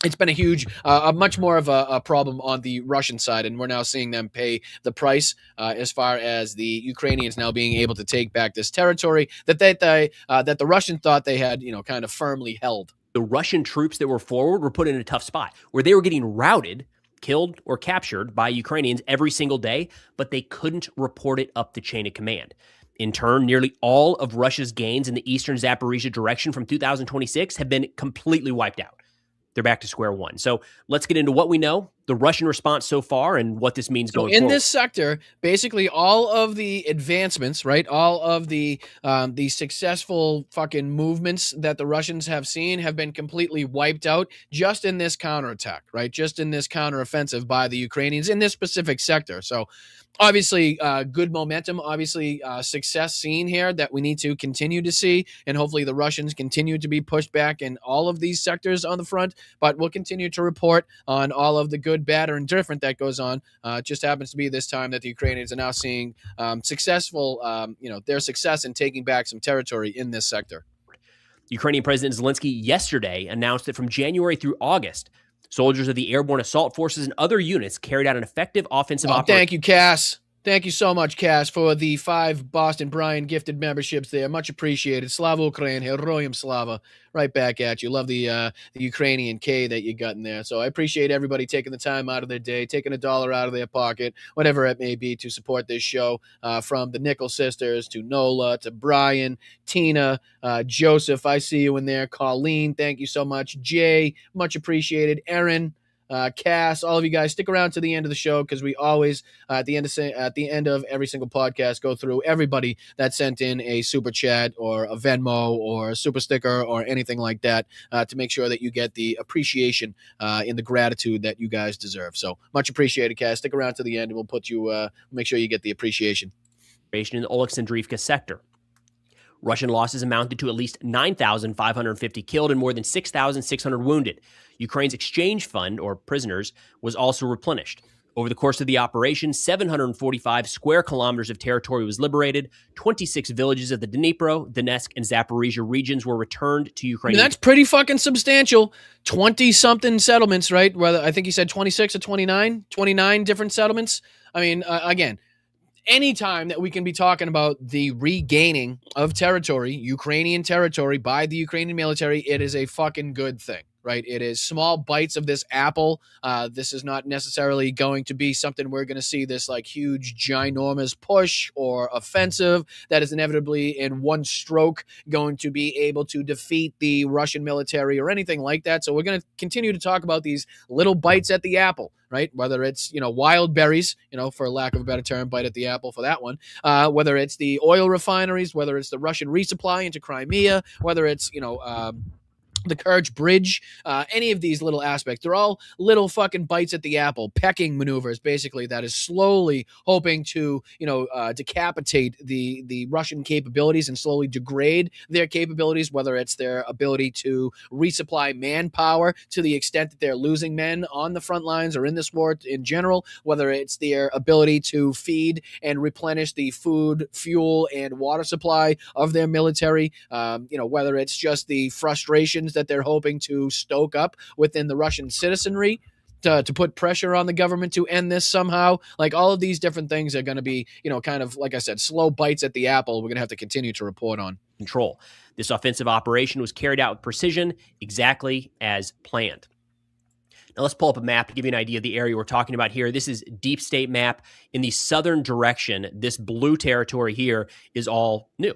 it's been a huge, much more of a problem on the Russian side, and we're now seeing them pay the price as far as the Ukrainians now being able to take back this territory that the Russians thought they had, kind of firmly held. The Russian troops that were forward were put in a tough spot where they were getting routed, killed, or captured by Ukrainians every single day, but they couldn't report it up the chain of command. In turn, nearly all of Russia's gains in the eastern Zaporizhia direction from 2026 have been completely wiped out. They're back to square one. So let's get into what we know, the Russian response so far, and what this means going forward. In this sector, basically all of the advancements, right, all of the successful fucking movements that the Russians have seen have been completely wiped out just in this counterattack, right, just in this counteroffensive by the Ukrainians in this specific sector. So obviously, good momentum, obviously success seen here that we need to continue to see, and hopefully the Russians continue to be pushed back in all of these sectors on the front, but we'll continue to report on all of the good good, bad, or indifferent that goes on. It just happens to be this time that the Ukrainians are now seeing their success in taking back some territory in this sector. Ukrainian President Zelensky yesterday announced that from January through August, soldiers of the Airborne Assault Forces and other units carried out an effective offensive operation. Thank you, Cass. Thank you so much, Cass, for the 5 Boston Brian gifted memberships there. Much appreciated. Slava Ukraine, Heroyam Slava. Right back at you. Love the Ukrainian K that you got in there. So I appreciate everybody taking the time out of their day, taking $1 out of their pocket, whatever it may be, to support this show. From the Nickel sisters to Nola to Brian, Tina, Joseph. I see you in there. Colleen, thank you so much. Jay, much appreciated. Erin. Cass, all of you guys, stick around to the end of the show because we always, at the end of every single podcast, go through everybody that sent in a super chat or a Venmo or a super sticker or anything like that to make sure that you get the appreciation and the gratitude that you guys deserve. So much appreciated, Cass. Stick around to the end and we'll put you, make sure you get the appreciation. In the Oleksandrivka sector. Russian losses amounted to at least 9,550 killed and more than 6,600 wounded. Ukraine's exchange fund, or prisoners, was also replenished. Over the course of the operation, 745 square kilometers of territory was liberated. 26 villages of the Dnipro, Donetsk, and Zaporizhia regions were returned to Ukraine. That's pretty fucking substantial. 20-something settlements, right? Whether I think he said 26 or 29 different settlements. I mean, again, anytime that we can be talking about the regaining of territory, Ukrainian territory, by the Ukrainian military, it is a fucking good thing, right? It is small bites of this apple. This is not necessarily going to be something we're going to see this like huge, ginormous push or offensive that is inevitably in one stroke going to be able to defeat the Russian military or anything like that. So we're going to continue to talk about these little bites at the apple, right? Whether it's, wild berries, for lack of a better term, bite at the apple for that one. Whether it's the oil refineries, whether it's the Russian resupply into Crimea, whether it's, the Kerch Bridge, any of these little aspects, they're all little fucking bites at the apple, pecking maneuvers, basically, that is slowly hoping to, decapitate the Russian capabilities and slowly degrade their capabilities, whether it's their ability to resupply manpower to the extent that they're losing men on the front lines or in this war in general, whether it's their ability to feed and replenish the food, fuel, and water supply of their military, whether it's just the frustrations that they're hoping to stoke up within the Russian citizenry to put pressure on the government to end this somehow. Like, all of these different things are going to be, kind of, like I said, slow bites at the apple we're going to have to continue to report on. Control. This offensive operation was carried out with precision, exactly as planned. Now let's pull up a map to give you an idea of the area we're talking about here. This is deep state map. In the southern direction, this blue territory here is all new.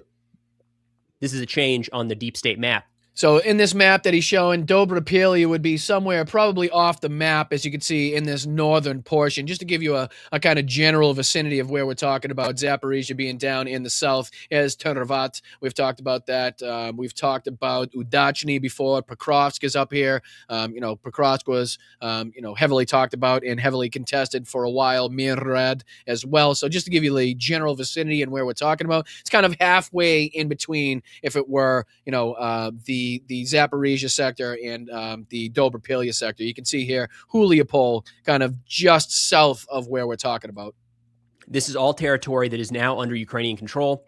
This is a change on the deep state map. So in this map that he's showing, Dobropilya would be somewhere probably off the map, as you can see in this northern portion. Just to give you a kind of general vicinity of where we're talking about, Zaporizhia being down in the south as Tervat. We've talked about that. We've talked about Udachny before. Pokrovsk is up here. Pokrovsk was, heavily talked about and heavily contested for a while. Mirrad as well. So just to give you the general vicinity and where we're talking about, it's kind of halfway in between, if it were, the Zaporizhia sector and the Dobropilya sector. You can see here Huliapol kind of just south of where we're talking about. This is all territory that is now under Ukrainian control,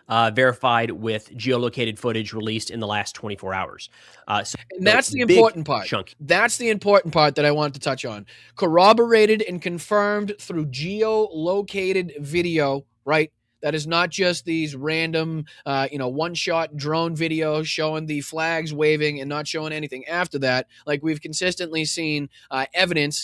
verified with geolocated footage released in the last 24 hours. And that's the important part. Chunk. That's the important part that I wanted to touch on. Corroborated and confirmed through geolocated video, right? That is not just these random, one-shot drone videos showing the flags waving and not showing anything after that. Like, we've consistently seen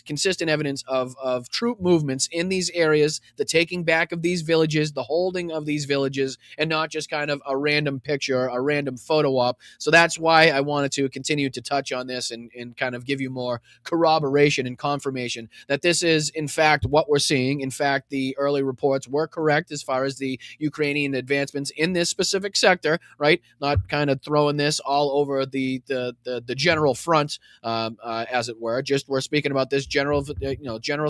consistent evidence of troop movements in these areas, the taking back of these villages, the holding of these villages, and not just kind of a random picture, a random photo op. So that's why I wanted to continue to touch on this and kind of give you more corroboration and confirmation that this is, in fact, what we're seeing. In fact, the early reports were correct as far as the Ukrainian advancements in this specific sector, right? Not kind of throwing this all over the general front, as it were. Just we're speaking about this general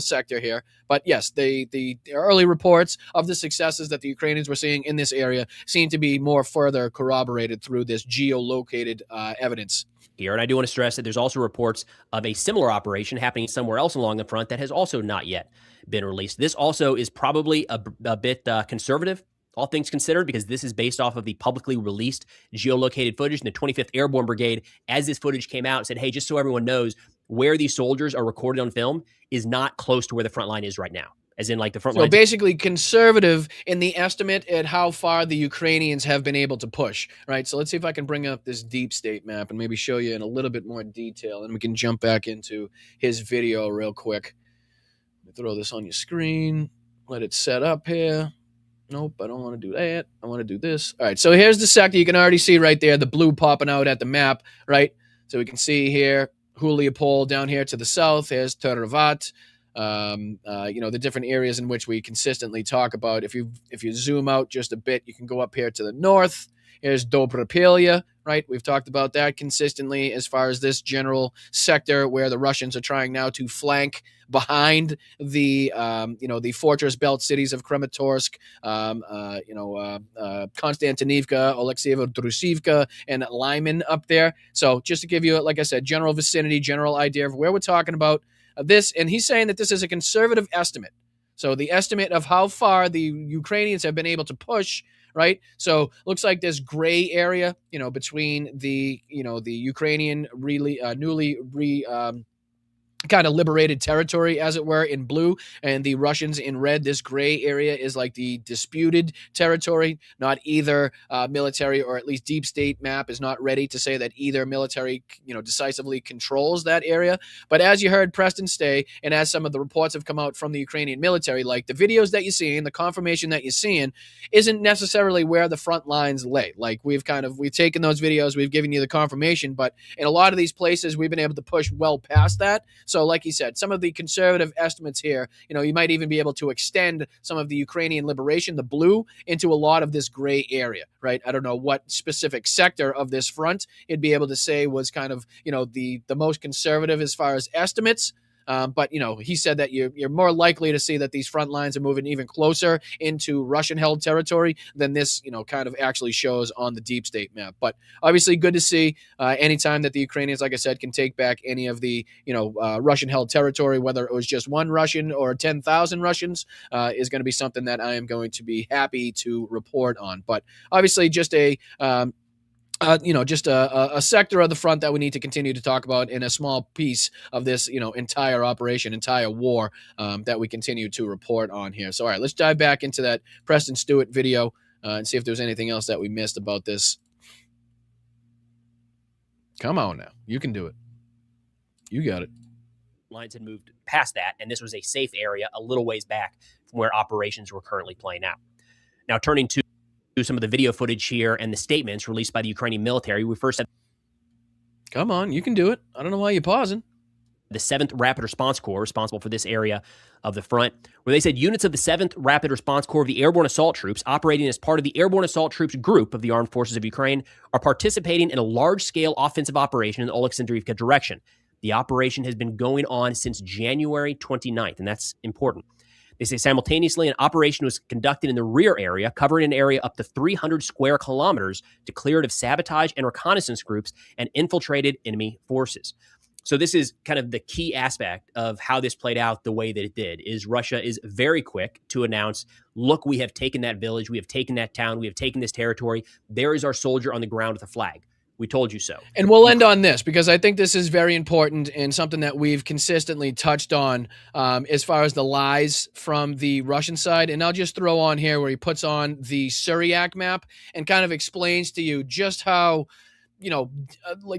sector here. But yes, the early reports of the successes that the Ukrainians were seeing in this area seem to be more further corroborated through this geolocated evidence. here. And I do want to stress that there's also reports of a similar operation happening somewhere else along the front that has also not yet been released. This also is probably a bit conservative, all things considered, because this is based off of the publicly released geolocated footage. And the 25th Airborne Brigade, as this footage came out, said, hey, just so everyone knows, where these soldiers are recorded on film is not close to where the front line is right now. As in, like, the front line. So basically conservative in the estimate at how far the Ukrainians have been able to push, right? So let's see if I can bring up this deep state map and maybe show you in a little bit more detail, and we can jump back into his video real quick. Let me throw this on your screen. Let it set up here. Nope, I don't want to do that. I want to do this. All right, so here's the sector. You can already see right there, the blue popping out at the map, right? So we can see here, Huliapol down here to the south. Here's Tervat. The different areas in which we consistently talk about. If you zoom out just a bit, you can go up here to the north. Here's Dobropilya, right? We've talked about that consistently as far as this general sector where the Russians are trying now to flank behind the fortress belt cities of Kramatorsk, Konstantinivka, Oleksieva, Drusivka, and Lyman up there. So just to give you, like I said, general vicinity, general idea of where we're talking about this. And he's saying that this is a conservative estimate. So the estimate of how far the Ukrainians have been able to push, right? So looks like this gray area, between the Ukrainian kind of liberated territory, as it were, in blue, and the Russians in red. This gray area is like the disputed territory. Not either military, or at least deep state map is not ready to say that either military, decisively controls that area. But as you heard Preston say, and as some of the reports have come out from the Ukrainian military, like the videos that you're seeing, the confirmation that you're seeing, isn't necessarily where the front lines lay. Like we've taken those videos, we've given you the confirmation, but in a lot of these places, we've been able to push well past that. So like he said, some of the conservative estimates here, you might even be able to extend some of the Ukrainian liberation, the blue, into a lot of this gray area, right? I don't know what specific sector of this front it'd be able to say was kind of, the most conservative as far as estimates. But he said that you're more likely to see that these front lines are moving even closer into Russian-held territory than this, kind of actually shows on the deep state map. But obviously, good to see anytime that the Ukrainians, like I said, can take back any of the, Russian-held territory, whether it was just one Russian or 10,000 Russians, is going to be something that I am going to be happy to report on. But obviously, just a sector of the front that we need to continue to talk about, in a small piece of this, entire operation, entire war that we continue to report on here. So, all right, let's dive back into that Preston Stewart video and see if there's anything else that we missed about this. Come on now. You can do it. You got it. Lines had moved past that, and this was a safe area a little ways back from where operations were currently playing out. Now, turning to some of the video footage here and the statements released by the Ukrainian military. We first had... Come on, you can do it. I don't know why you're pausing. The 7th Rapid Response Corps, responsible for this area of the front, where they said units of the 7th Rapid Response Corps of the Airborne Assault Troops, operating as part of the Airborne Assault Troops group of the Armed Forces of Ukraine, are participating in a large-scale offensive operation in the Oleksandrivka direction. The operation has been going on since January 29th, and that's important. They say simultaneously, an operation was conducted in the rear area, covering an area up to 300 square kilometers to clear it of sabotage and reconnaissance groups and infiltrated enemy forces. So this is kind of the key aspect of how this played out the way that it did, is Russia is very quick to announce, look, we have taken that village, we have taken that town, we have taken this territory. There is our soldier on the ground with a flag. We told you so. And we'll end on this, because I think this is very important and something that we've consistently touched on as far as the lies from the Russian side. And I'll just throw on here where he puts on the Syriac map and kind of explains to you just how,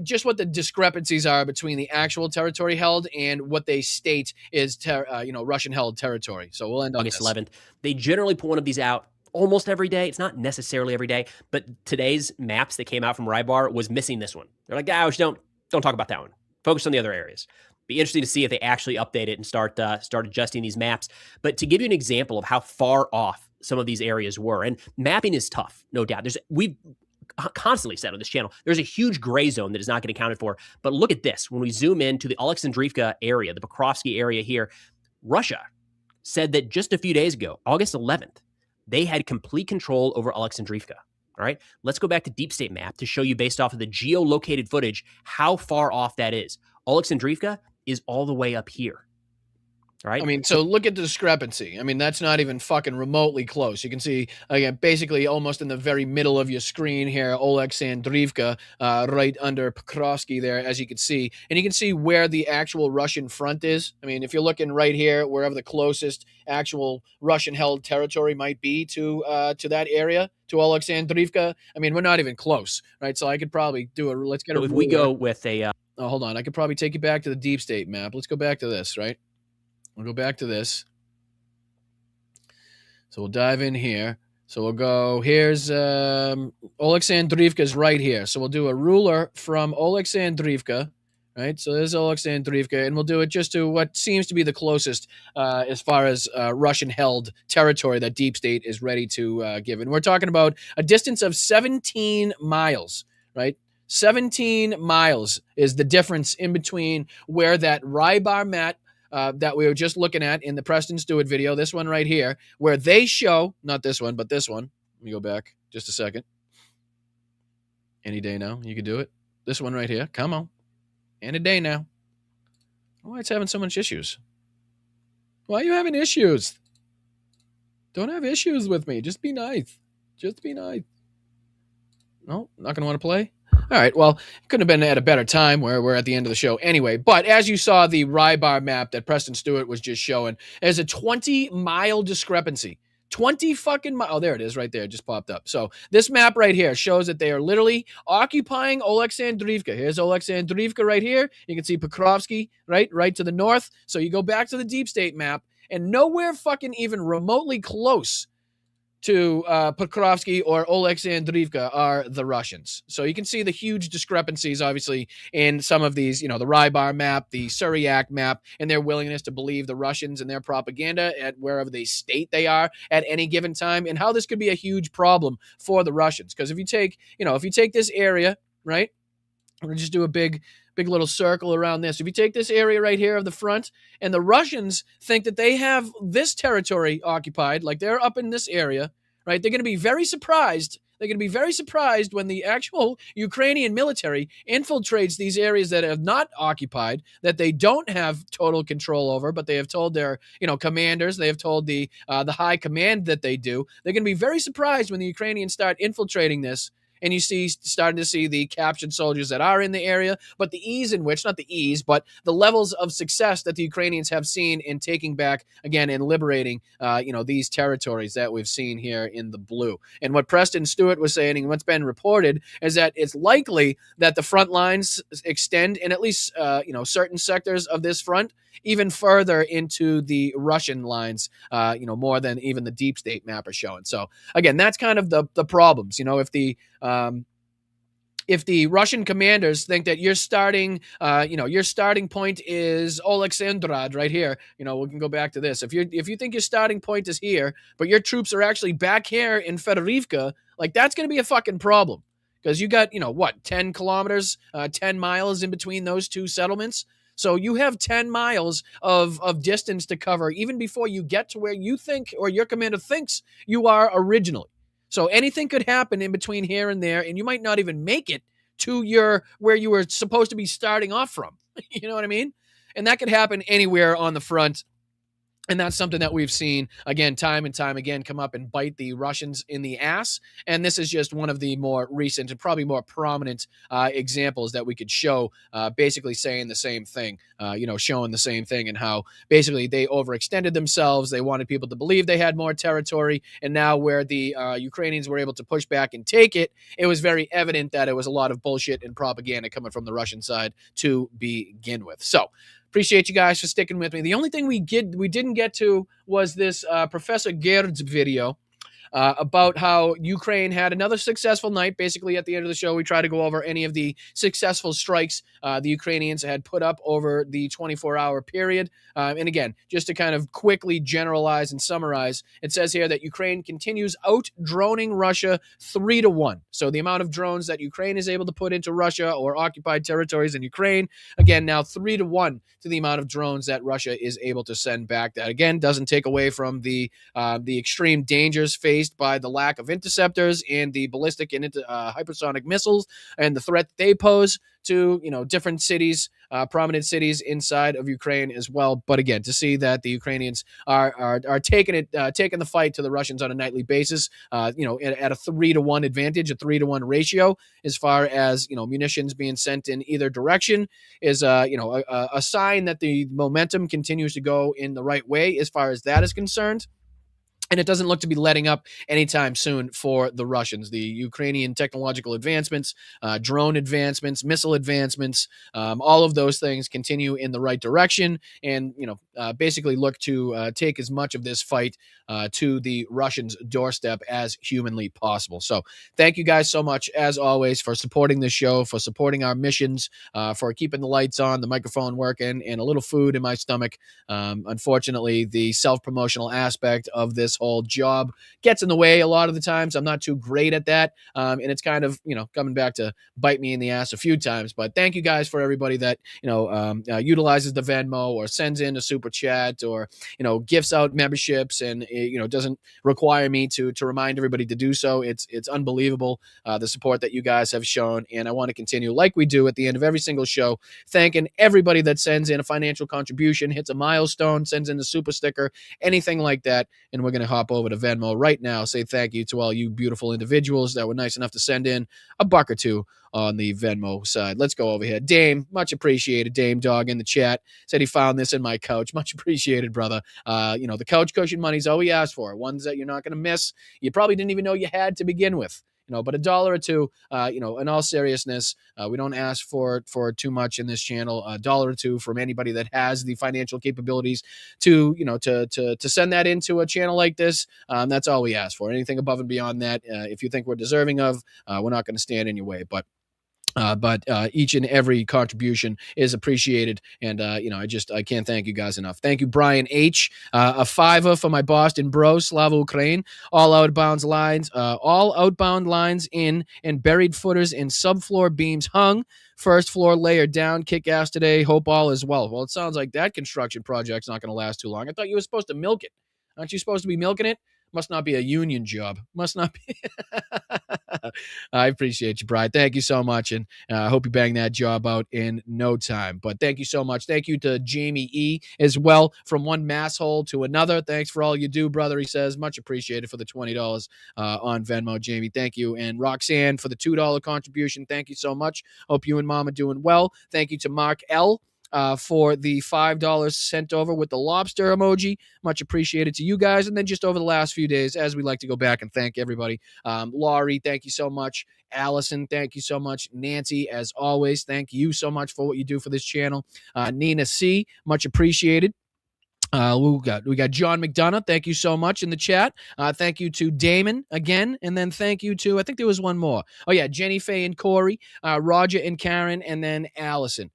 just what the discrepancies are between the actual territory held and what they state is, Russian-held territory. So we'll end on August 11th. They generally put one of these out almost every day. It's not necessarily every day, but today's maps that came out from Rybar was missing this one. They're like, don't talk about that one. Focus on the other areas. Be interesting to see if they actually update it and start adjusting these maps. But to give you an example of how far off some of these areas were, and mapping is tough, no doubt. We've constantly said on this channel, there's a huge gray zone that is not getting accounted for. But look at this. When we zoom into the Oleksandrivka area, the Pokrovsky area here, Russia said that just a few days ago, August 11th, they had complete control over Oleksandrivka. All right, let's go back to deep state map to show you based off of the geolocated footage how far off that is. Oleksandrivka is all the way up here. All right. I mean, so look at the discrepancy. I mean, that's not even fucking remotely close. You can see, again, basically almost in the very middle of your screen here, Oleksandrivka, right under Pokrovsky there, as you can see. And you can see where the actual Russian front is. I mean, if you're looking right here, wherever the closest actual Russian-held territory might be to that area, to Oleksandrivka, I mean, we're not even close, right? So I could probably do let's get a if we go with a... oh, hold on. I could probably take you back to the deep state map. Let's go back to this, right? We'll go back to this. So we'll dive in here. So we'll go, here's Oleksandrivka is right here. So we'll do a ruler from Oleksandrivka, right? So there's Oleksandrivka, and we'll do it just to what seems to be the closest as far as Russian-held territory that Deep State is ready to give. And we're talking about a distance of 17 miles, right? 17 miles is the difference in between where that Rybar mat that we were just looking at in the Preston Stewart video, this one right here, where they show, not this one, but this one. Let me go back just a second. Any day now, you can do it. This one right here, come on. Any day now. Why it's having so much issues? Why are you having issues? Don't have issues with me. Just be nice. Just be nice. No, not going to want to play? All right, well, it couldn't have been at a better time where we're at the end of the show anyway. But as you saw, the Rybar map that Preston Stewart was just showing, there's a 20-mile discrepancy. 20 fucking miles. Oh, there it is right there. It just popped up. So this map right here shows that they are literally occupying Oleksandrivka. Here's Oleksandrivka right here. You can see Pokrovsky right to the north. So you go back to the deep state map, and nowhere fucking even remotely close to Pokrovsky or Oleksandrivka are the Russians. So you can see the huge discrepancies, obviously, in some of these, the Rybar map, the Suryak map, and their willingness to believe the Russians and their propaganda at wherever they state they are at any given time, and how this could be a huge problem for the Russians. Because if you take, this area, right, we're going to just do a big little circle around this. If you take this area right here of the front, and the Russians think that they have this territory occupied, like they're up in this area, right? They're going to be very surprised. They're going to be very surprised when the actual Ukrainian military infiltrates these areas that have not occupied, that they don't have total control over, but they have told their, commanders, they have told the high command that they do. They're going to be very surprised when the Ukrainians start infiltrating this. And you starting to see the captured soldiers that are in the area, but the ease in which, not the ease, but the levels of success that the Ukrainians have seen in taking back, again, and liberating, these territories that we've seen here in the blue. And what Preston Stewart was saying, and what's been reported, is that it's likely that the front lines extend in at least, certain sectors of this front, even further into the Russian lines, more than even the deep state map are showing. So again, that's kind of the problems. If the Russian commanders think that your starting point is Alexandrad right here, we can go back to this. If you think your starting point is here, but your troops are actually back here in Fedorivka, like that's going to be a fucking problem. Because you got, 10 kilometers, 10 miles in between those two settlements. So you have 10 miles of distance to cover even before you get to where you think or your commander thinks you are originally. So anything could happen in between here and there, and you might not even make it to where you were supposed to be starting off from. You know what I mean? And that could happen anywhere on the front. And that's something that we've seen, again, time and time again, come up and bite the Russians in the ass. And this is just one of the more recent and probably more prominent examples that we could show, basically saying the same thing, showing the same thing, and how basically they overextended themselves. They wanted people to believe they had more territory. And now where the Ukrainians were able to push back and take it, it was very evident that it was a lot of bullshit and propaganda coming from the Russian side to begin with. So, appreciate you guys for sticking with me. The only thing we didn't get to was this Professor Gerd's video about how Ukraine had another successful night. Basically, at the end of the show, we try to go over any of the successful strikes the Ukrainians had put up over the 24-hour period. And again, just to kind of quickly generalize and summarize, it says here that Ukraine continues out-droning Russia 3-1. So the amount of drones that Ukraine is able to put into Russia or occupied territories in Ukraine, again, now 3-1 to the amount of drones that Russia is able to send back. That, again, doesn't take away from the extreme dangers faced faced by the lack of interceptors and the ballistic and hypersonic missiles and the threat that they pose to, different cities, prominent cities inside of Ukraine as well. But again, to see that the Ukrainians are taking the fight to the Russians on a nightly basis, at a 3-to-1 advantage, a 3-to-1 ratio, as far as munitions being sent in either direction, is a sign that the momentum continues to go in the right way as far as that is concerned. And it doesn't look to be letting up anytime soon for the Russians. The Ukrainian technological advancements, drone advancements, missile advancements, all of those things continue in the right direction, and basically look to take as much of this fight to the Russians' doorstep as humanly possible. So thank you guys so much, as always, for supporting this show, for supporting our missions, for keeping the lights on, the microphone working, and a little food in my stomach. Unfortunately, the self-promotional aspect of this whole job gets in the way a lot of the times. I'm not too great at that. And it's kind of, coming back to bite me in the ass a few times. But thank you guys for everybody that, utilizes the Venmo or sends in a super chat or, gifts out memberships and, doesn't require me to remind everybody to do so. It's unbelievable, the support that you guys have shown. And I want to continue, like we do at the end of every single show, thanking everybody that sends in a financial contribution, hits a milestone, sends in a super sticker, anything like that. And we're going to hop over to Venmo right now, say thank you to all you beautiful individuals that were nice enough to send in a buck or two on the Venmo side. Let's go over here. Dame, much appreciated. Dame Dog in the chat said he found this in my couch. Much appreciated, brother. The couch cushion money's all we asked for. Ones that you're not going to miss. You probably didn't even know you had to begin with. But $1 or $2, in all seriousness, we don't ask for too much in this channel. $1 or $2 from anybody that has the financial capabilities to send that into a channel like this. That's all we ask for. Anything above and beyond that, if you think we're deserving of, we're not going to stand in your way. But each and every contribution is appreciated. And, I can't thank you guys enough. Thank you, Brian H. A $5 for my Boston bro, Slava Ukraine. All outbound lines in and buried footers in subfloor beams hung. First floor layer down. Kick ass today. Hope all is well. Well, it sounds like that construction project's not going to last too long. I thought you were supposed to milk it. Aren't you supposed to be milking it? Must not be a union job. Must not be. I appreciate you, Brian. Thank you so much. And I hope you bang that job out in no time. But thank you so much. Thank you to Jamie E. as well, from one masshole to another. Thanks for all you do, brother, he says. Much appreciated for the $20 on Venmo, Jamie. Thank you. And Roxanne for the $2 contribution. Thank you so much. Hope you and Mom are doing well. Thank you to Mark L. For the $5 sent over with the lobster emoji. Much appreciated to you guys. And then just over the last few days, as we like to go back and thank everybody. Laurie, thank you so much. Allison, thank you so much. Nancy, as always, thank you so much for what you do for this channel. Nina C, much appreciated. We got John McDonough. Thank you so much in the chat. Thank you to Damon again. And then thank you to, I think there was one more. Oh yeah, Jenny Faye and Corey, Roger and Karen, and then Allison.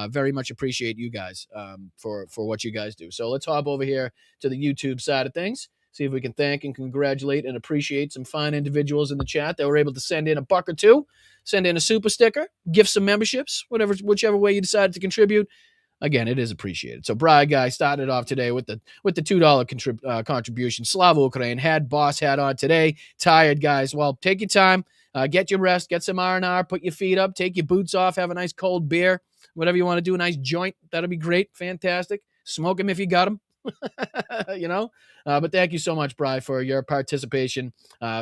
Very much appreciate you guys for what you guys do. So let's hop over here to the YouTube side of things. See if we can thank and congratulate and appreciate some fine individuals in the chat that were able to send in a buck or two, send in a super sticker, gift some memberships, whichever way you decided to contribute. Again, it is appreciated. So Brad Guy started off today with the $2 contribution. Slava Ukraine had boss hat on today. Tired, guys. Well, take your time. Get your rest. Get some R&R. Put your feet up. Take your boots off. Have a nice cold beer. Whatever you want to do, a nice joint. That'll be great. Fantastic. Smoke them if you got them. But thank you so much, Bri, for your participation,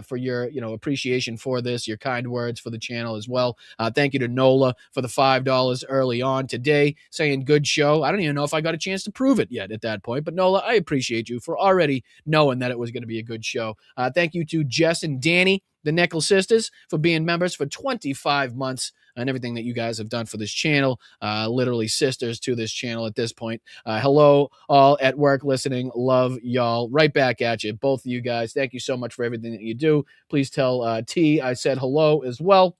for your, appreciation for this, your kind words for the channel as well. Thank you to Nola for the $5 early on today, saying good show. I don't even know if I got a chance to prove it yet at that point, but Nola, I appreciate you for already knowing that it was going to be a good show. Thank you to Jess and Danny, the Nickel Sisters, for being members for 25 months and everything that you guys have done for this channel. Literally sisters to this channel at this point. Hello, all at work listening. Love y'all. Right back at you, both of you guys. Thank you so much for everything that you do. Please tell T I said hello as well.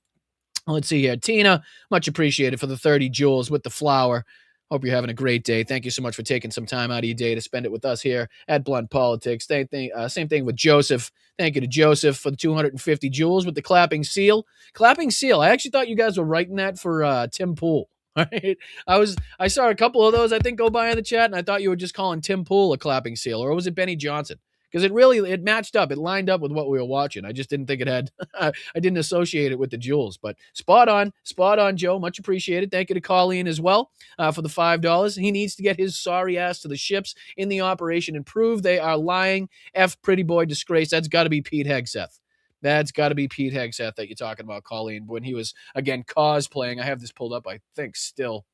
Let's see here. Tina, much appreciated for the 30 joules with the flower. Hope you're having a great day. Thank you so much for taking some time out of your day to spend it with us here at Blunt Politics. Same thing with Joseph. Thank you to Joseph for the 250 joules with the clapping seal. Clapping seal. I actually thought you guys were writing that for Tim Pool. Right? I saw a couple of those, I think, go by in the chat, and I thought you were just calling Tim Pool a clapping seal, or was it Benny Johnson? because it matched up. It lined up with what we were watching. I just didn't think it had, I didn't associate it with the jewels, but spot on, Joe. Much appreciated. Thank you to Colleen as well for the $5. He needs to get his sorry ass to the ships in the operation and prove they are lying. F pretty boy disgrace. That's got to be Pete Hegseth. That's got to be Pete Hegseth that you're talking about, Colleen, when he was, again, cosplaying. I have this pulled up, I think, still,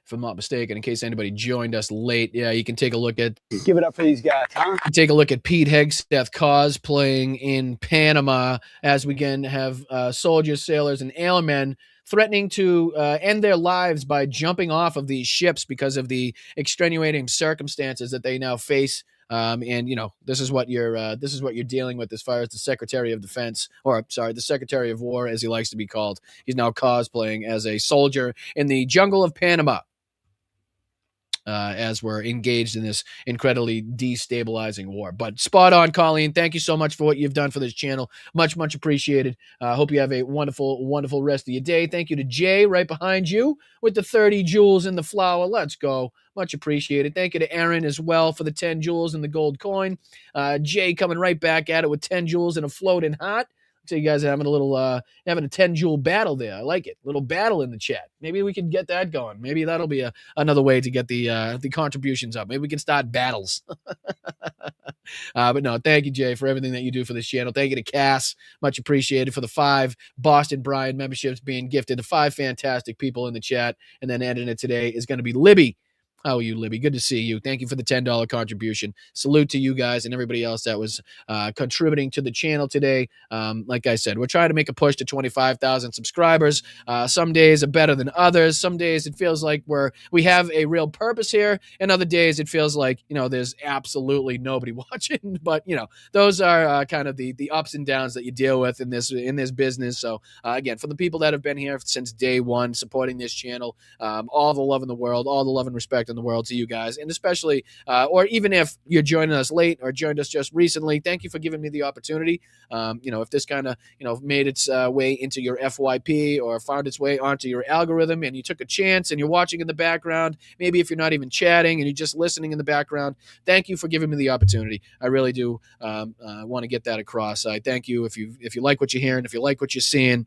if I'm not mistaken, in case anybody joined us late. Yeah, you can take a look at... Give it up for these guys, huh? Take a look at Pete Hegseth cosplaying in Panama as we again have soldiers, sailors, and airmen threatening to end their lives by jumping off of these ships because of the extenuating circumstances that they now face. And this is what you're dealing with as far as the Secretary of Defense, or sorry, the Secretary of War, as he likes to be called. He's now cosplaying as a soldier in the jungle of Panama. As we're engaged in this incredibly destabilizing war. But spot on, Colleen. Thank you so much for what you've done for this channel. Much, much appreciated. Hope you have a wonderful, wonderful rest of your day. Thank you to Jay right behind you with the 30 jewels in the flower. Let's go. Much appreciated. Thank you to Aaron as well for the 10 jewels and the gold coin. Jay coming right back at it with 10 jewels and a floating heart. So you guys are having a little having a 10 jewel battle there. I like it. Little battle in the chat. Maybe we can get that going. Maybe that'll be another way to get the contributions up. Maybe we can start battles. But no, thank you, Jay, for everything that you do for this channel. Thank you to Cass. Much appreciated for the 5 Boston Brian memberships being gifted to 5 fantastic people in the chat. And then ending it today is going to be Libby. How are you, Libby? Good to see you. Thank you for the $10 contribution. Salute to you guys and everybody else that was contributing to the channel today. Like I said, we're trying to make a push to 25,000 subscribers. Some days are better than others. Some days it feels like we have a real purpose here, and other days it feels like there's absolutely nobody watching. But those are kind of the ups and downs that you deal with in this business. So again, for the people that have been here since day one, supporting this channel, all the love in the world, all the love and respect in the world to you guys, and especially or even if you're joining us late or joined us just recently, thank you for giving me the opportunity. If this kind of made its way into your FYP or found its way onto your algorithm and you took a chance and you're watching in the background, maybe if you're not even chatting and you're just listening in the background, thank you for giving me the opportunity. I really do want to get that across. I thank you if you like what you're hearing, if you like what you're seeing,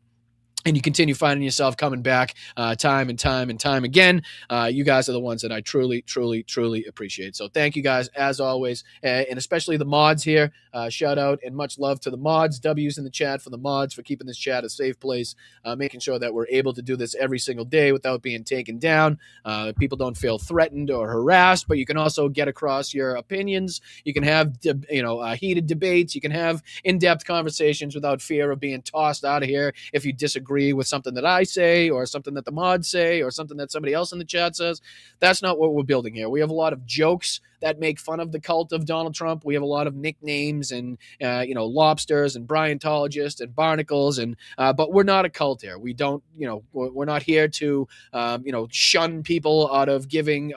and you continue finding yourself coming back time and time and time again. You guys are the ones that I truly, truly, truly appreciate. So thank you guys, as always, and especially the mods here. Shout out and much love to the mods. W's in the chat for the mods for keeping this chat a safe place, making sure that we're able to do this every single day without being taken down. People don't feel threatened or harassed, but you can also get across your opinions. You can have heated debates. You can have in-depth conversations without fear of being tossed out of here if you disagree with something that I say or something that the mods say or something that somebody else in the chat says. That's not what we're building here. We have a lot of jokes that make fun of the cult of Donald Trump. We have a lot of nicknames and lobsters and Bryantologists and barnacles, and but we're not a cult here. We don't, we're not here to shun people out of giving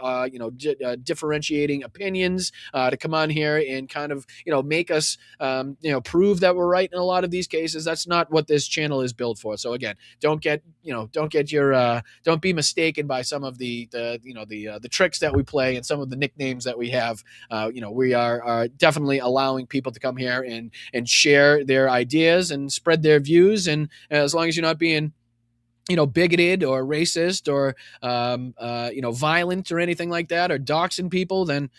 differentiating opinions, to come on here and kind of make us prove that we're right in a lot of these cases. That's not what this channel is built for. So again, don't be mistaken by some of the tricks that we play and some of the nicknames that we have. We are definitely allowing people to come here and share their ideas and spread their views, and as long as you're not being bigoted or racist or violent or anything like that, or doxing people, then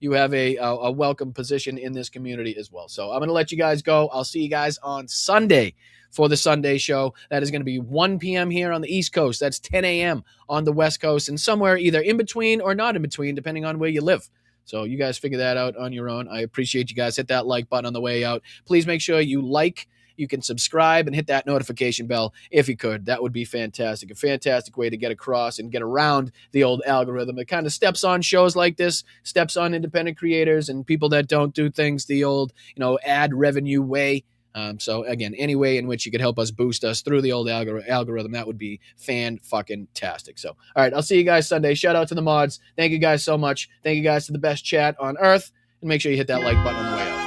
you have a welcome position in this community as well. So I'm going to let you guys go. I'll see you guys on Sunday for the Sunday show. That is going to be 1 p.m. here on the East Coast. That's 10 a.m. on the West Coast, and somewhere either in between or not in between, depending on where you live. So you guys figure that out on your own. I appreciate you guys. Hit that like button on the way out. Please make sure you like. You can subscribe and hit that notification bell if you could. That would be fantastic. A fantastic way to get across and get around the old algorithm. It kind of steps on shows like this, steps on independent creators and people that don't do things the old, ad revenue way. So again, any way in which you could help us boost us through the old algorithm, that would be fan-fucking-tastic. So, all right, I'll see you guys Sunday. Shout out to the mods. Thank you guys so much. Thank you guys to the best chat on earth. And make sure you hit that like button on the way out.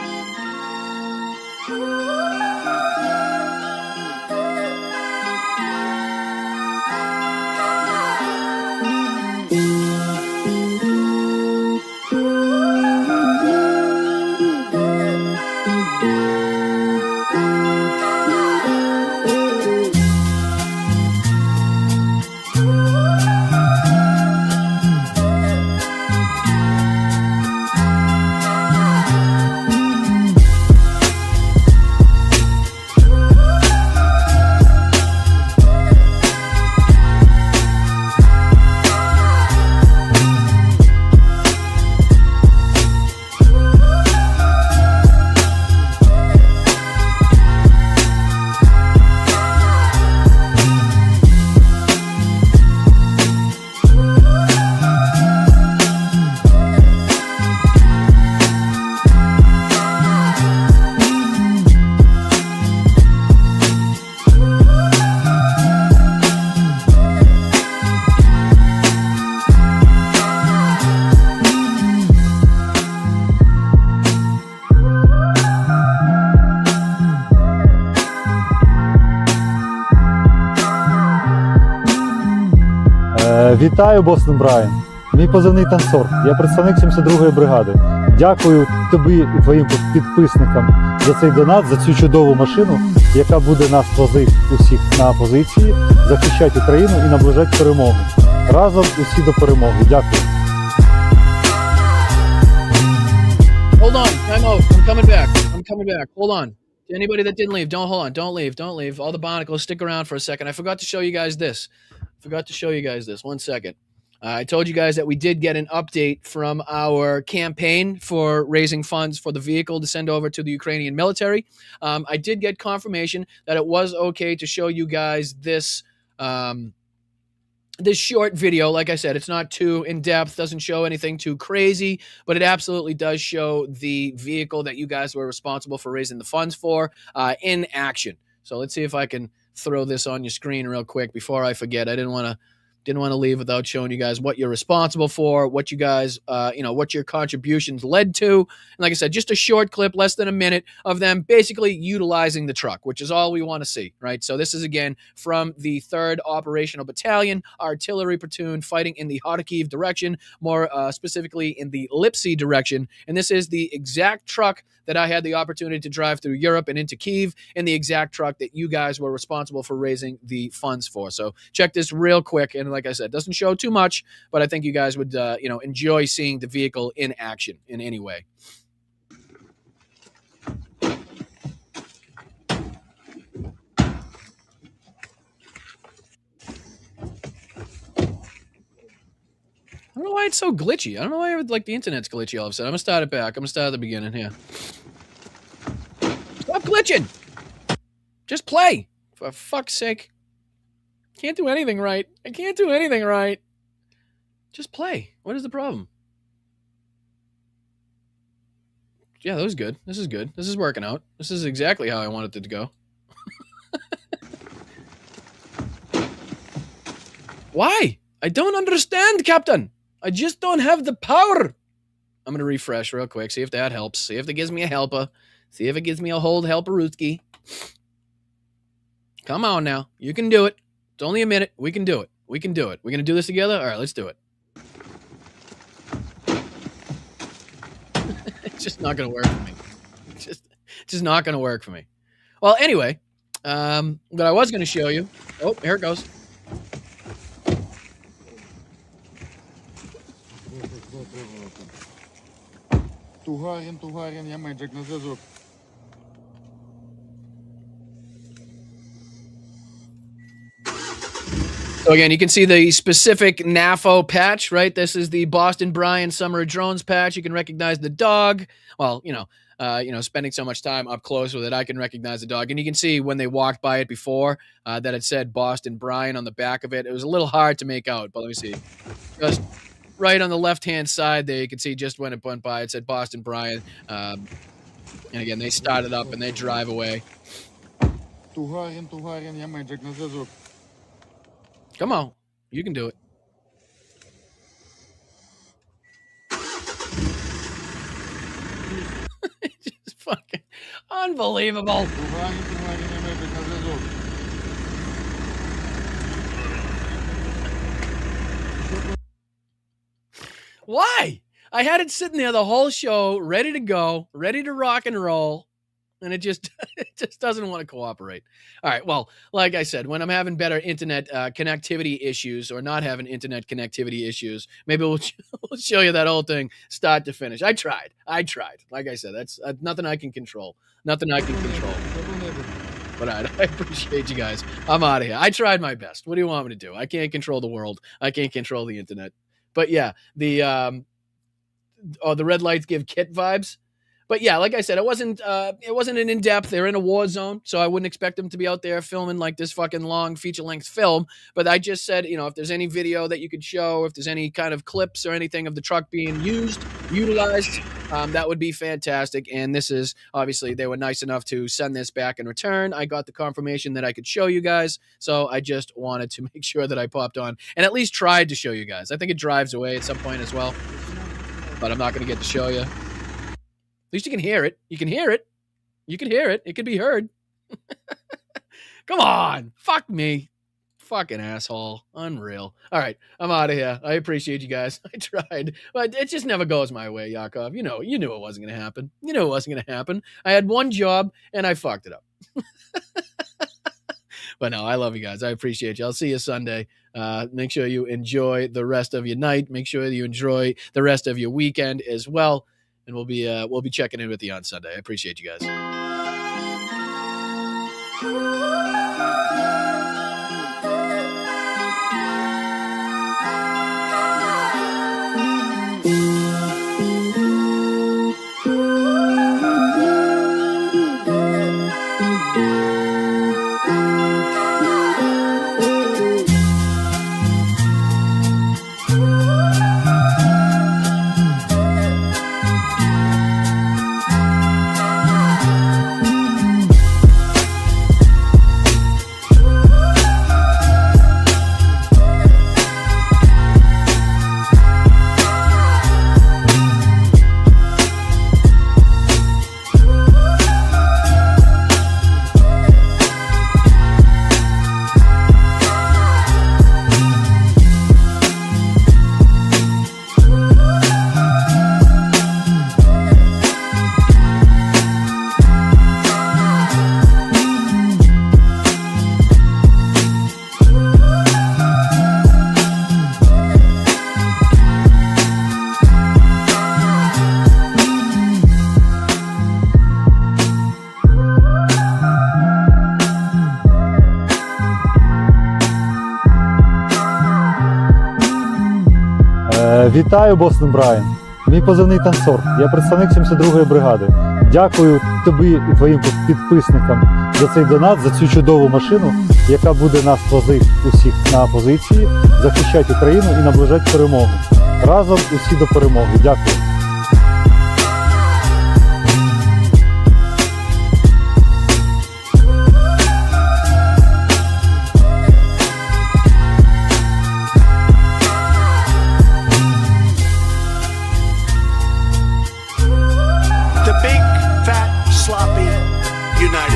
Вітаю, Бостон Брайан. Мій позивний танцор. Я представник 72-ї бригади. Дякую тобі і твоїм підписникам за цей донат, за цю чудову машину, яка буде нас возити усіх на позиції, захищати Україну і наближати перемогу. Разом усі до перемоги. Дякую. Hold on, time out. I'm coming back. Hold on. To anybody that didn't leave, don't leave. All the barnacles, stick around for a second. I forgot to show you guys this. One second. I told you guys that we did get an update from our campaign for raising funds for the vehicle to send over to the Ukrainian military. I did get confirmation that it was okay to show you guys this this short video. Like I said, it's not too in-depth, doesn't show anything too crazy, but it absolutely does show the vehicle that you guys were responsible for raising the funds for in action. So let's see if I can throw this on your screen real quick before I forget. I didn't want to leave without showing you guys what you're responsible for, what you guys, what your contributions led to. And like I said, just a short clip, less than a minute, of them basically utilizing the truck, which is all we want to see, right? So this is, again, from the 3rd Operational Battalion, Artillery Platoon, fighting in the Kharkiv direction, more specifically in the Lipsy direction. And this is the exact truck that I had the opportunity to drive through Europe and into Kyiv, in the exact truck that you guys were responsible for raising the funds for. So check this real quick. And like I said, doesn't show too much, but I think you guys would, enjoy seeing the vehicle in action in any way. I don't know why it's so glitchy. I don't know why the internet's glitchy all of a sudden. I'm going to start it back. I'm going to start at the beginning here. Stop glitching. Just play. For fuck's sake. Can't do anything right. I can't do anything right. Just play. What is the problem? Yeah, that was good. This is good. This is working out. This is exactly how I wanted it to go. Why? I don't understand, Captain. I just don't have the power. I'm going to refresh real quick, see if that helps. See if it gives me a helper. See if it gives me a hold helperooski. Come on now. You can do it. It's only a minute. We can do it. We're going to do this together? All right, let's do it. It's just not going to work for me. It's just not going to work for me. Well, anyway, what I was going to show you. Oh, here it goes. Тугарин, я Меджик на зв'язок. So again, you can see the specific NAFO patch, right? This is the Boston Bryan Summer Drones patch. You can recognize the dog. Well, spending so much time up close with it, I can recognize the dog. And you can see when they walked by it before that it said Boston Bryan on the back of it. It was a little hard to make out, but let me see. Just right on the left-hand side there, you can see just when it went by, it said Boston Bryan. And again, they start it up and they drive away. Тугарин, я Меджик на зв'язок. Come on. You can do it. Just fucking unbelievable. Why? I had it sitting there the whole show, ready to go, ready to rock and roll, and it just doesn't want to cooperate. All right, well, like I said, when I'm having better internet connectivity issues or not having internet connectivity issues, maybe we'll show you that whole thing start to finish. I tried. Like I said, that's nothing I can control. But all right, I appreciate you guys. I'm out of here. I tried my best. What do you want me to do? I can't control the world. I can't control the internet. But yeah, the red lights give Kit vibes. But yeah, like I said, it wasn't an in-depth. They're in a war zone, so I wouldn't expect them to be out there filming like this fucking long feature-length film. But I just said, if there's any video that you could show, if there's any kind of clips or anything of the truck being utilized, that would be fantastic. And this is, obviously, they were nice enough to send this back in return. I got the confirmation that I could show you guys, so I just wanted to make sure that I popped on and at least tried to show you guys. I think it drives away at some point as well, but I'm not going to get to show you. At least you can hear it. You can hear it. It could be heard. Come on. Fuck me. Fucking asshole. Unreal. All right, I'm out of here. I appreciate you guys. I tried, but it just never goes my way, Yakov. You knew it wasn't going to happen. You knew it wasn't going to happen. I had one job, and I fucked it up. But no, I love you guys. I appreciate you. I'll see you Sunday. Make sure you enjoy the rest of your night. Make sure you enjoy the rest of your weekend as well. And we'll be checking in with you on Sunday. I appreciate you guys. Вітаю, Бостон Брайан. Мій позивний танцор. Я представник 72-ї бригади. Дякую тобі і твоїм підписникам за цей донат, за цю чудову машину, яка буде нас возити усіх на позиції, захищати Україну і наближати перемогу. Разом усі до перемоги. Дякую. Big, fat, sloppy United